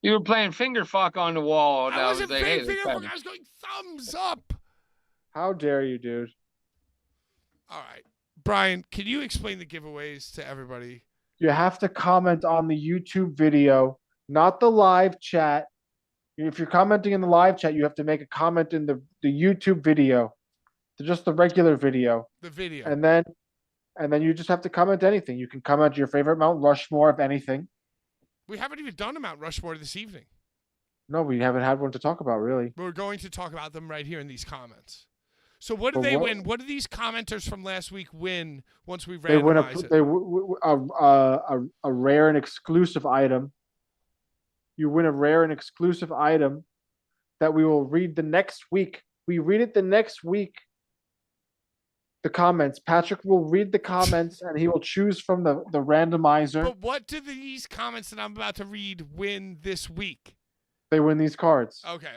You were playing finger fuck on the wall. I wasn't playing finger fuck. I was going thumbs up. How dare you, dude? All right. Brian, can you explain the giveaways to everybody? You have to comment on the YouTube video, not the live chat. If you're commenting in the live chat, you have to make a comment in the YouTube video, just the regular video. The video. And then you just have to comment anything. You can comment your favorite Mount Rushmore of anything. We haven't even done a Mount Rushmore this evening. No, we haven't had one to talk about, really. We're going to talk about them right here in these comments. So what do they win? What do these commenters from last week win once we randomize it? They win a rare and exclusive item. You win a rare and exclusive item that we will read the next week. We read it the next week. The comments. Patrick will read the comments and he will choose from the randomizer. But what do these comments that I'm about to read win this week? They win these cards. Okay.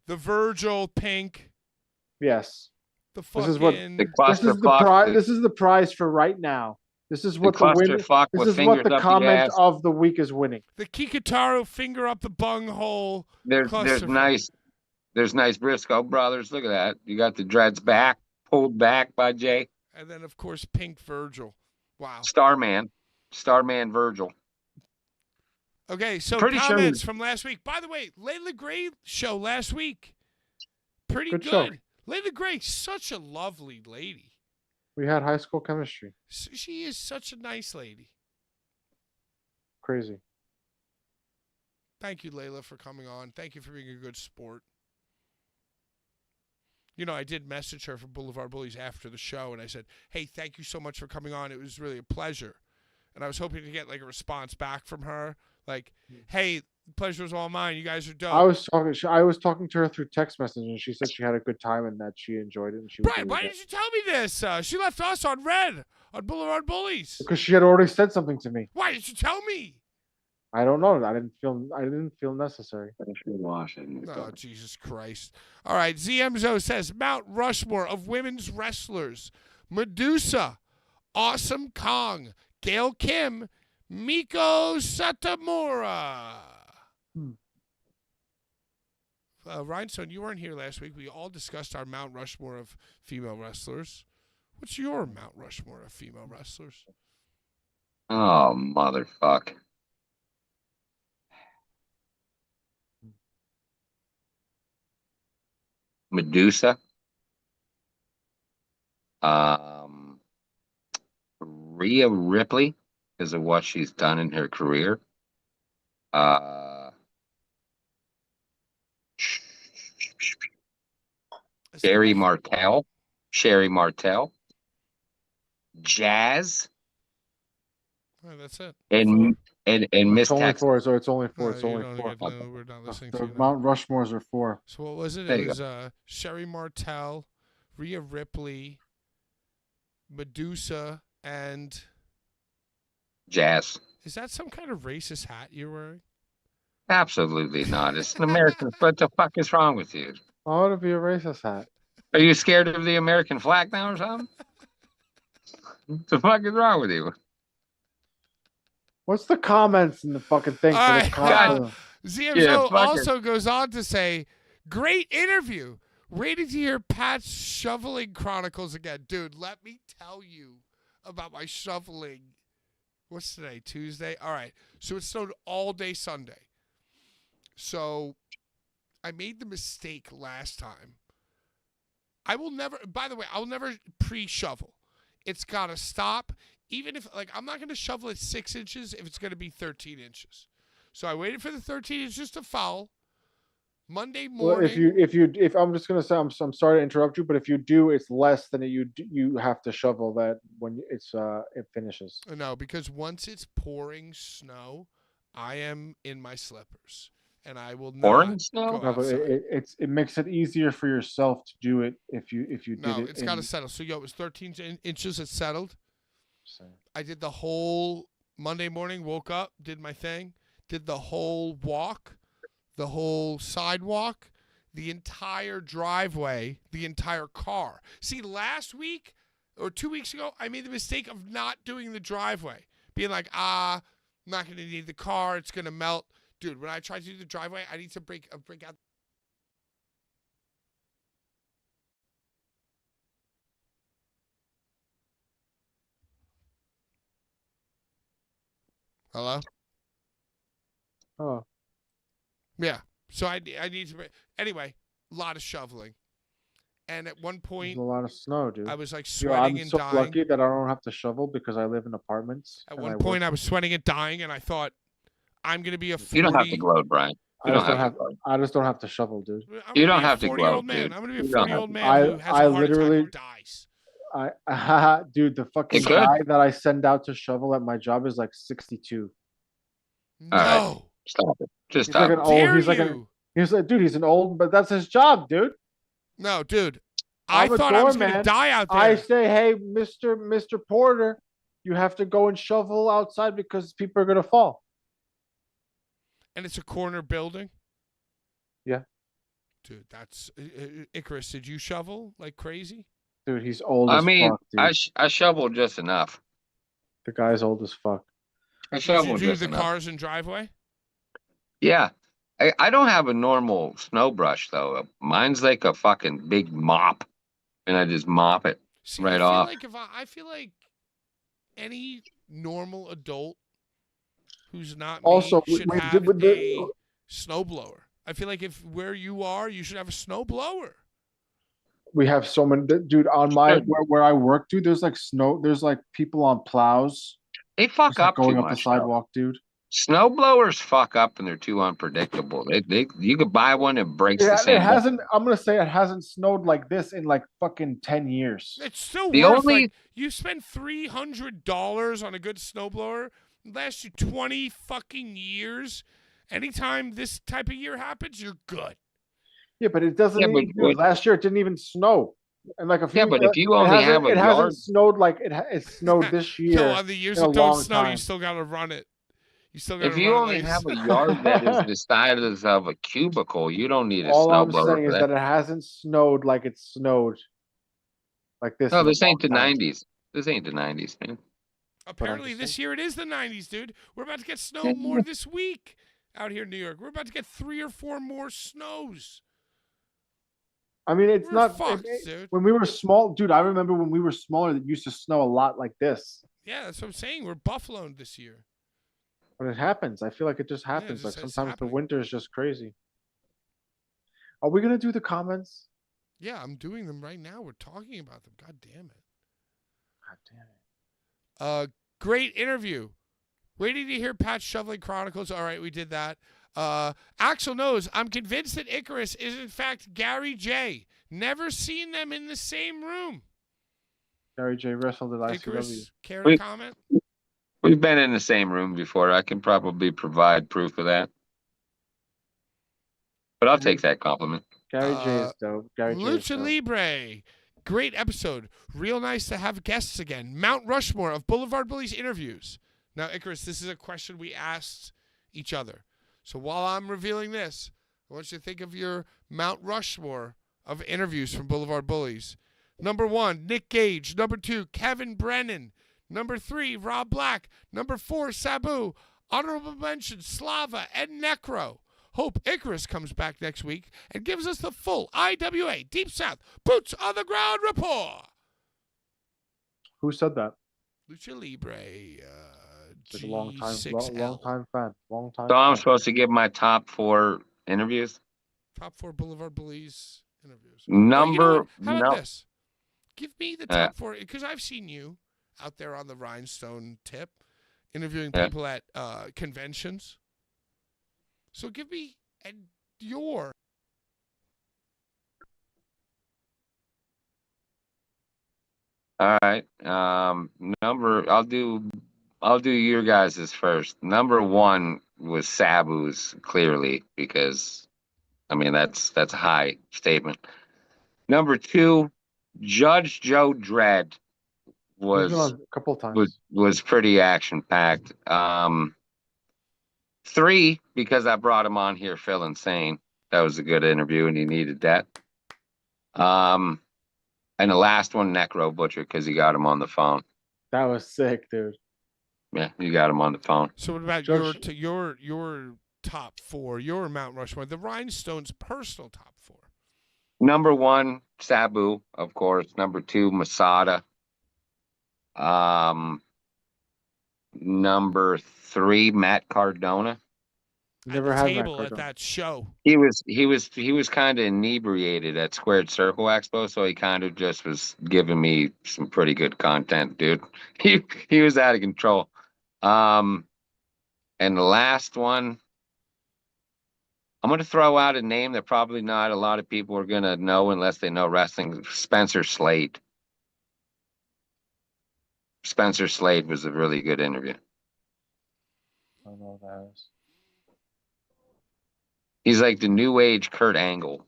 The Virgil pink. Yes. The fucking. This is the prize for right now. This is what the winner. This is what the comment of the week is winning. The Kikutaro finger up the bung hole. There's nice. There's nice Briscoe brothers. Look at that. You got the dreads back, pulled back by Jay. And then, of course, Pink Virgil. Wow. Starman Virgil. Okay, so Pretty sure- comments from last week. By the way, Layla Gray show last week. Pretty Good good. show. Layla Gray, such a lovely lady. We had high school chemistry. She is such a nice lady. Crazy. Thank you, Layla, for coming on. Thank you for being a good sport. You know, I did message her from Blvd Bullies after the show, and I said, hey, thank you so much for coming on. It was really a pleasure. And I was hoping to get, like, a response back from her. Like, hey, the pleasure was all mine. You guys are dope. I was talking to her through text message, and she said she had a good time and that she enjoyed it. And she would Brian, do why it didn't you tell me this? She left us on red on Blvd Bullies. because she had already said something to me. Why didn't you tell me? I don't know. I didn't feel necessary. Oh, Jesus Christ. All right, ZMZO says Mount Rushmore of women's wrestlers. Medusa, Awesome Kong, Gail Kim, Miko Satomura. Rhinestone, you weren't here last week. We all discussed our Mount Rushmore of female wrestlers. What's your Mount Rushmore of female wrestlers? Oh, motherfuck. Medusa. Rhea Ripley, because of what she's done in her career. Sherry Martel. Jazz. Oh, that's it. And Miss It's only Texas. four. So it's only four. It's you only don't four. get- no, we're not listening to The you now. Mount Rushmores are four. So what was it? There It you was Sherry Martel, Rhea Ripley, Medusa, and Jazz. is that some kind of racist hat you're wearing? Absolutely not. It's an American. What the fuck is wrong with you? Why would it be a racist hat? Are you scared of the American flag now or something? What the fuck is wrong with you? What's the comments in the fucking thing? All for right, the con- ZMZO Yeah, fuck it. also goes on to say, great interview. Waiting to hear Pat's shoveling chronicles again. Dude, let me tell you about my shoveling. What's today? Tuesday? All right. So it snowed all day Sunday. So I made the mistake last time. I will never, by the way, I'll never pre-shovel. It's got to stop. Even if, like, I'm not going to shovel at 6 inches if it's going to be 13 inches. So I waited for the 13 inches to fall. Monday Well, morning. if I'm just gonna say, I'm sorry to interrupt you, but if you do, it's less than you have to shovel that when it finishes. No, because once it's pouring snow, I am in my slippers. And I will not Pouring snow? go No, but outside. it makes it easier for yourself to do it if you did No, it. it's got to settle. So, it was 13 inches. It settled. So, I did the whole Monday morning, woke up, did my thing, did the whole walk, the whole sidewalk, the entire driveway, the entire car. See, last week or 2 weeks ago, I made the mistake of not doing the driveway. Being like, I'm not going to need the car. It's going to melt. Dude, when I try to do the driveway, I need to break out. Hello? oh, Yeah. So I need to. Anyway, a lot of shoveling. And at one there's point, a lot of snow, dude. I was like Yo, sweating I'm and so dying. lucky that I don't have to shovel because I live in apartments. At and one I point, work- I was sweating and dying, and I thought, I'm going to be a 40. You don't have to gloat, Brian. I You just don't don't have to have. gloat. I just don't have to shovel, dude. I'm You gonna don't be a have to 40-year-old gloat, man. dude. I'm going to be a You don't 40-year-old have man to. who has I a heart literally- attack or dies. Dude, the fucking It could. guy that I send out to shovel at my job is like 62. No. All right. Stop it. Just He's like stop an it. old. Dare He's like you? dude. He's an old, but that's his job, dude. No, dude. I I'm a thought I was going to doorman. die out there. I say, hey, Mr. Porter, you have to go and shovel outside because people are gonna fall. And it's a corner building? Yeah. Dude, that's... Icarus, did you shovel like crazy? Dude, he's old I as mean, fuck, dude. I shoveled just enough. The guy's old as fuck. I Did you shoveled do just the enough. cars and driveway? Yeah. I don't have a normal snow brush though. Mine's like a fucking big mop, and I just mop it See, right I feel off. like I feel like any normal adult who's not Also, me should we have did with a snowblower. I feel like if where you are, you should have a snowblower. we have so many, dude. On my Sure. where I work, dude, there's like snow. There's like people on plows, They fuck just like up too going up the much though. sidewalk, dude. Snow blowers fuck up and they're too unpredictable. They you could buy one that breaks the Yeah, it same day. hasn't. I'm gonna say it hasn't snowed like this in like fucking 10 years. It's still The worth only- like you spend $300 on a good snowblower, it lasts you 20 fucking years. Anytime this type of year happens, you're good. Yeah, but it doesn't. Yeah, but even, dude, last year it didn't even snow, and like a few. Yeah, but if you it only hasn't- have a it yard, hasn't snowed like it snowed this year. So on the years in a that don't long snow, time. you still gotta run it. You still gotta if you run only it. have a yard that is the size of a cubicle, you don't need a All snow I'm blower saying for is that. that it hasn't snowed like it snowed like this. No, in a this ain't the long time. '90s. This ain't the '90s, man. Apparently just this saying. year it is the 90s, dude. We're about to get snow Yeah. more this week out here in New York. We're about to get 3 or 4 more snows. I mean, it's We're not. fucked, dude. When we were small, dude, I remember when we were smaller, it used to snow a lot like this. Yeah, that's what I'm saying. We're buffaloed this year. But it happens. I feel like it just happens. just- Like it's sometimes the happening. winter is just crazy. Are we gonna do the comments? Yeah, I'm doing them right now. We're talking about them. God damn it. God damn it. Great interview. Waiting to hear Pat's Shoveling Chronicles. All right, we did that. Axel knows. I'm convinced that Icarus is in fact Gary J. Never seen them in the same room. Gary J wrestled at ICW. Icarus, care to comment? We've been in the same room before. I can probably provide proof of that. But I'll take that compliment. Gary J is dope. Gary J is Lucha dope. Libre. Great episode. Real nice to have guests again. Mount Rushmore of Blvd Bullies interviews. Now, Icarus, this is a question we asked each other. So while I'm revealing this, I want you to think of your Mount Rushmore of interviews from Blvd Bullies. Number 1, Nick Gage. Number 2, Kevin Brennan. Number 3, Rob Black. Number 4, Sabu. Honorable mention, Slava and Necro. Hope Icarus comes back next week and gives us the full IWA Deep South Boots on the Ground report. Who said that? Lucha Libre. Like a long time, G6L. long time fan. Long time. So I'm fan. supposed to give my top 4 interviews. Top 4 Blvd Bullies interviews. Number How about no, this? Give me the top 4, because I've seen you out there on the Rhinestone tip interviewing Yeah. people at conventions. So give me your. all right. I'll do your guys's first. Number 1 was Sabu's, clearly, because I mean that's a high statement. Number 2, Judge Joe Dredd He's been on was a couple times. was pretty action packed. 3, because I brought him on here feeling sane. That was a good interview, and he needed that. And the last one, Necro Butcher, because he got him on the phone. That was sick, dude. Yeah, you got him on the phone. So what about Judge- your top 4, your Mount Rushmore, the Rhinestone's personal top 4? Number 1, Sabu, of course. Number 2, Masada. Number 3, Matt Cardona. Never at had the that table at Cardona. that show. He was kind of inebriated at Squared Circle Expo, so he kind of just was giving me some pretty good content, dude. He was out of control. And the last one, I'm gonna throw out a name that probably not a lot of people are gonna know unless they know wrestling. Spencer Slade. Spencer Slade was a really good interview. I don't know what that is. He's like the new age Kurt Angle.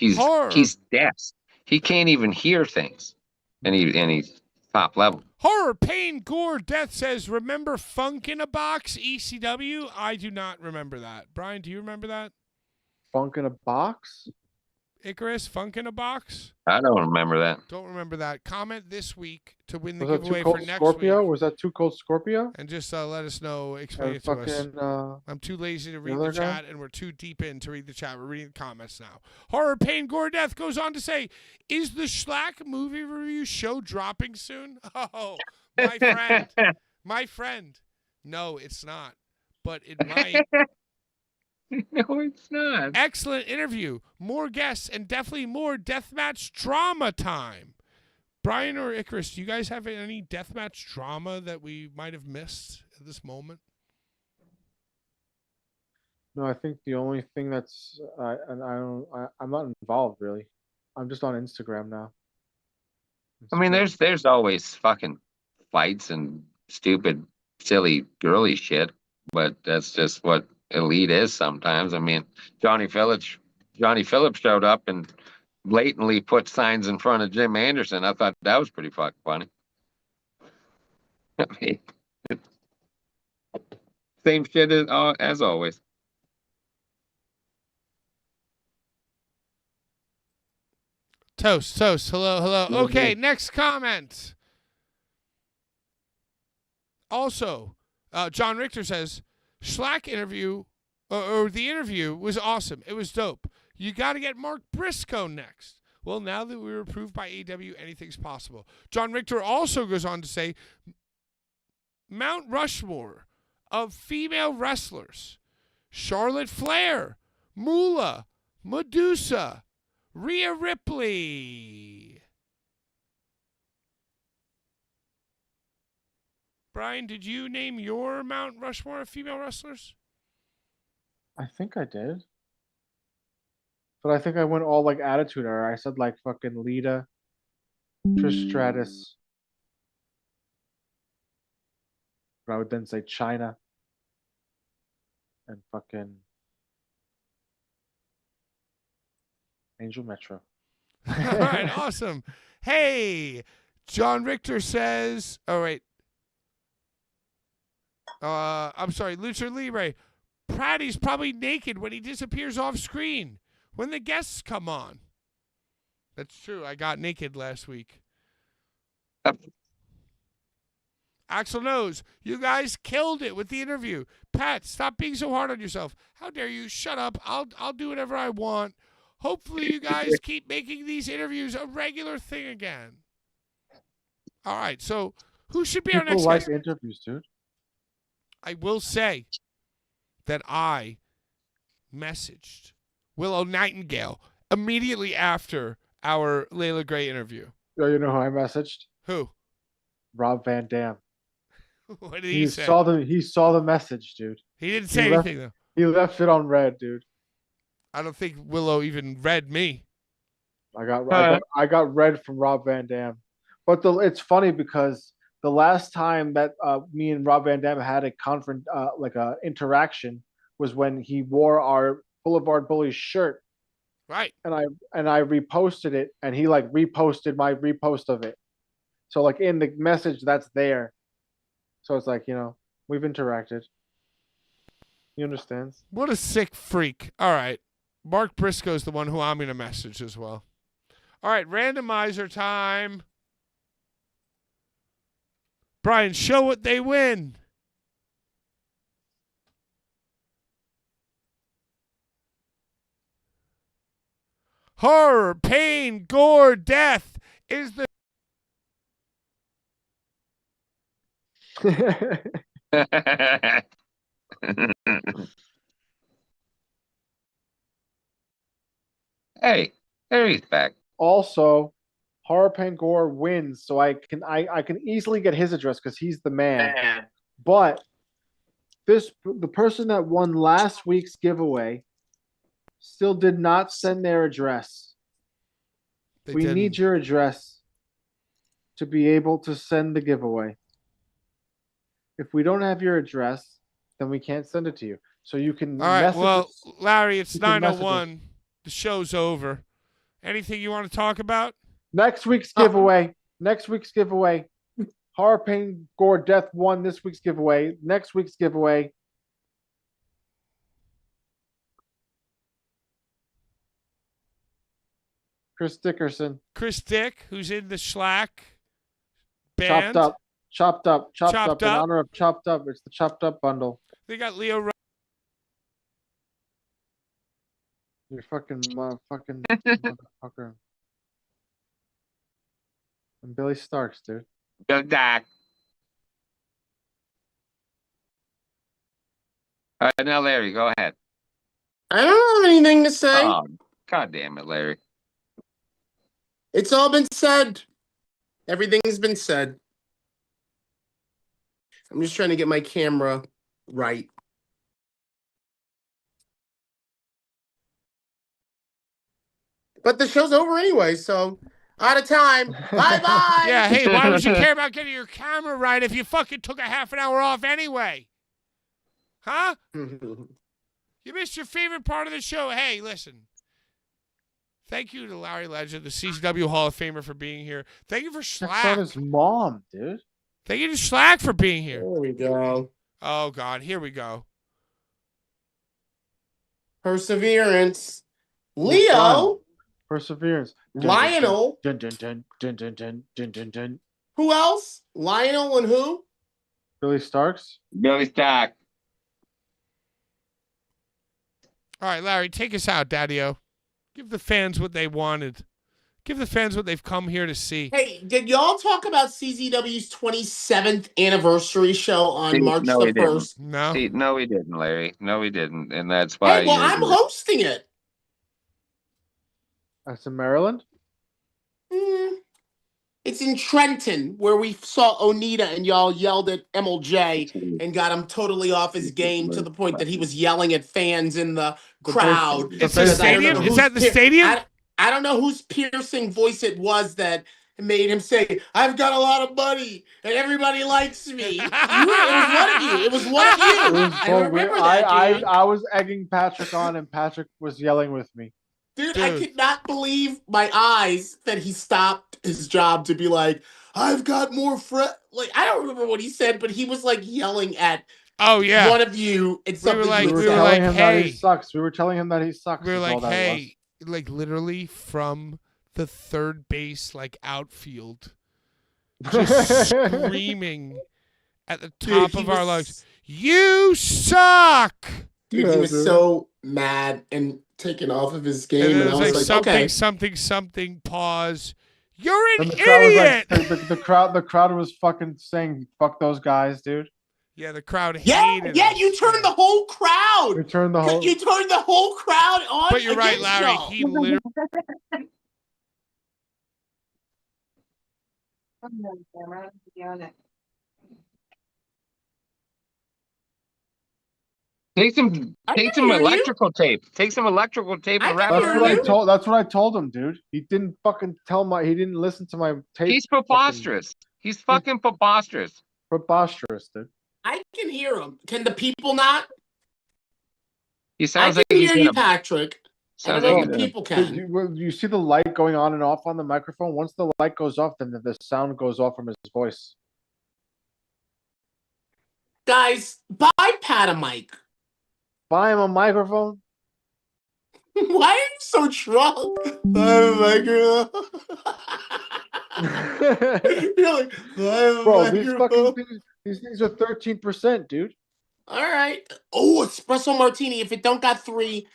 Horror. He's deaf. He can't even hear things, and he's top level. Horror, pain, gore, death says, remember Funk in a Box, ECW? I do not remember that. Brian, do you remember that? Funk in a box? Icarus, Funk in a Box? I don't remember that. Don't remember that. Comment this week to win the Was that giveaway Too for Cold next Scorpio? week. Was that Too Cold Scorpio? And just let us know, explain And it to us. fucking, I'm too lazy to read other the guy? chat, and we're too deep in to read the chat. We're reading the comments now. Horror, Pain, Gore, Death goes on to say, is the Schlack movie review show dropping soon? Oh, my friend. My friend. No, it's not. But it might. No, it's not. Excellent interview. More guests and definitely more deathmatch drama time. Brian or Icarus, do you guys have any deathmatch drama that we might have missed at this moment? No, I think the only thing that's, I'm not involved really. I'm just on Instagram now. I mean, there's always fucking fights and stupid, silly, girly shit, but that's just what Elite is sometimes. I mean, Johnny Phillips showed up and blatantly put signs in front of Jim Anderson. I thought that was pretty fucking funny. I mean, same shit as always. Toast. Hello. Okay, next comment. Also, John Richter says, Schlack interview, or the interview was awesome. It was dope. You got to get Mark Briscoe next. Well, now that we were approved by AW, anything's possible. John Richter also goes on to say, Mount Rushmore of female wrestlers: Charlotte Flair, Moolah, Medusa, Rhea Ripley. Brian, did you name your Mount Rushmore of female wrestlers? I think I did. But I think I went all like Attitude Era. I said like fucking Lita, Trish Stratus. But I would then say China. And fucking Angel Metro. All right, awesome. Hey, John Richter says, oh, wait. I'm sorry, Lucha Libre. Pratty's probably naked when he disappears off screen when the guests come on. That's true. I got naked last week. Axel knows. You guys killed it with the interview. Pat, stop being so hard on yourself. How dare you? Shut up. I'll do whatever I want. Hopefully you guys keep making these interviews a regular thing again. All right. So who should be our People next like guest? interviews, dude. I will say that I messaged Willow Nightingale immediately after our Layla Gray interview. Oh, you know who I messaged? Who? Rob Van Dam. What did he say? He saw the message, dude. He didn't say anything, though. He left it on red, dude. I don't think Willow even read me. I got red from Rob Van Dam. But it's funny because the last time that me and Rob Van Dam had a interaction was when he wore our Blvd Bullies shirt. Right. And I reposted it, and he like reposted my repost of it. So like in the message that's there. So it's like, we've interacted. He understands. What a sick freak. All right. Mark Briscoe's the one who I'm going to message as well. All right, randomizer time. Brian, show what they win. Horror, pain, gore, death is the... Hey, there he's back. Also, Horror Pangor wins, so I can easily get his address because he's the man. But the person that won last week's giveaway still did not send their address. We need your address to be able to send the giveaway. If we don't have your address, then we can't send it to you. So you can. All right. Well, us. Larry, it's 9:01. The show's over. Anything you want to talk about? Next week's giveaway. Next week's giveaway. Horror, Pain, Gore, Death won this week's giveaway. Next week's giveaway. Chris Dickerson. Chris Dick, who's in the Schlack band. Chopped up. Chopped In Up. honor of Chopped Up. It's the Chopped Up bundle. They got Leo. You fucking motherfucker. And Billy Starks, dude. Go Dak. All right, now Larry, go ahead. I don't have anything to say. Oh, God damn it, Larry. It's all been said. Everything's been said. I'm just trying to get my camera right. But the show's over anyway, so out of time. Bye-bye. Yeah, hey, why would you care about getting your camera right if you fucking took a half an hour off anyway? Huh? You missed your favorite part of the show. Hey, listen. Thank you to Larry Legend, the CCW Hall of Famer, for being here. Thank you for That's Slack. on his mom, dude. Thank you to Slack for being here. There we go. Oh, God. Here we go. Perseverance. Leo. Perseverance. Lionel. Dun, dun, dun, dun, dun, dun, dun, dun, dun. Who else? Lionel and who? Billy Starks. Billy Stark. All right, Larry, take us out, Daddy-O. Give the fans what they wanted. Give the fans what they've come here to see. Hey, did y'all talk about CZW's 27th anniversary show on March No, the we didn't. 1st? No? See, no, we didn't, Larry. No, we didn't. And that's why Hey, well, you're I'm hosting it. That's in Maryland. It's in Trenton, where we saw Onita and y'all yelled at MLJ and got him totally off his game to the point that he was yelling at fans in the crowd. It's the Because I don't know stadium? Is whose that the stadium? I don't know whose piercing voice it was that made him say, "I've got a lot of money and everybody likes me." It was one of you. It was one of you. I remember that, dude. I was egging Patrick on, and Patrick was yelling with me. Dude, I could not believe my eyes that he stopped his job to be like, "I've got more friends." Like, I don't remember what he said, but he was like yelling at one of you and something. We were telling him that hey. he sucks. We were telling him that he sucks. We were is all like, that it was. hey, like literally from the third base, like outfield, just screaming at the top of our lungs, "You suck!" Dude, he was so mad and taken off of his game, and I was like, something, okay, something, pause. You're an And the crowd idiot. was like, the crowd was fucking saying, "Fuck those guys, dude." Yeah, the crowd yeah, hated yeah. us. You turned the whole crowd. We turned the whole. You turned the whole crowd on. But you're right, against Larry. y'all. He literally. Take some electrical tape. Take some electrical tape and wrap it That's around what I it. told. That's what I told him, dude. He didn't fucking He didn't listen to my tape. He's preposterous. He's fucking preposterous. Preposterous, dude. I can hear him. Can the people not? He sounds I like can he's hear in you, a. Patrick. I Sounds don't know like if the he's in a. people can. You see the light going on and off on the microphone. Once the light goes off, then the sound goes off from his voice. Guys, buy Pat a mic. Buy him a microphone. Why are you so drunk? Buy a microphone. You're like, buy a Bro, these microphone. fucking things are 13%, dude. All right. Oh, espresso martini. If it don't got three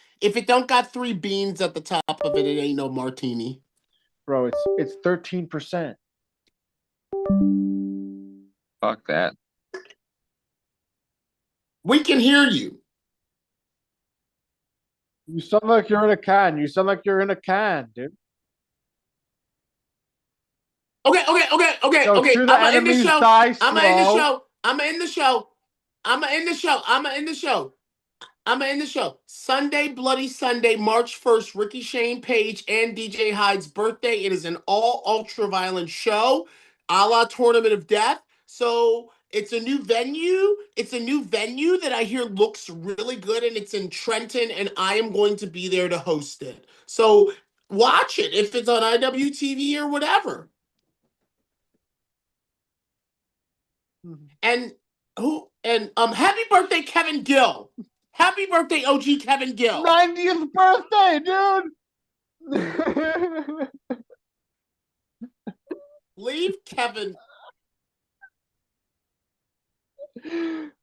beans at the top of it, it ain't no martini. Bro, it's 13%. Fuck that. We can hear you. You sound like you're in a can. You sound like you're in a can, dude. Okay. Yo, Okay. to the I'm in the enemies show. die I'm in the slow. show. I'm in the show. I'm in the show. I'm in the show. I'm in the show. Sunday, Bloody Sunday, March 1st, Ricky Shane Page and DJ Hyde's birthday. It is an all ultra violent show, a la Tournament of Death. So it's a new venue. It's a new venue that I hear looks really good, and it's in Trenton, and I am going to be there to host it. So watch it if it's on IWTV or whatever. And happy birthday, Kevin Gill. Happy birthday, OG Kevin Gill. 90th birthday, dude. Leave Kevin.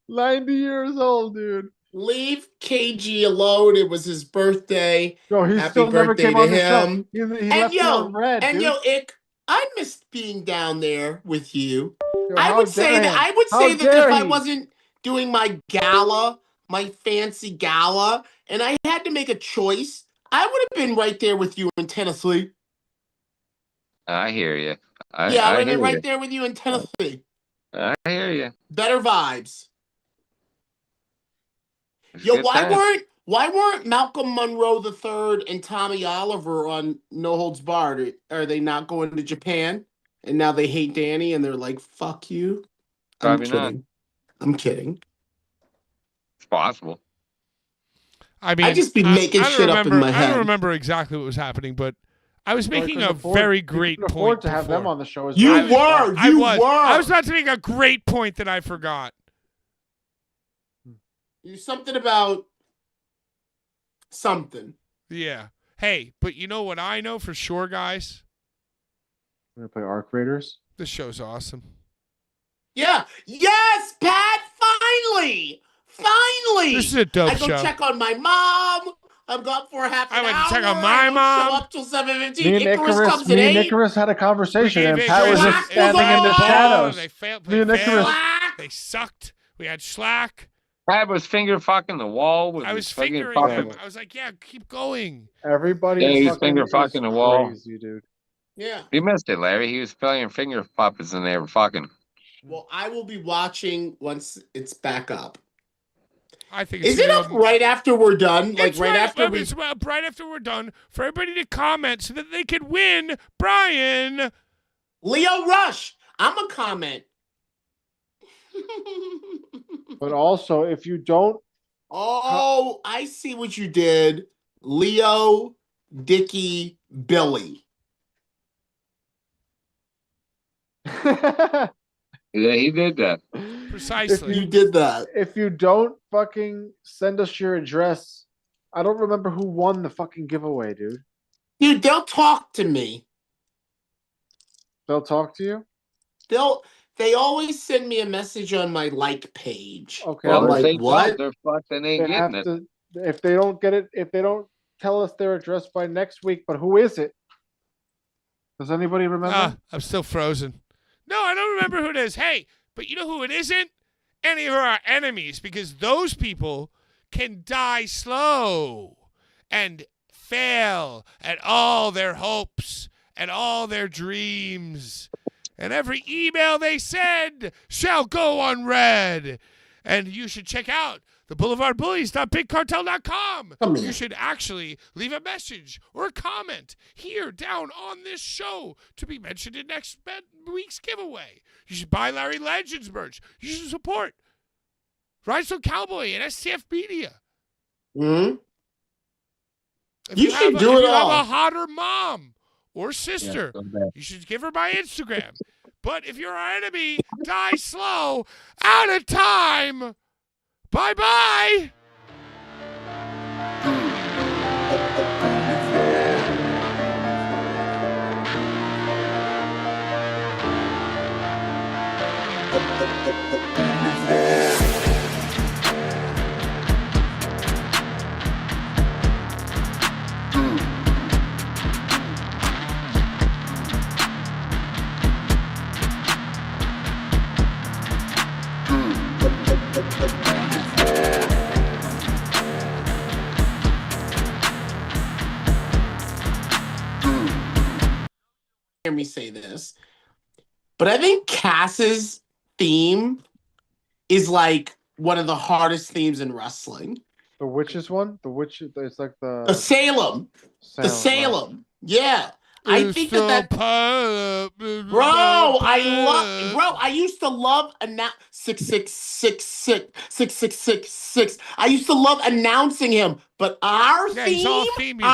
90 years old, dude. Leave KG alone. It was his birthday. No, he Happy still never birthday came to on the show. him. He And left me on red, dude. Ick, I missed being down there with you. Yo, I how would say dare that him? I would How say that dare if I he? wasn't doing my gala, my fancy gala, and I had to make a choice, I would have been right there with you in Tennessee. I hear you. Yeah, I would have hear been you. right there with you in Tennessee. I hear you. Better vibes. It's Yo, good times. why weren't Malcolm Monroe III and Tommy Oliver on No Holds Barred? Are they not going to Japan? And now they hate Danny and they're like, fuck you? Probably not. I'm kidding. It's possible. I mean, I just be making don't shit up in remember- my I head. don't remember exactly what was happening, but I was Well, he making couldn't a afford- very he great couldn't point afford to have them before. on the show as You well. were. I was. were. I was about to make a great point that I forgot. Something about something. Yeah. Hey, but you know what I know for sure, guys? We're gonna play Arc Raiders. This show's awesome. Yeah. Yes, Pat. Finally. This is a dope I go show. check on my mom. I'm gone for half an I hour. went to check on I my don't mom. Show up till 7:15. Me and Icarus, comes at 8. Icarus had a conversation, and We gave Pat was Icarus just Slack was standing in the on. shadows. They failed. Me and Icarus. Slack. They sucked. We had Slack. I was finger fucking the wall with I was his fucking fingering fucking- him. I was like, yeah, keep going. Everybody Yeah, is he's fucking finger fucking the wall. crazy, dude. Yeah. You missed it, Larry. He was playing finger puppets and they were fucking. Well, I will be watching once it's back up. I think it's Is it gonna up go- right after we're done? Like It's right after we. it's right after we're done for everybody to comment so that they could win Brian. Leo Rush. I'm a comment. But also, if you don't, Oh, I see what you did. Leo, Dicky, Billy. if Yeah, he did that. Precisely. You did that. you don't fucking send us your address, I don't remember who won the fucking giveaway, dude. Dude, they'll talk to me. They'll talk to you. They always send me a message on my like page. Okay, Well, I'm if like, they what? don't, they're fucked and ain't They have getting it. to. If they don't get it, if they don't tell us their address by next week, but who is it? Does anybody remember? I'm still frozen. No, I don't remember who it is. Hey, but you know who it isn't? Any of our enemies, because those people can die slow and fail at all their hopes and all their dreams. And every email they send shall go unread. And you should check out the BoulevardBullies.BigCartel.com. Come here. You should actually leave a message or a comment here down on this show to be mentioned in next week's giveaway. You should buy Larry Legends merch. You should support Rhinestone Cowboy and STF Media. Hmm? If You should do if it you all. have a hotter mom or sister, so bad. you should give her my Instagram. But if you're our enemy, die slow, out of time. Bye-bye. Hear me say this, but I think Cass's theme is like one of the hardest themes in wrestling. The witches one. The witch. It's like The Salem. The right? Salem. Yeah. I think that bro, I used to love 666666666. I used to love announcing him, but our Yeah, he's all theme, theme music.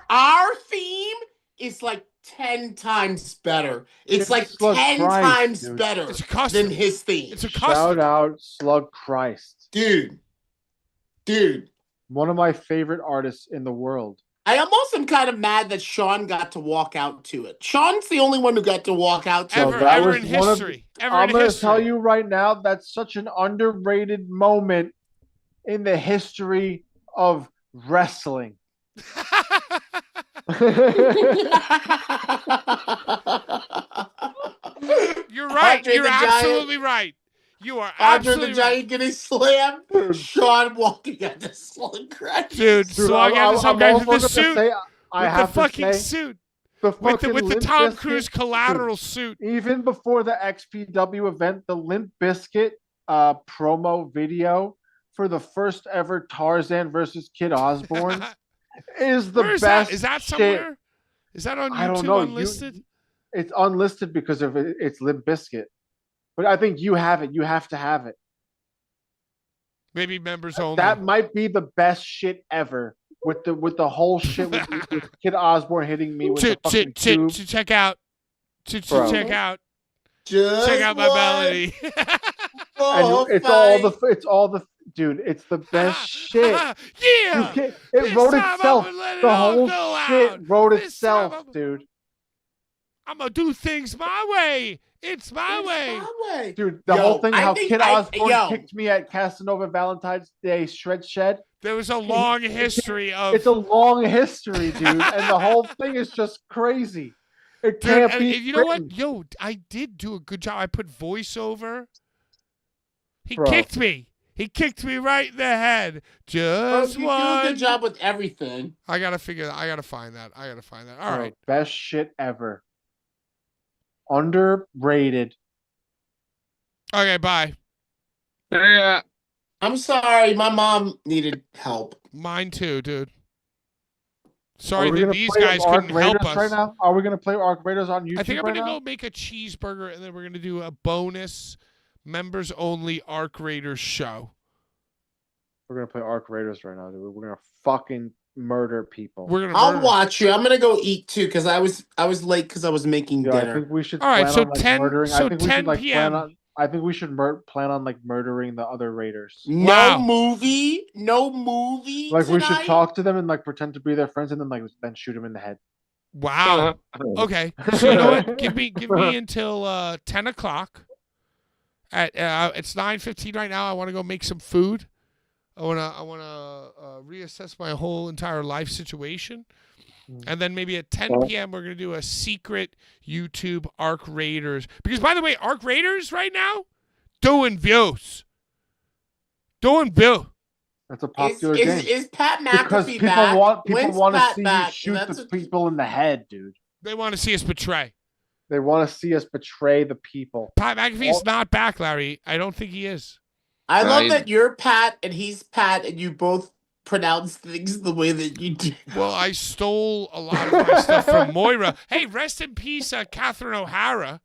our theme is like 10 times better. It's It's like Slug 10 Christ, times dude. better It's a custom. than his theme. It's a Shout custom. out Slug Christ, Dude. one of my favorite artists in the world. I almost am kind of mad that Sean got to walk out to it. Sean's the only one who got to walk out to it. Ever in history. I'm going to tell you right now, that's such an underrated moment in the history of wrestling. You're right. Andre You're the absolutely Giant. right. You are Andre absolutely the Giant getting slammed. Sean walking at the slug crutch. Dude, slug out to some guy with the suit. The fucking suit. With the Tom Cruise collateral suit. Even before the XPW event, the Limp Bizkit promo video for the first ever Tarzan versus Kid Osbourne is the best. Is that somewhere? Is that on YouTube? I don't know. Unlisted? It's unlisted because of it's Limp Bizkit. But I think you have it. You have to have it. Maybe members only. That might be the best shit ever. With the whole shit with Kid Osbourne hitting me with the fucking tube. Check out. Check out. Just check out my melody. And it's all the dude. It's the best shit. Yeah. It wrote itself. The whole shit wrote itself, dude. I'm gonna do things my way. It's my way. Dude, the whole thing, how Kid Osbourne kicked me at Casanova Valentine's Day Shred Shed. There was a long history of... It's a long history, dude. And the whole thing is just crazy. It can't be You know what? Yo, I did do a good job. I put voiceover. He kicked me. He kicked me right in the head. Just you one. do a good job with everything. I gotta find that. All right. Best shit ever. Underrated. Okay, bye. Yeah. I'm sorry. My mom needed help. Mine too, dude. Sorry that these guys couldn't help us. Right now? Are we going to play Arc Raiders on YouTube? I think I'm going to go make a cheeseburger, and then we're going to do a bonus members-only Arc Raiders show. We're going to play Arc Raiders right now, dude. We're going to fucking murder people. I'll watch you. I'm going to go eat, too, because I was late because I was making dinner. I think we should All right, so 10 plan p.m. I think we should plan on murdering the other Raiders. No movie Like tonight? we should talk to them and pretend to be their friends and then shoot them in the head. Wow. Okay. So you know what? Give me until 10 o'clock. It's 9:15 right now. I want to go make some food. I wanna reassess my whole entire life situation. And then maybe at 10 p.m. we're going to do a secret YouTube Arc Raiders. Because, by the way, Arc Raiders right now, doing views. That's a popular game. Is Pat McAfee because people back? want to see back? you shoot the people in the head, dude. They want to see us betray. They want to see us betray the people. Pat McAfee's not back, Larry. I don't think he is. I love that you're Pat and he's Pat and you both pronounce things the way that you do. Well, I stole a lot of my stuff from Moira. Hey, rest in peace, Catherine O'Hara.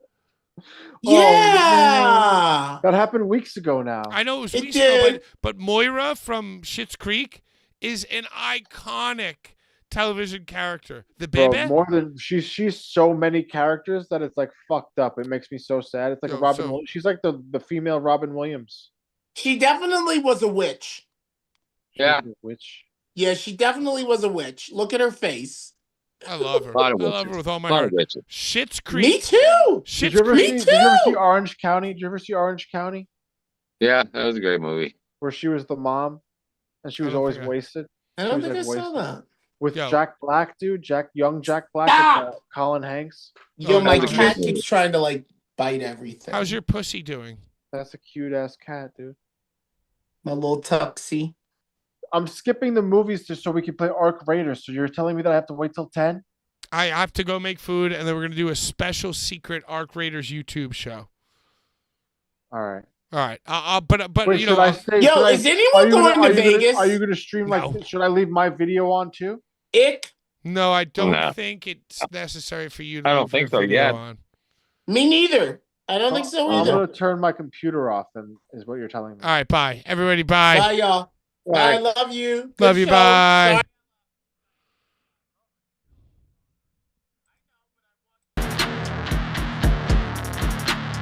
Yeah, that happened weeks ago now. I know it was weeks ago, but Moira from Schitt's Creek is an iconic television character. The baby. More than she's so many characters that it's fucked up. It makes me so sad. It's like Robin. She's like the female Robin Williams. She definitely was a witch. Yeah. Witch. Yeah, she definitely was a witch. Look at her face. I love her. I love her with all my heart. Schitt's Creek. Me too. Did you ever see Orange County? Did you ever see Orange County? Yeah, that was a great movie. Where she was the mom, and she was always wasted. I don't think I saw that. With Jack Black, dude. Young Jack Black with Colin Hanks. Yo, my cat keeps trying to bite everything. How's your pussy doing? That's a cute ass cat, dude. My little tuxie. I'm skipping the movies just so we can play Arc Raiders. So you're telling me that I have to wait till 10? I have to go make food, and then we're going to do a special secret Arc Raiders YouTube show. All right. But wait, you know, is anyone going to Vegas? Are you going to stream should I leave my video on too? No, I don't think it's necessary for you to I don't think so yet. On. Me neither. I don't think so either. I'm going to turn my computer off, then, is what you're telling me. All right, bye. Everybody, bye. Bye, y'all. Bye. I love you. Love you, bye.